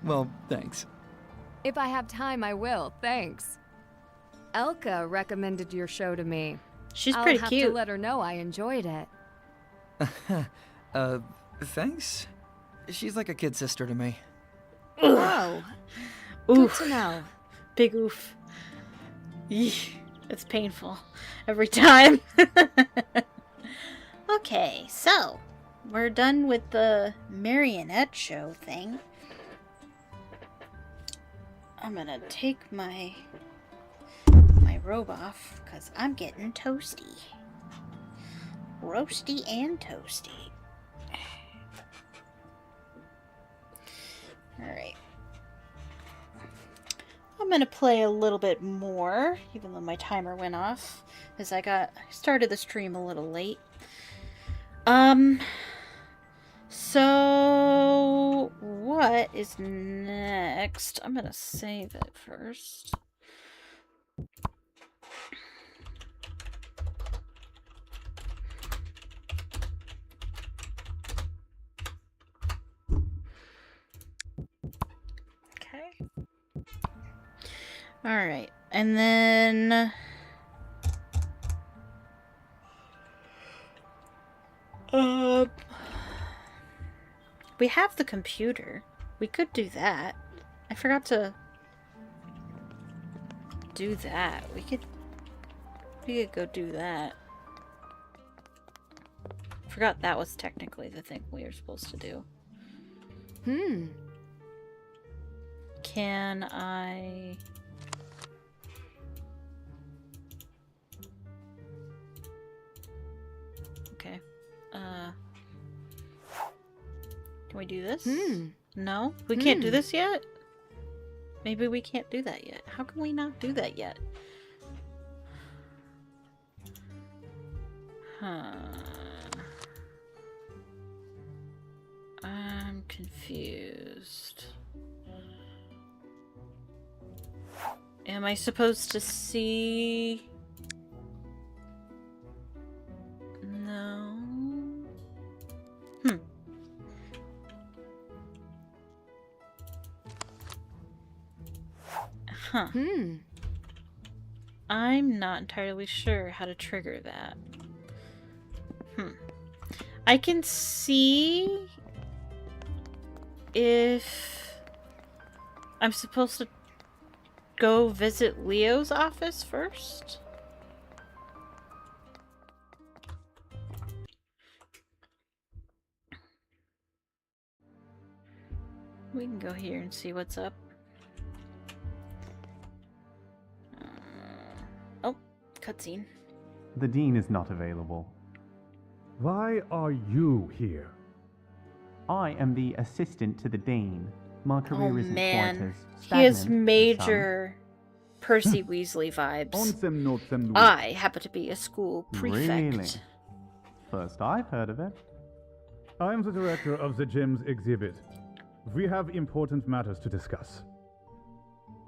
R: well, thanks.
B: If I have time, I will. Thanks. Elka recommended your show to me.
A: She's
B: I'll
A: pretty
B: have
A: cute.
B: to let her know I enjoyed it.
R: Thanks? She's like a kid sister to me.
B: Whoa.
A: Oof.
B: Good to know.
A: Big oof. Eesh, it's painful every time. Okay, so we're done with the marionette show thing. I'm gonna take my robe off because I'm getting toasty. Roasty and toasty. Alright. I'm gonna play a little bit more, even though my timer went off, because I started the stream a little late. So what is next? I'm gonna save it first. Okay. All right, and then we have the computer. We could do that. I forgot to do that. We could go do that. Forgot that was technically the thing we were supposed to do. Can I... Okay. Can we do this? No? We can't do this yet? Maybe we can't do that yet. How can we not do that yet? I'm confused. Am I supposed to see... No. Huh. I'm not entirely sure how to trigger that. I can see if I'm supposed to go visit Leo's office first. We can go here and see what's up. Oh, cutscene.
U: The Dean is not available.
V: Why are you here?
U: I am the assistant to the Dean. My career isn't quite as
A: He has
U: stagnant as
A: major Percy Weasley vibes. I happen to be a school prefect.
U: Really? First I've heard of it.
V: I am the director of the gym's exhibit. We have important matters to discuss.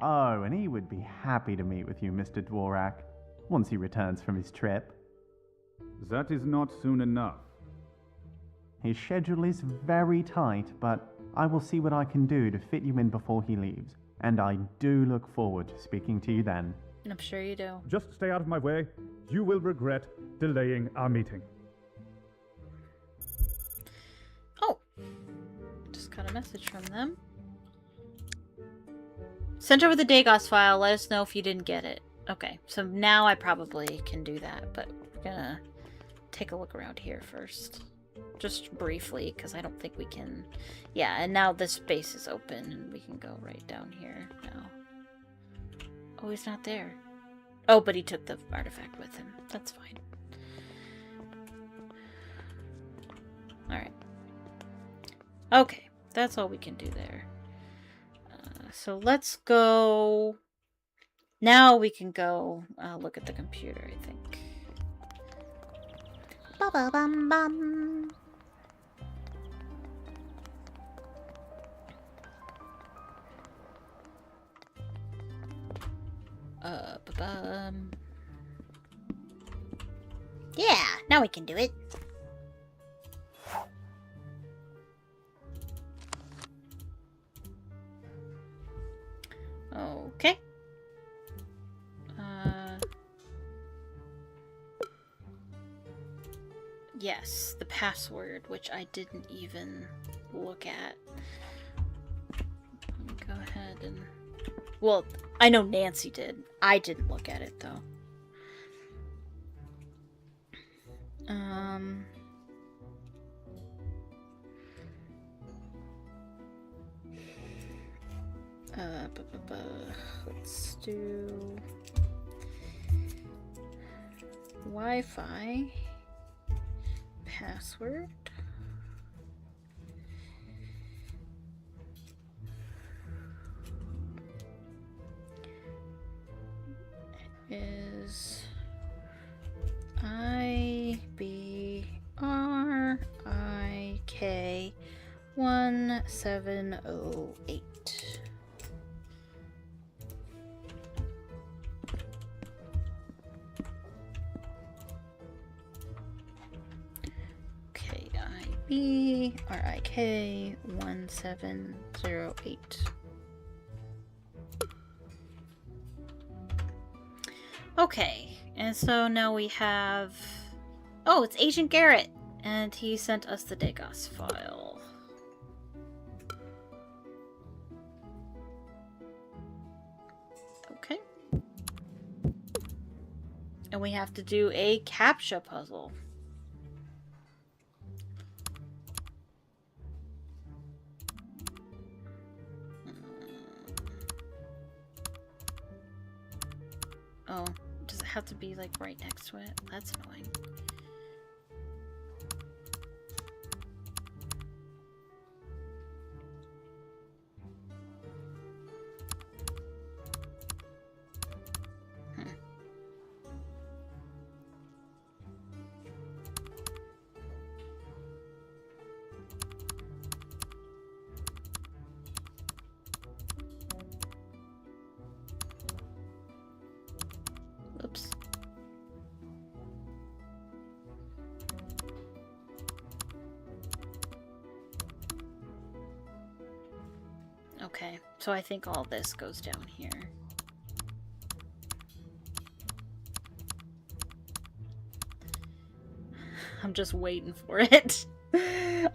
U: Oh, and he would be happy to meet with you, Mr. Dvorak, once he returns from his trip.
V: That is not soon enough.
U: His schedule is very tight, but I will see what I can do to fit you in before he leaves. And I do look forward to speaking to you then.
A: I'm sure you do.
V: Just stay out of my way. You will regret delaying our meeting.
A: Oh. Just got a message from them. Send over the Dagos file. Let us know if you didn't get it. Okay, so now I probably can do that, but we're gonna take a look around here first. Just briefly, because I don't think we can... Yeah, and now this space is open, and we can go right down here now. Oh, he's not there. Oh, but he took the artifact with him. That's fine. Alright. Okay, that's all we can do there. So let's go... Now we can go look at the computer, I think. Ba-ba-bum-bum. Ba-bum. Yeah, now we can do it. Okay. Yes, the password, which I didn't even look at. Let me go ahead and... Well, I know Nancy did. I didn't look at it, though. Let's do... Wi-Fi. Password. Is IBRIK 1708. Okay, IBRIK 1708. Okay, and so now we have... Oh, it's Agent Garrett! And he sent us the Dagos file. Okay. And we have to do a CAPTCHA puzzle. Oh, does it have to be like right next to it? That's annoying. Okay, so I think all this goes down here. I'm just waiting for it.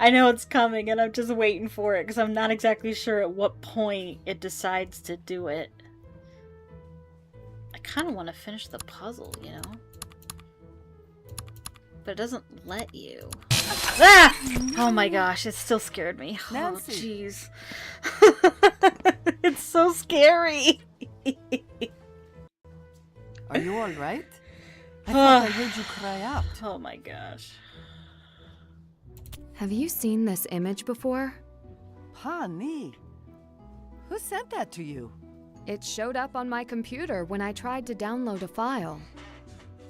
A: I know it's coming and I'm just waiting for it because I'm not exactly sure at what point it decides to do it. I kind of want to finish the puzzle, you know? But it doesn't let you. Ah! Oh my gosh, it still scared me. Oh, jeez. It's so scary.
C: Are you all right? I thought I heard you cry out.
A: Oh my gosh.
B: Have you seen this image before?
C: Honey, who sent that to you?
B: It showed up on my computer when I tried to download a file.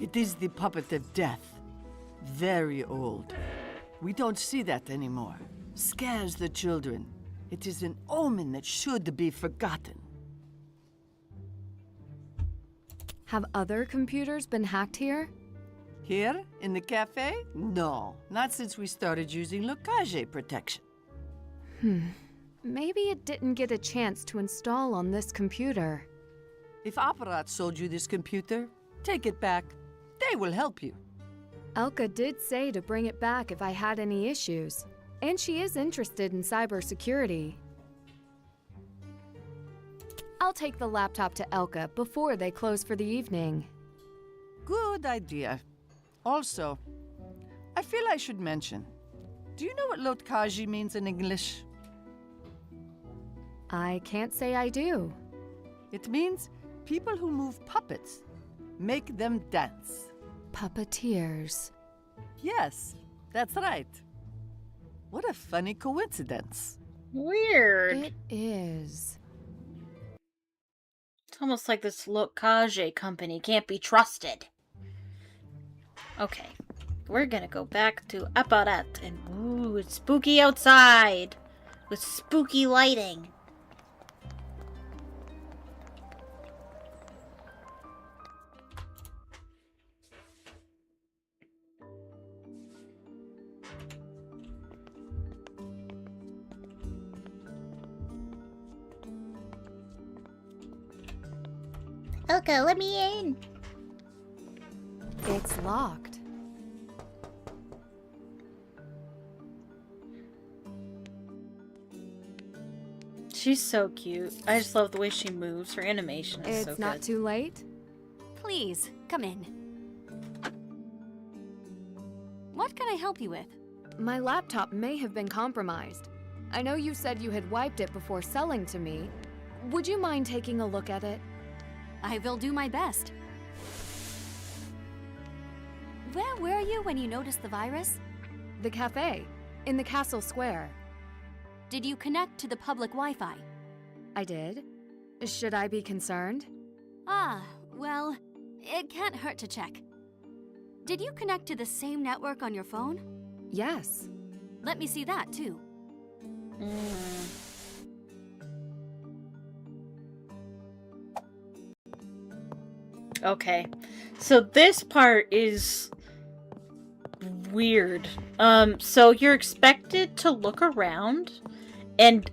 C: It is the puppet of death. Very old. We don't see that anymore. Scares the children. It is an omen that should be forgotten.
B: Have other computers been hacked here?
C: Here, in the cafe? No, not since we started using Locage protection.
B: Maybe it didn't get a chance to install on this computer.
C: If Apparat sold you this computer, take it back. They will help you.
B: Elka did say to bring it back if I had any issues, and she is interested in cybersecurity. I'll take the laptop to Elka before they close for the evening.
C: Good idea. Also, I feel I should mention, do you know what Lotkaji means in English?
B: I can't say I do.
C: It means people who move puppets. Make them dance.
B: Puppeteers.
C: Yes, that's right. What a funny coincidence.
A: Weird.
B: It is.
A: It's almost like this Locage company can't be trusted. Okay, we're gonna go back to Apparat, and ooh, it's spooky outside with spooky lighting. Elka, let me in.
B: It's locked.
A: She's so cute. I just love the way she moves. Her animation is so good.
B: It's not too late?
G: Please, come in. What can I help you with?
B: My laptop may have been compromised. I know you said you had wiped it before selling to me. Would you mind taking a look at it?
G: I will do my best. Where were you when you noticed the virus?
B: The cafe, in the castle square.
G: Did you connect to the public Wi-Fi?
B: I did. Should I be concerned?
G: Ah, well, it can't hurt to check. Did you connect to the same network on your phone?
B: Yes.
G: Let me see that, too.
A: Okay, so this part is weird. So you're expected to look around and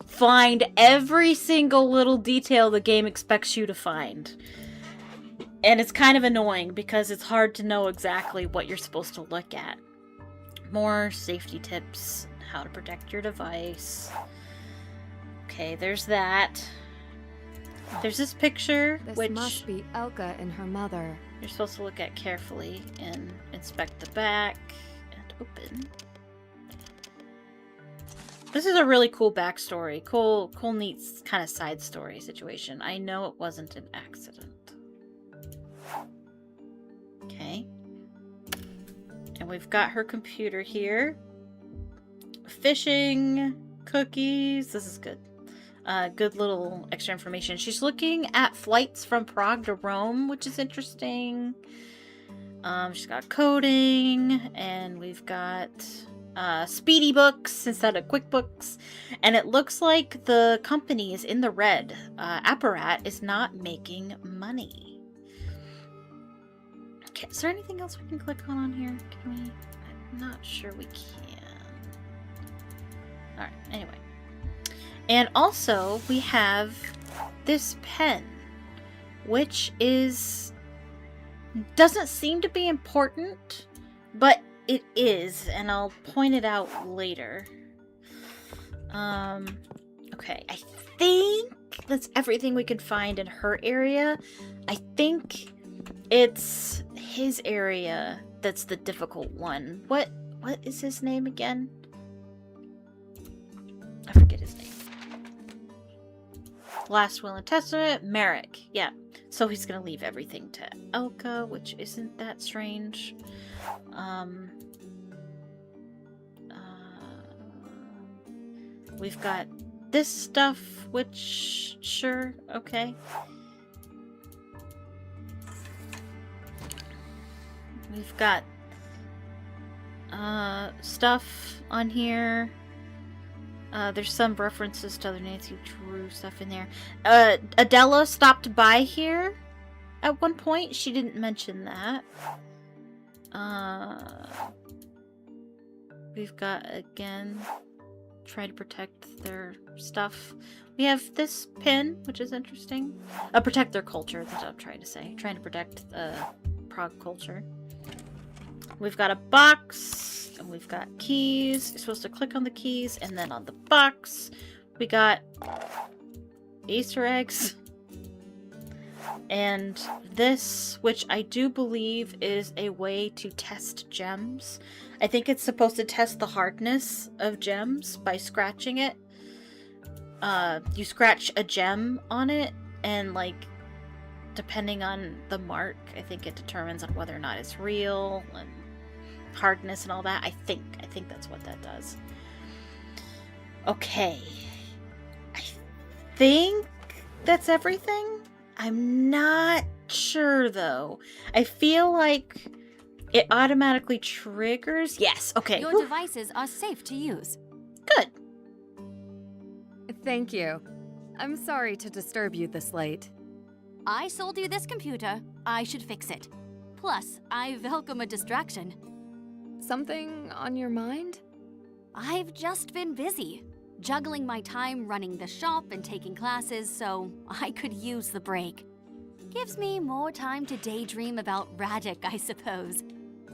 A: find every single little detail the game expects you to find. And it's kind of annoying because it's hard to know exactly what you're supposed to look at. More safety tips, how to protect your device. Okay, there's that. There's this picture,
B: This must be Elka and her mother.
A: You're supposed to look at carefully and inspect the back and open. This is a really cool backstory. Cool, neat kind of side story situation. I know it wasn't an accident. Okay. And we've got her computer here. Fishing, cookies. This is good. Good little extra information. She's looking at flights from Prague to Rome, which is interesting. She's got coding, and we've got Speedy Books instead of QuickBooks. And it looks like the company is in the red. Apparat is not making money. Okay, is there anything else we can click on here? Can we? I'm not sure we can. Alright, anyway. And also, we have this pen, which doesn't seem to be important, but it is, and I'll point it out later. Okay, I think that's everything we could find in her area. I think it's his area that's the difficult one. What is his name again? I forget his name. Last Will and Testament, Merrick. Yeah. So he's gonna leave everything to Elka, which isn't that strange. We've got this stuff, which, sure, okay. We've got stuff on here. There's some references to other Nancy Drew stuff in there. Adela stopped by here at one point. She didn't mention that. We've got, again, try to protect their stuff. We have this pin, which is interesting. Protect their culture, that's what I'm trying to say. Trying to protect Prague culture. We've got a box, and we've got keys. You're supposed to click on the keys, and then on the box, we got Easter eggs. And this, which I do believe is a way to test gems. I think it's supposed to test the hardness of gems by scratching it. You scratch a gem on it, and like, depending on the mark, I think it determines on whether or not it's real and hardness and all that. I think that's what that does. Okay. I think that's everything. I'm not sure though. I feel like it automatically triggers. Yes, okay.
G: Your devices are safe to use.
A: Good.
B: Thank you. I'm sorry to disturb you this late.
G: I sold you this computer. I should fix it. Plus, I welcome a distraction.
B: Something on your mind?
G: I've just been busy. Juggling my time running the shop and taking classes, so I could use the break. Gives me more time to daydream about Radic, I suppose.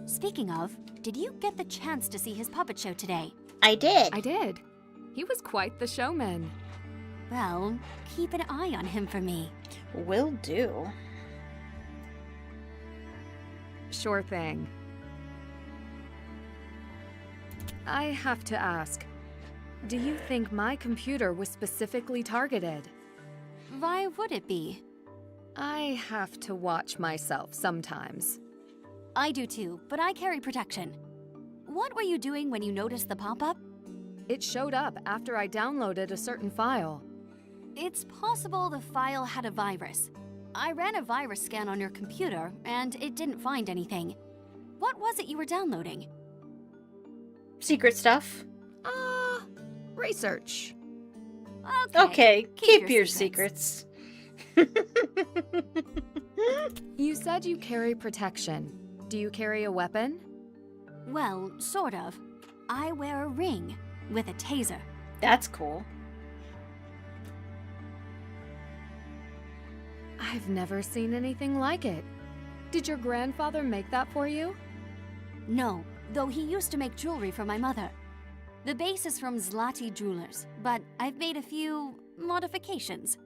G: Speaking of, did you get the chance to see his puppet show today?
A: I did.
B: I did. He was quite the showman.
G: Well, keep an eye on him for me.
A: Will do.
B: Sure thing. I have to ask, do you think my computer was specifically targeted?
G: Why would it be?
B: I have to watch myself sometimes.
G: I do too, but I carry protection. What were you doing when you noticed the pop-up?
B: It showed up after I downloaded a certain file.
G: It's possible the file had a virus. I ran a virus scan on your computer, and it didn't find anything. What was it you were downloading?
A: Secret stuff.
B: Research.
A: Okay, keep your secrets.
B: You said you carry protection. Do you carry a weapon?
G: Well, sort of. I wear a ring with a taser.
A: That's cool.
B: I've never seen anything like it. Did your grandfather make that for you?
G: No, though he used to make jewelry for my mother. The base is from Zloty Jewelers, but I've made a few modifications.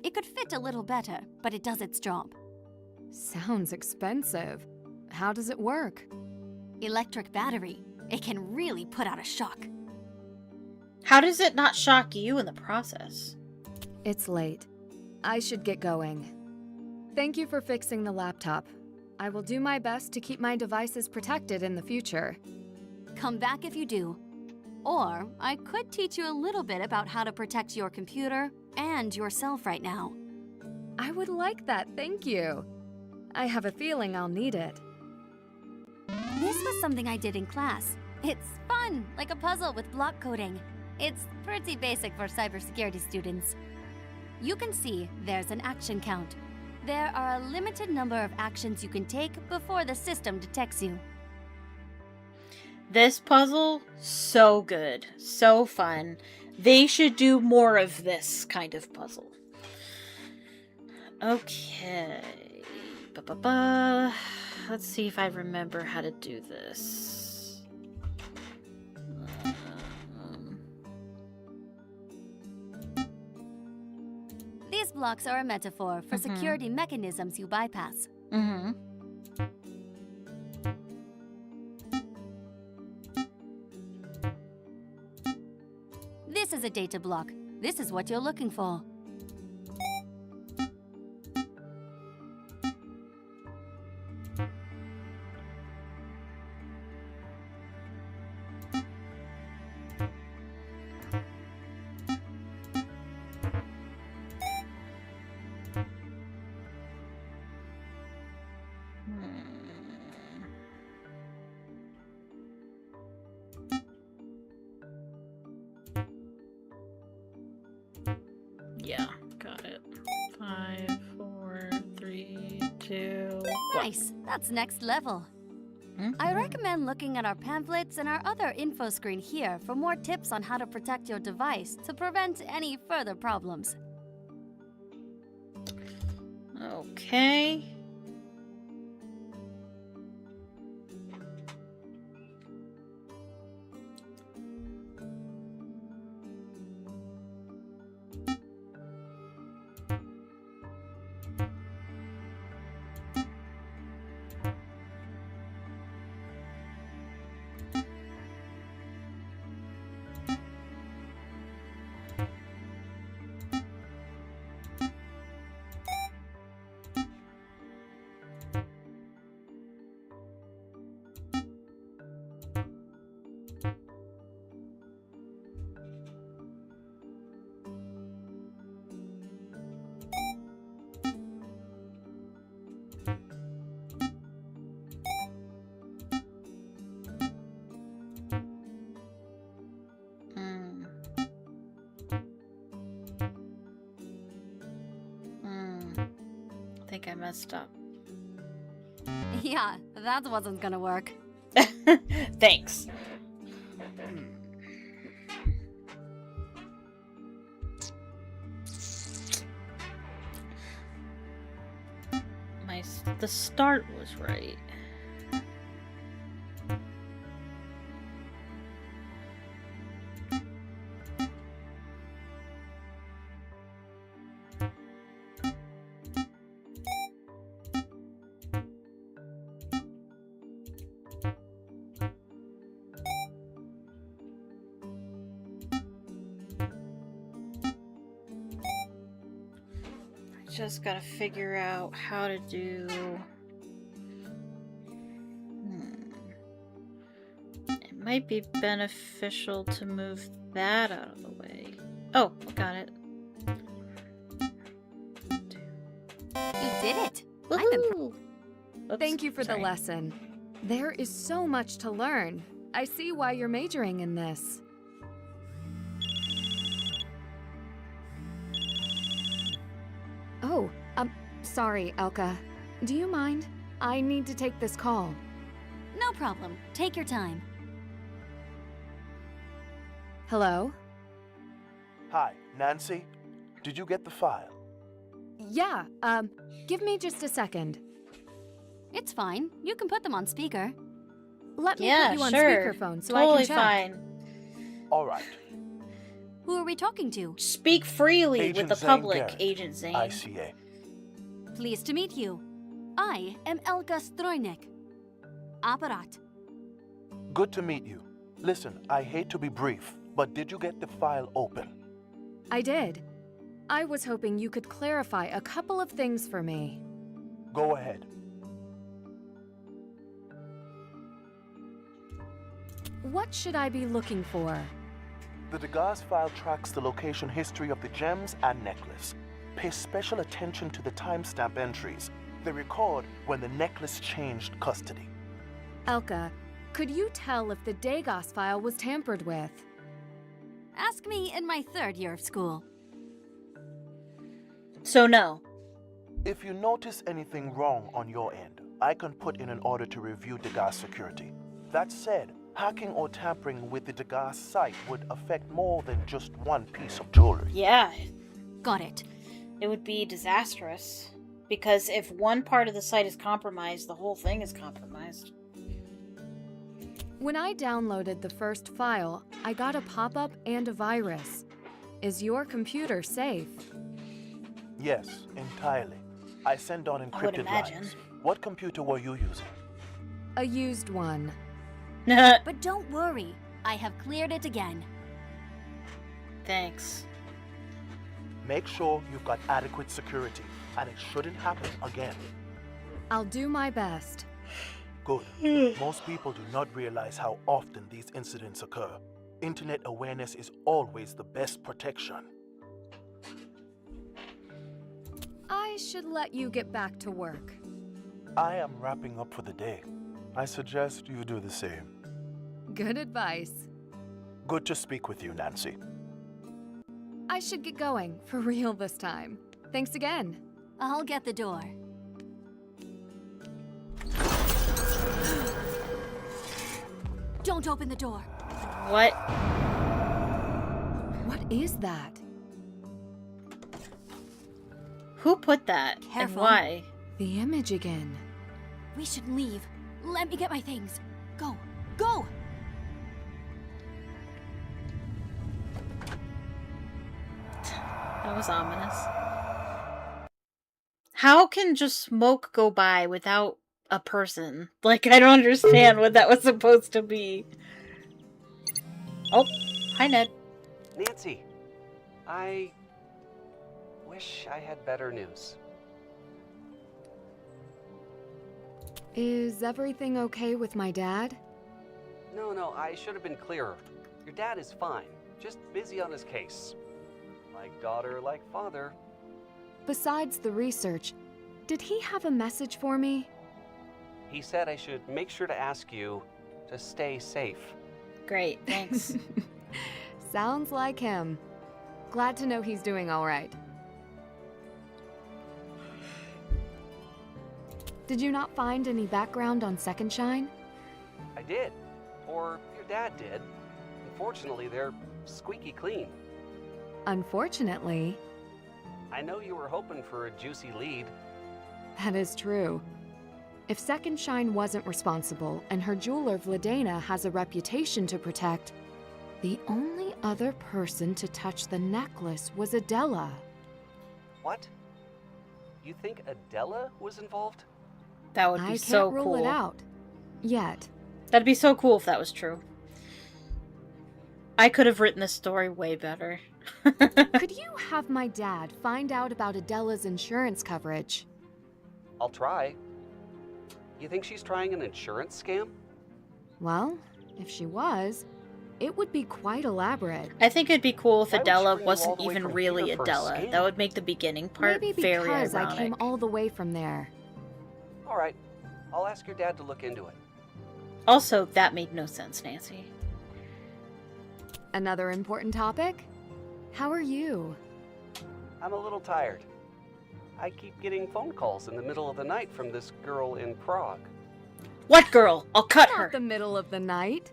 G: It could fit a little better, but it does its job.
B: Sounds expensive. How does it work?
G: Electric battery. It can really put out a shock.
A: How does it not shock you in the process?
B: It's late. I should get going. Thank you for fixing the laptop. I will do my best to keep my devices protected in the future.
G: Come back if you do. Or I could teach you a little bit about how to protect your computer and yourself right now.
B: I would like that, thank you. I have a feeling I'll need it.
G: This was something I did in class. It's fun, like a puzzle with block coding. It's pretty basic for cybersecurity students. You can see there's an action count. There are a limited number of actions you can take before the system detects you.
A: This puzzle, so good, so fun. They should do more of this kind of puzzle. Okay. Ba-ba-ba. Let's see if I remember how to do this.
G: These blocks are a metaphor for security mechanisms you bypass.
A: Mm-hmm.
G: This is a data block. This is what you're looking for.
A: Yeah, got it. 5, 4, 3, 2.
G: Nice. That's next level. I recommend looking at our pamphlets and our other info screen here for more tips on how to protect your device to prevent any further problems.
A: Okay. I think I messed up.
G: Yeah, that wasn't gonna work.
A: Thanks. The start was right. Just gotta figure out how to do. It might be beneficial to move that out of the way. Oh, got it.
G: You did it.
A: Woohoo!
B: Thank you for the lesson. There is so much to learn. I see why you're majoring in this. Oh, sorry, Elka. Do you mind? I need to take this call.
G: No problem. Take your time.
B: Hello?
I: Hi, Nancy. Did you get the file?
B: Yeah, give me just a second.
G: It's fine. You can put them on speaker.
B: Let me
A: Yeah,
B: put you on
A: sure.
B: speakerphone so
A: Totally
B: I can check.
A: fine.
I: All right.
G: Who are we talking to?
A: Speak freely
I: Agent
A: with the
I: Zane
A: public,
I: Garrett,
A: Agent Zane.
I: ICA.
G: Pleased to meet you. I am Elka Strojnik. Apparat.
I: Good to meet you. Listen, I hate to be brief, but did you get the file open?
B: I did. I was hoping you could clarify a couple of things for me.
I: Go ahead.
B: What should I be looking for?
I: The Degas file tracks the location history of the gems and necklace. Pay special attention to the timestamp entries. They record when the necklace changed custody.
B: Elka, could you tell if the Degas file was tampered with?
G: Ask me in my 3rd year of school.
A: So no.
I: If you notice anything wrong on your end, I can put in an order to review Degas security. That said, Hacking or tampering with the Degas site would affect more than just one piece of jewelry.
A: Yeah.
G: Got it.
A: It would be disastrous. Because if one part of the site is compromised, the whole thing is compromised.
B: When I downloaded the first file, I got a pop-up and a virus. Is your computer safe?
I: Yes, entirely. I send on
A: I would
I: encrypted
A: imagine.
I: lines. What computer were you using?
B: A used one.
G: But don't worry, I have cleared it again.
A: Thanks.
I: Make sure you've got adequate security, and it shouldn't happen again.
B: I'll do my best.
I: Good. Most people do not realize how often these incidents occur. Internet awareness is always the best protection.
B: I should let you get back to work.
I: I am wrapping up for the day. I suggest you do the same.
B: Good advice.
I: Good to speak with you, Nancy.
B: I should get going, for real this time. Thanks again.
G: I'll get the door. Don't open the door.
A: What?
B: What is that?
A: Who put that?
G: Careful.
A: And why?
B: The image again.
G: We should leave. Let me get my things. Go. Go!
A: That was ominous. How can just smoke go by without a person? Like, I don't understand what that was supposed to be. Oh, hi, Ned.
K: Nancy, I wish I had better news.
B: Is everything okay with my dad?
K: No, I should have been clearer. Your dad is fine, just busy on his case. Like daughter, like father.
B: Besides the research, did he have a message for me?
K: He said I should make sure to ask you to stay safe.
A: Great, thanks.
B: Sounds like him. Glad to know he's doing all right. Did you not find any background on Second Shine?
K: I did. Or your dad did. Unfortunately, they're squeaky clean.
B: Unfortunately.
K: I know you were hoping for a juicy lead.
B: That is true. If Second Shine wasn't responsible and her jeweler Vladena has a reputation to protect, the only other person to touch the necklace was Adela.
K: What? You think Adela was involved?
A: That would be
B: I
A: so
B: can't rule
A: cool.
B: it out. Yet.
A: That'd be so cool if that was true. I could have written this story way better.
B: Could you have my dad find out about Adela's insurance coverage?
K: I'll try. You think she's trying an insurance scam?
B: Well, if she was, it would be quite elaborate.
A: I think it'd be cool if
K: Why would
A: Adela
K: she bring you all
A: wasn't
K: the way
A: even
K: from
A: really
K: here for a
A: Adela.
K: scam?
A: That would make the beginning part
B: Maybe
A: very
B: because
A: ironic.
B: I came all the way from there.
K: All right. I'll ask your dad to look into it.
A: Also, that made no sense, Nancy.
B: Another important topic? How are you?
K: I'm a little tired. I keep getting phone calls in the middle of the night from this girl in Prague.
A: What girl? I'll cut
B: Not
A: her.
B: the middle of the night.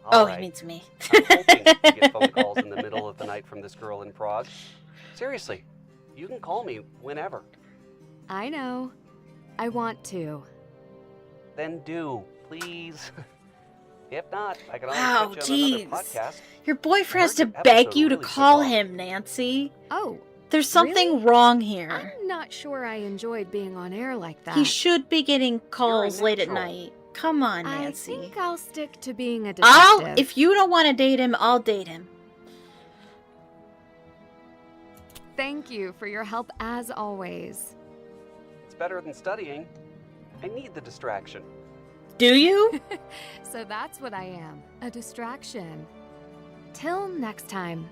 K: All
A: Oh,
K: right.
A: he means me.
K: I'm hoping to get phone calls in the middle of the night from this girl in Prague. Seriously, you can call me whenever.
B: I know. I want to.
K: Then do, please. If not, I can always
A: Wow,
K: put you on
A: jeez.
K: another podcast.
A: Your boyfriend has to
K: I heard
A: beg
K: episode
A: you to
K: really took
A: call
K: off.
A: him, Nancy.
B: Oh,
A: There's something
B: really?
A: wrong here.
B: I'm not sure I enjoyed being on air like that.
A: He should be getting calls late at
K: natural.
A: night. Come on,
B: I
A: Nancy.
B: think I'll stick to being a detective.
A: If you don't want to date him, I'll date him.
B: Thank you for your help as always.
K: It's better than studying. I need the distraction.
A: Do you?
B: So that's what I am, a distraction. Till next time.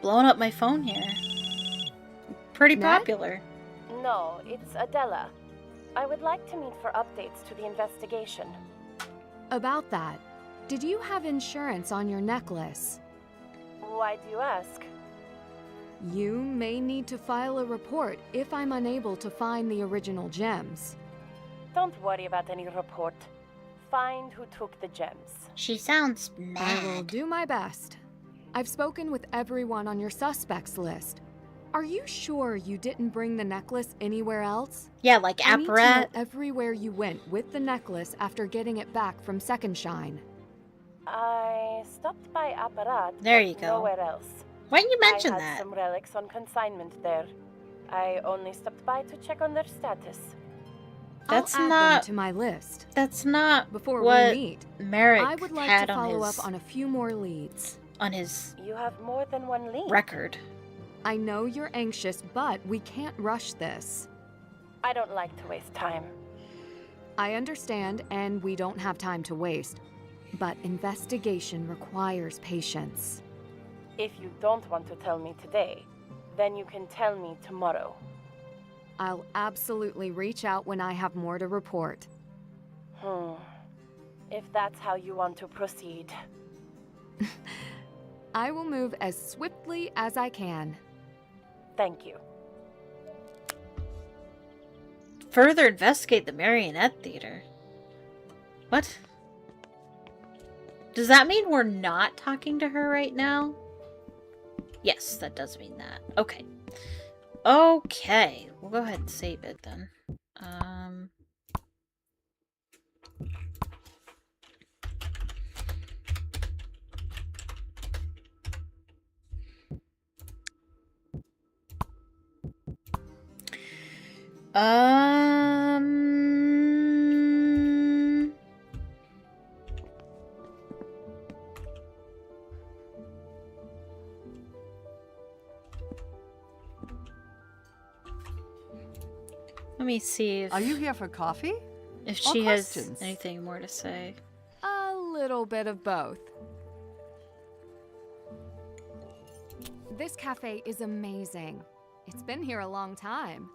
A: Blowing up my phone here. Pretty
B: Ned?
A: popular.
J: No, it's Adela. I would like to meet for updates to the investigation.
B: About that, did you have insurance on your necklace?
J: Why do you ask?
B: You may need to file a report if I'm unable to find the original gems.
J: Don't worry about any report. Find who took the gems.
A: She sounds
B: I will do my best. I've spoken with everyone on your suspects list. Are you sure you didn't bring the necklace anywhere else?
A: Yeah, like
B: I need to know
A: Apparat.
B: everywhere you went with the necklace after getting it back from Second Shine.
J: I stopped by Apparat.
A: There
J: but
A: you go.
J: Nowhere else.
A: Why didn't you mention
J: I had
A: that?
J: some relics on consignment there. I only stopped by to check on their status.
A: That's
B: I'll add
A: not
B: them to my list.
A: That's not
B: Before
A: what
B: we meet,
A: Merrick
B: I would like
A: had
B: to follow
A: on his
B: up on a few more leads.
A: on his
J: You have more than one lead.
A: record.
B: I know you're anxious, but we can't rush this.
J: I don't like to waste time.
B: I understand, and we don't have time to waste. But investigation requires patience.
J: If you don't want to tell me today, then you can tell me tomorrow.
B: I'll absolutely reach out when I have more to report.
J: If that's how you want to proceed.
B: I will move as swiftly as I can.
J: Thank you.
A: Further investigate the Marionette Theater. What? Does that mean we're not talking to her right now? Yes, that does mean that. Okay. Okay. We'll go ahead and save it then. Let me see if...
C: Are you here for coffee?
A: If
C: Or
A: she has
C: questions?
A: anything more to say.
B: A little bit of both. This cafe is amazing. It's been here a long time.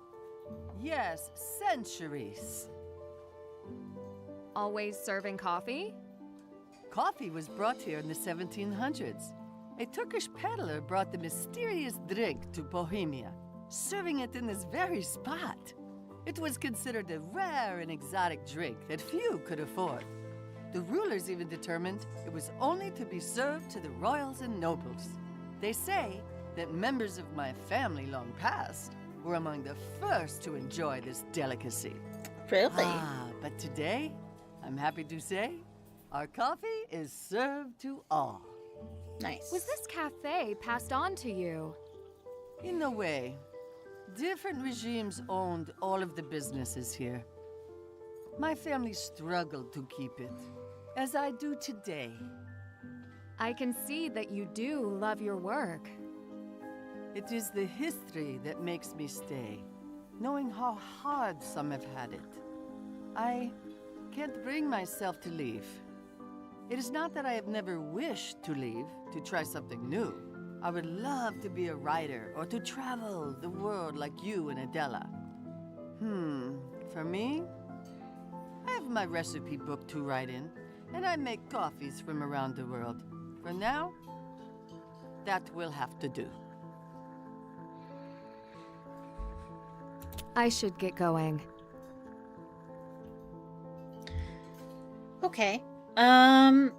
C: Yes, centuries.
B: Always serving coffee?
C: Coffee was brought here in the 1700s. A Turkish peddler brought the mysterious drink to Bohemia, serving it in this very spot. It was considered a rare and exotic drink that few could afford. The rulers even determined it was only to be served to the royals and nobles. They say that members of my family long past were among the first to enjoy this delicacy.
A: Really?
C: But today, I'm happy to say, our coffee is served to all.
A: Nice.
B: Was this cafe passed on to you?
C: In a way. Different regimes owned all of the businesses here. My family struggled to keep it, as I do today.
B: I can see that you do love your work.
C: It is the history that makes me stay, knowing how hard some have had it. I can't bring myself to leave. It is not that I have never wished to leave, to try something new. I would love to be a writer or to travel the world like you and Adela. For me, I have my recipe book to write in, and I make coffees from around the world. For now, that will have to do.
B: I should get going.
A: Okay. I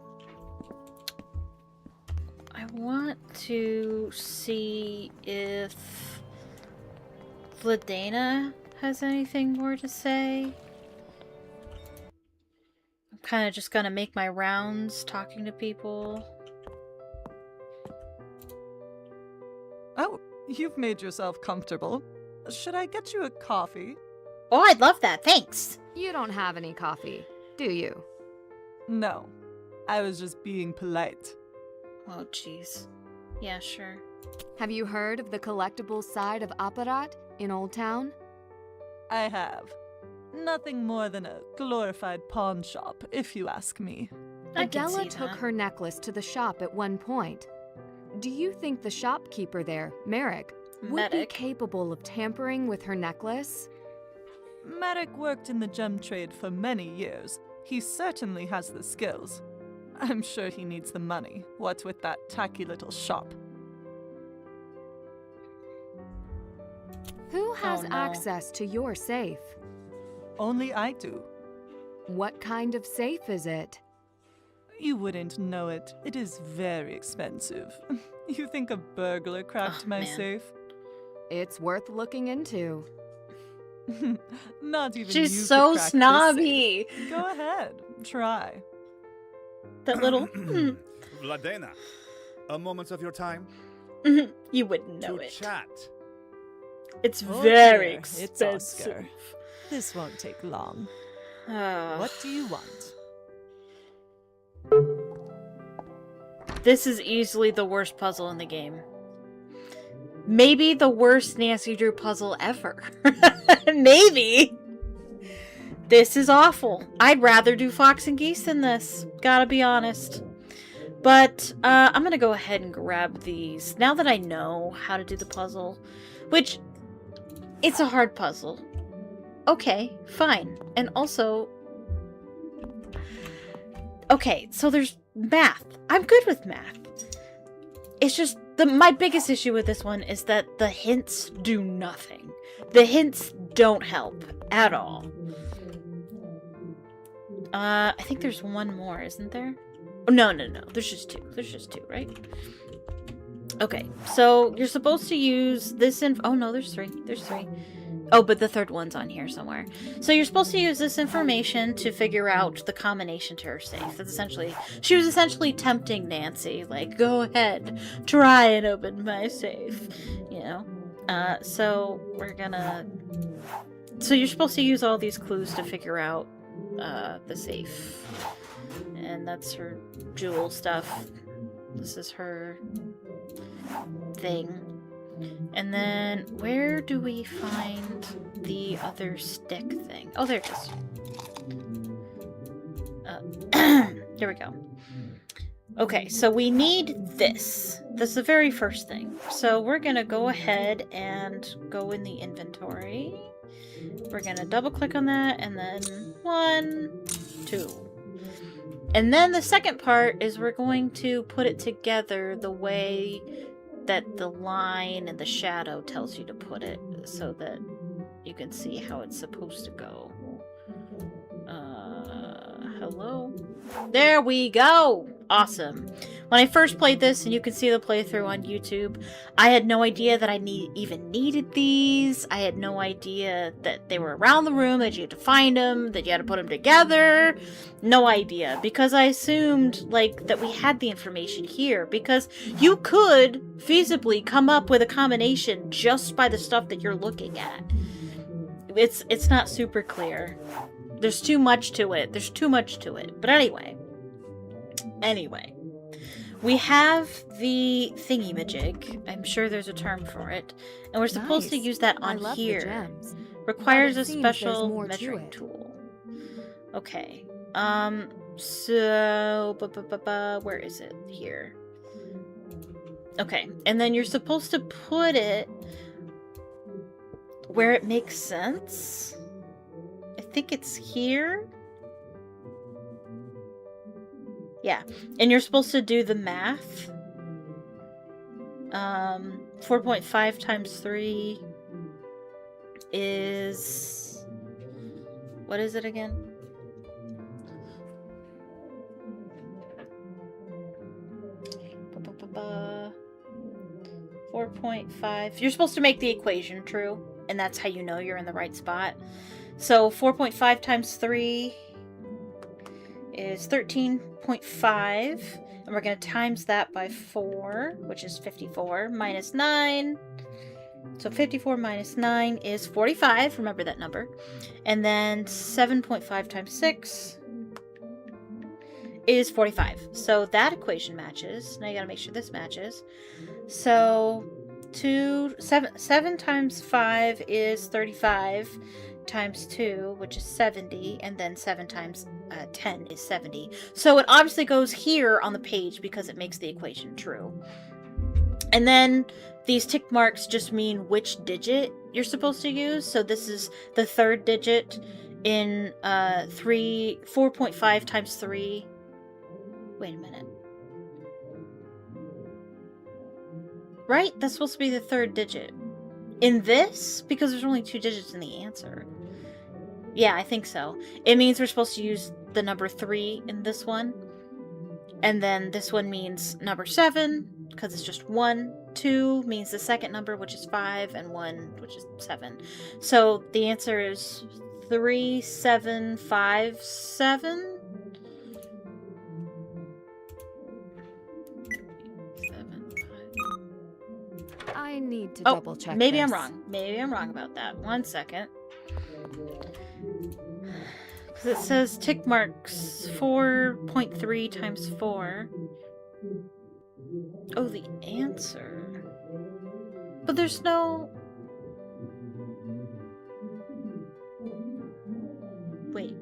A: want to see if Vladena has anything more to say. I'm kind of just gonna make my rounds talking to people.
F: Oh, you've made yourself comfortable. Should I get you a coffee?
A: Oh, I'd love that. Thanks.
B: You don't have any coffee, do you?
F: No. I was just being polite.
A: Oh, jeez. Yeah, sure.
B: Have you heard of the collectibles side of Apparat in Old Town?
F: I have. Nothing more than a glorified pawn shop, if you ask me.
A: I can
B: Adela
A: see
B: took
A: that.
B: her necklace to the shop at one point. Do you think the shopkeeper there, Merrick, would be
A: Medic.
B: capable of tampering with her necklace?
F: Merrick worked in the gem trade for many years. He certainly has the skills. I'm sure he needs the money, what with that tacky little shop.
B: Who has
A: Oh, no.
B: access to your safe?
F: Only I do.
B: What kind of safe is it?
F: You wouldn't know it. It is very expensive. You think a burglar cracked my safe?
B: It's worth looking into.
F: Not even
A: She's
F: you
A: so
F: could crack this
A: snobby.
F: safe. Go ahead, try.
A: That little.
L: Vladena, a moment of your time?
A: You wouldn't know
L: to
A: it.
L: Chat.
A: It's
F: Oh
A: very
F: dear,
A: expensive.
F: It's Oscar. This won't take long.
A: Ah.
F: What do you want?
A: This is easily the worst puzzle in the game. Maybe the worst Nancy Drew puzzle ever. Maybe. This is awful. I'd rather do Fox and Geese than this. Gotta be honest. But I'm gonna go ahead and grab these. Now that I know how to do the puzzle, which, it's a hard puzzle. Okay, fine. And also, okay, so there's math. I'm good with math. It's just, my biggest issue with this one is that the hints do nothing. The hints don't help at all. I think there's one more, isn't there? Oh, no. There's just two. There's just two, right? Okay, so you're supposed to use this oh no, there's three. There's three. Oh, but the third one's on here somewhere. So you're supposed to use this information to figure out the combination to her safe. That's essentially, she was essentially tempting Nancy, like, go ahead, try and open my safe, you know? So we're gonna, so you're supposed to use all these clues to figure out the safe. And that's her jewel stuff. This is her thing. And then, where do we find the other stick thing? Oh, there it is. Here we go. Okay, so we need this. This is the very first thing. So we're gonna go ahead and go in the inventory. We're gonna double click on that, and then 1, 2. And then the second part is we're going to put it together the way that the line and the shadow tells you to put it, so that you can see how it's supposed to go. Hello? There we go! Awesome. When I first played this, and you can see the playthrough on YouTube, I had no idea that I even needed these. I had no idea that they were around the room, that you had to find them, that you had to put them together. No idea. Because I assumed, like, that we had the information here. Because you could feasibly come up with a combination just by the stuff that you're looking at. It's not super clear. There's too much to it. There's too much to it. But anyway. We have the thingy-majig. I'm sure there's a term for it. And we're supposed to use that on here.
B: The gems.
A: Requires
B: But
A: a
B: it seems
A: special
B: there's more to
A: measuring
B: it.
A: tool. Okay. So... where is it? Here. Okay. And then you're supposed to put it where it makes sense. I think it's here. Yeah, and you're supposed to do the math. 4.5 times 3 is... what is it again? Ba-ba-ba-ba. 4.5. You're supposed to make the equation true, and that's how you know you're in the right spot. So 4.5 times 3 is 13.5, and we're going to times that by 4, which is 54, minus 9. So 54 minus 9 is 45, remember that number. And then 7.5 times 6 is 45. So that equation matches. Now you got to make sure this matches. So 7 times 5 is 35. Times 2, which is 70, and then 7 times 10 is 70. So it obviously goes here on the page because it makes the equation true. And then these tick marks just mean which digit you're supposed to use. So this is the third digit in 4.5 times 3. Wait a minute. Right? That's supposed to be the third digit. In this? Because there's only 2 digits in the answer. Yeah, I think so. It means we're supposed to use the number 3 in this one. And then this one means number 7, because it's just 1. 2 means the second number, which is 5, and 1, which is 7. So the answer is 3757.
B: I need to
A: Oh,
B: double check.
A: maybe
B: this.
A: I'm wrong. Maybe I'm wrong about that. 1 second. Because it says tick marks 4.3 times 4. Oh, the answer. But there's no... Wait.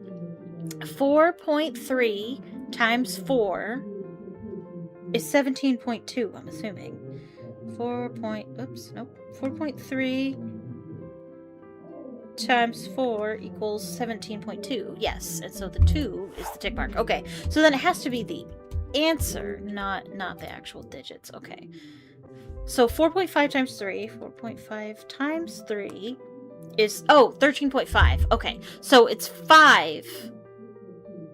A: 4.3 times 4 is 17.2, I'm assuming. 4.3 times 4 equals 17.2. Yes, and so the 2 is the tick mark. Okay, so then it has to be the answer, not the actual digits. Okay. So 4.5 times 3, 4.5 times 3 is 13.5. Okay. So it's 5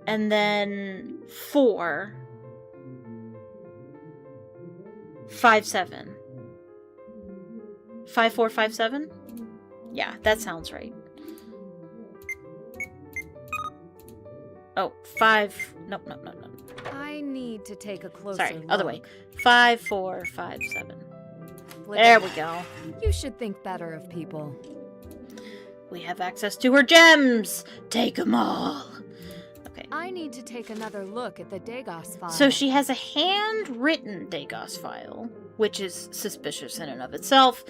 A: and then 4 5 7. 5 4 5 7? Yeah, that sounds right. Oh, 5. Nope.
B: I need to take a closer
A: Sorry,
B: look.
A: other way. 5 4 5 7. There we go.
B: You should think better of people.
A: We have access to her gems. Take them all. Okay.
B: I need to take another look at the Dagos file.
A: So she has a handwritten Dagos file, which is suspicious in and of itself.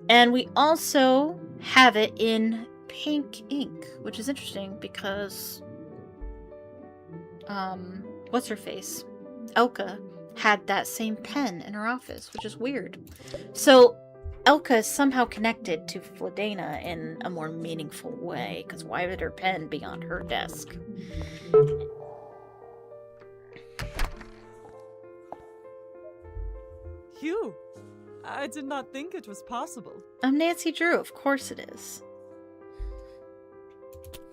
A: And we also have it in pink ink, which is interesting because what's her face? Elka had that same pen in her office, which is weird. So Elka is somehow connected to Fladena in a more meaningful way, because why would her pen be on her desk?
F: Hugh, I did not think it was possible.
A: I'm Nancy Drew, of course it is.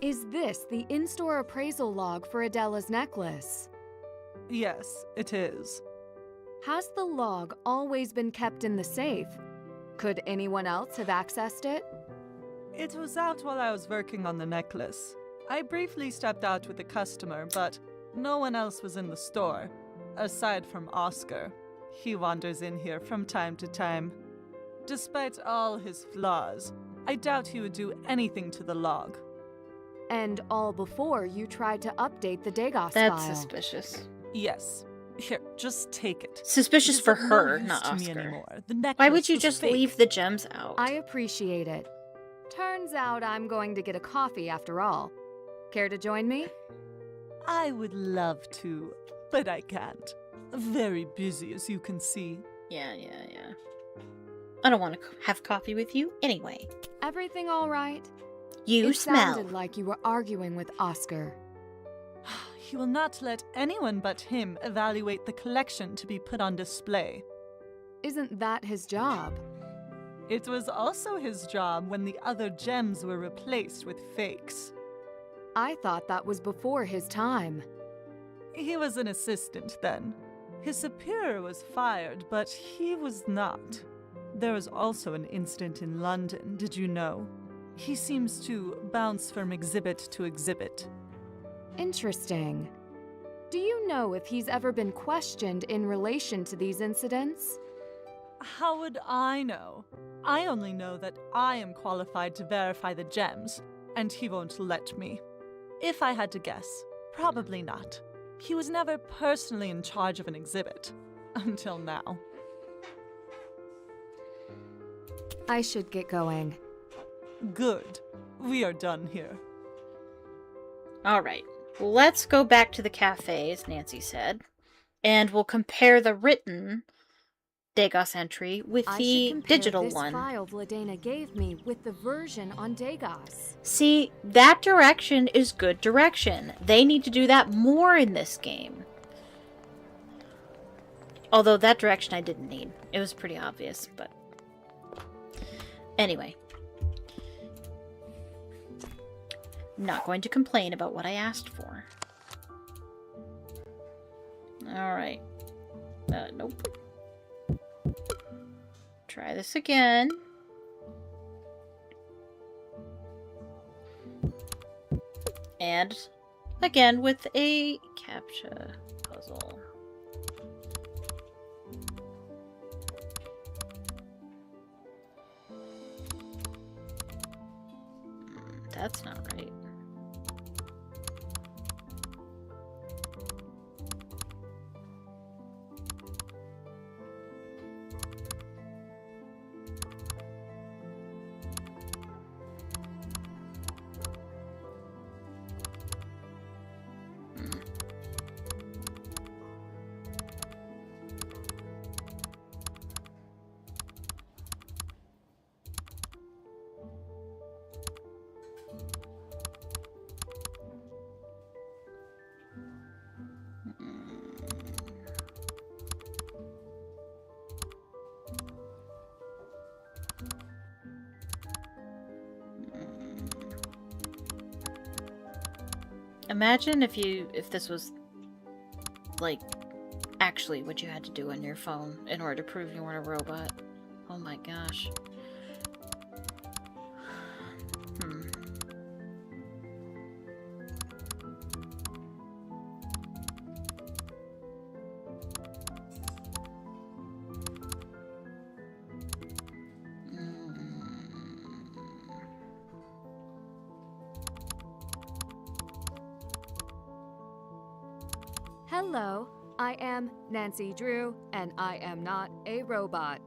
B: Is this the in-store appraisal log for Adela's necklace?
F: Yes, it is.
B: Has the log always been kept in the safe? Could anyone else have accessed it?
F: It was out while I was working on the necklace. I briefly stepped out with a customer, but no one else was in the store, aside from Oscar. He wanders in here from time to time. Despite all his flaws, I doubt he would do anything to the log.
B: And all before you tried to update the Dagos
A: That's
B: file.
A: suspicious.
F: Yes. Here, just take it.
A: Suspicious
F: It is
A: for
F: of no
A: her,
F: use
A: not
F: to me
A: Oscar.
F: anymore. The necklace
A: Why would you
F: was
A: just
F: fake.
A: leave the gems out?
B: I appreciate it. Turns out I'm going to get a coffee after all. Care to join me?
F: I would love to, but I can't. Very busy, as you can see.
A: Yeah. I don't want to have coffee with you anyway.
B: Everything all right?
A: You
B: It
A: smell.
B: sounded like you were arguing with Oscar.
F: He will not let anyone but him evaluate the collection to be put on display.
B: Isn't that his job?
F: It was also his job when the other gems were replaced with fakes.
B: I thought that was before his time.
F: He was an assistant then. His superior was fired, but he was not. There was also an incident in London, did you know? He seems to bounce from exhibit to exhibit.
B: Interesting. Do you know if he's ever been questioned in relation to these incidents?
F: How would I know? I only know that I am qualified to verify the gems, and he won't let me. If I had to guess, probably not. He was never personally in charge of an exhibit. Until now.
B: I should get going.
F: Good. We are done here.
A: Alright, let's go back to the cafe, as Nancy said, and we'll compare the written Dagos entry with
B: I
A: the
B: should compare
A: digital
B: this
A: one.
B: file Vladena gave me with the version on Dagos.
A: See, that direction is good direction. They need to do that more in this game. Although that direction I didn't need. It was pretty obvious, but... Anyway. I'm not going to complain about what I asked for. Alright. Nope. Try this again. And again with a CAPTCHA puzzle. That's not right. Imagine if this was like actually what you had to do on your phone in order to prove you weren't a robot. Oh my gosh.
B: Hello, I am Nancy Drew, and I am not a robot.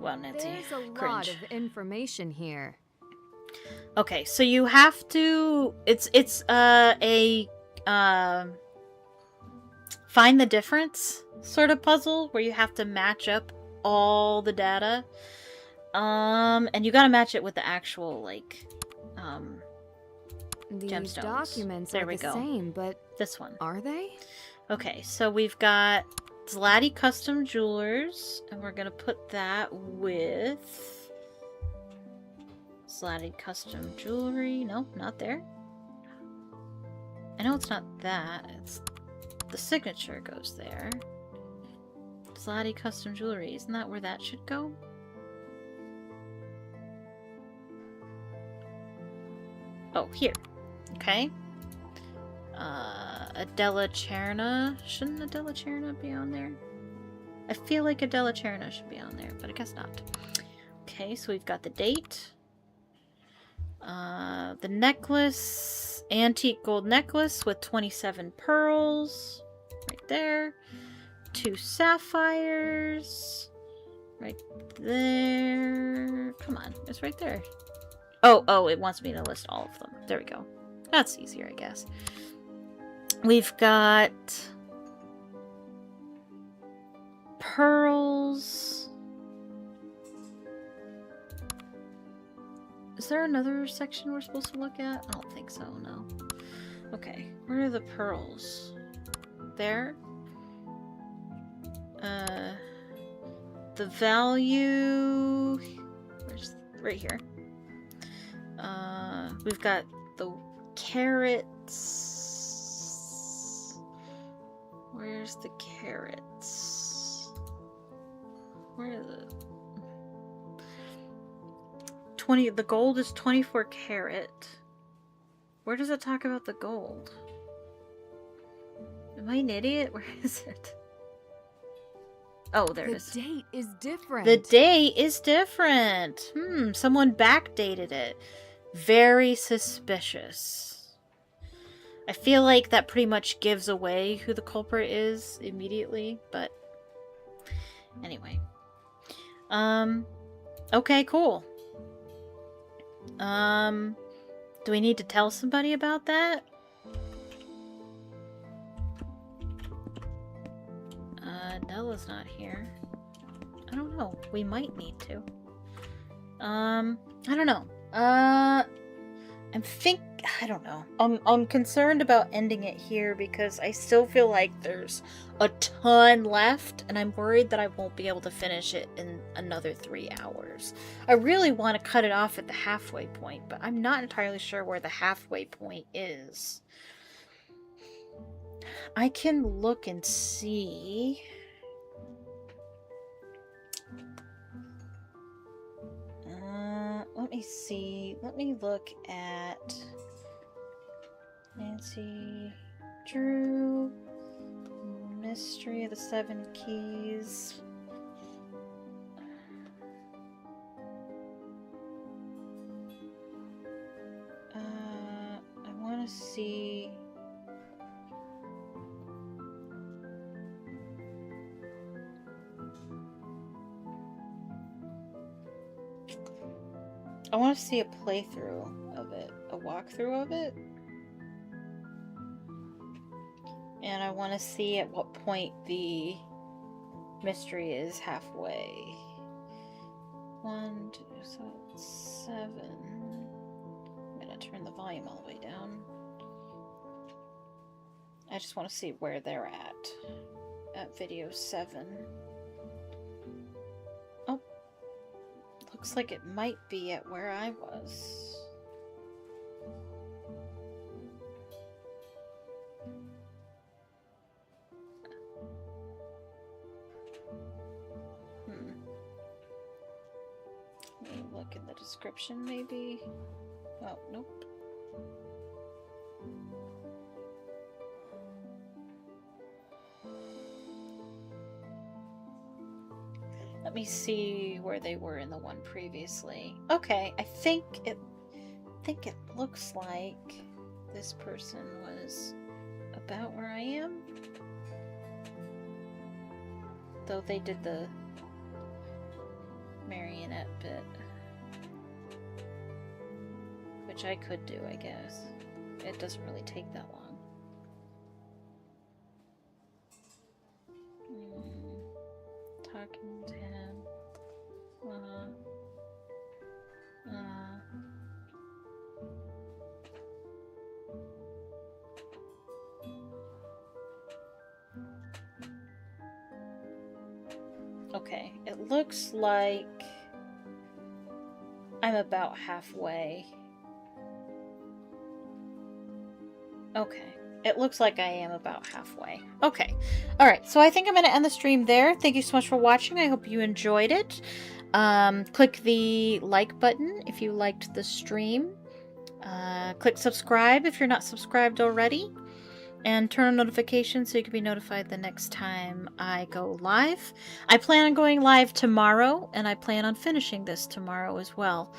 A: Well, Nancy,
B: There's a
A: cringe.
B: lot of information here.
A: Okay, so you have to. It's a find the difference sort of puzzle where you have to match up all the data, and you got to match it with the actual
B: These
A: gemstones.
B: documents
A: There
B: are
A: we
B: the
A: go.
B: same, but
A: This one.
B: are they?
A: Okay, so we've got Zlati Custom Jewelers, and we're gonna put that with Zlati Custom Jewelry. Nope, not there. I know it's not that. It's the signature goes there. Zlati Custom Jewelry. Isn't that where that should go? Oh, here. Okay. Adela Cherna. Shouldn't Adela Cherna be on there? I feel like Adela Cherna should be on there, but I guess not. Okay, so we've got the date. The necklace. Antique gold necklace with 27 pearls. Right there. 2 sapphires. Right there. Come on, it's right there. Oh, it wants me to list all of them. There we go. That's easier, I guess. We've got pearls. Is there another section we're supposed to look at? I don't think so, no. Okay, where are the pearls? There. The value... Where's... Right here. We've got the carrots. Where's the carrots? Where are the... 20... The gold is 24 carat. Where does it talk about the gold? Am I an idiot? Where is it? Oh, there it is.
B: The date is different.
A: The date is different. Someone backdated it. Very suspicious. I feel like that pretty much gives away who the culprit is immediately, but anyway. Okay, cool. Do we need to tell somebody about that? Della's not here. I don't know. We might need to. I don't know. I'm I don't know. I'm concerned about ending it here because I still feel like there's a ton left, and I'm worried that I won't be able to finish it in another 3 hours. I really want to cut it off at the halfway point, but I'm not entirely sure where the halfway point is. I can look and see. Let me see. Let me look at Nancy Drew, Mystery of the Seven Keys. I want to see. I want to see a playthrough of it, a walkthrough of it. And I want to see at what point the mystery is halfway. 1, 2, so 7. I'm going to turn the volume all the way down. I just want to see where they're at video 7. Oh. Looks like it might be at where I was. Let me look in the description, maybe. Oh, nope. Let me see where they were in the one previously. Okay, I think it looks like this person was about where I am. Though they did the marionette bit. Which I could do, I guess. It doesn't really take that long. Talking to him. Okay, it looks like I'm about halfway. Okay. It looks like I am about halfway. Okay. Alright, so I think I'm going to end the stream there. Thank you so much for watching. I hope you enjoyed it. Click the like button if you liked the stream. Click subscribe if you're not subscribed already. And turn on notifications so you can be notified the next time I go live. I plan on going live tomorrow, and I plan on finishing this tomorrow as well.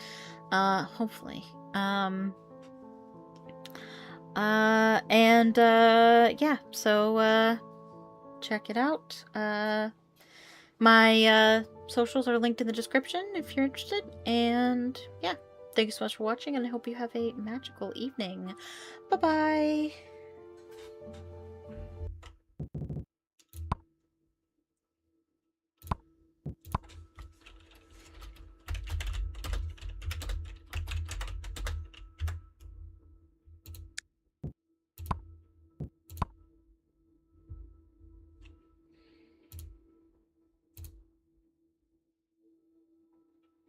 A: Hopefully. Yeah, so, check it out. My, socials are linked in the description if you're interested, and, yeah, thank you so much for watching, and I hope you have a magical evening. Bye-bye!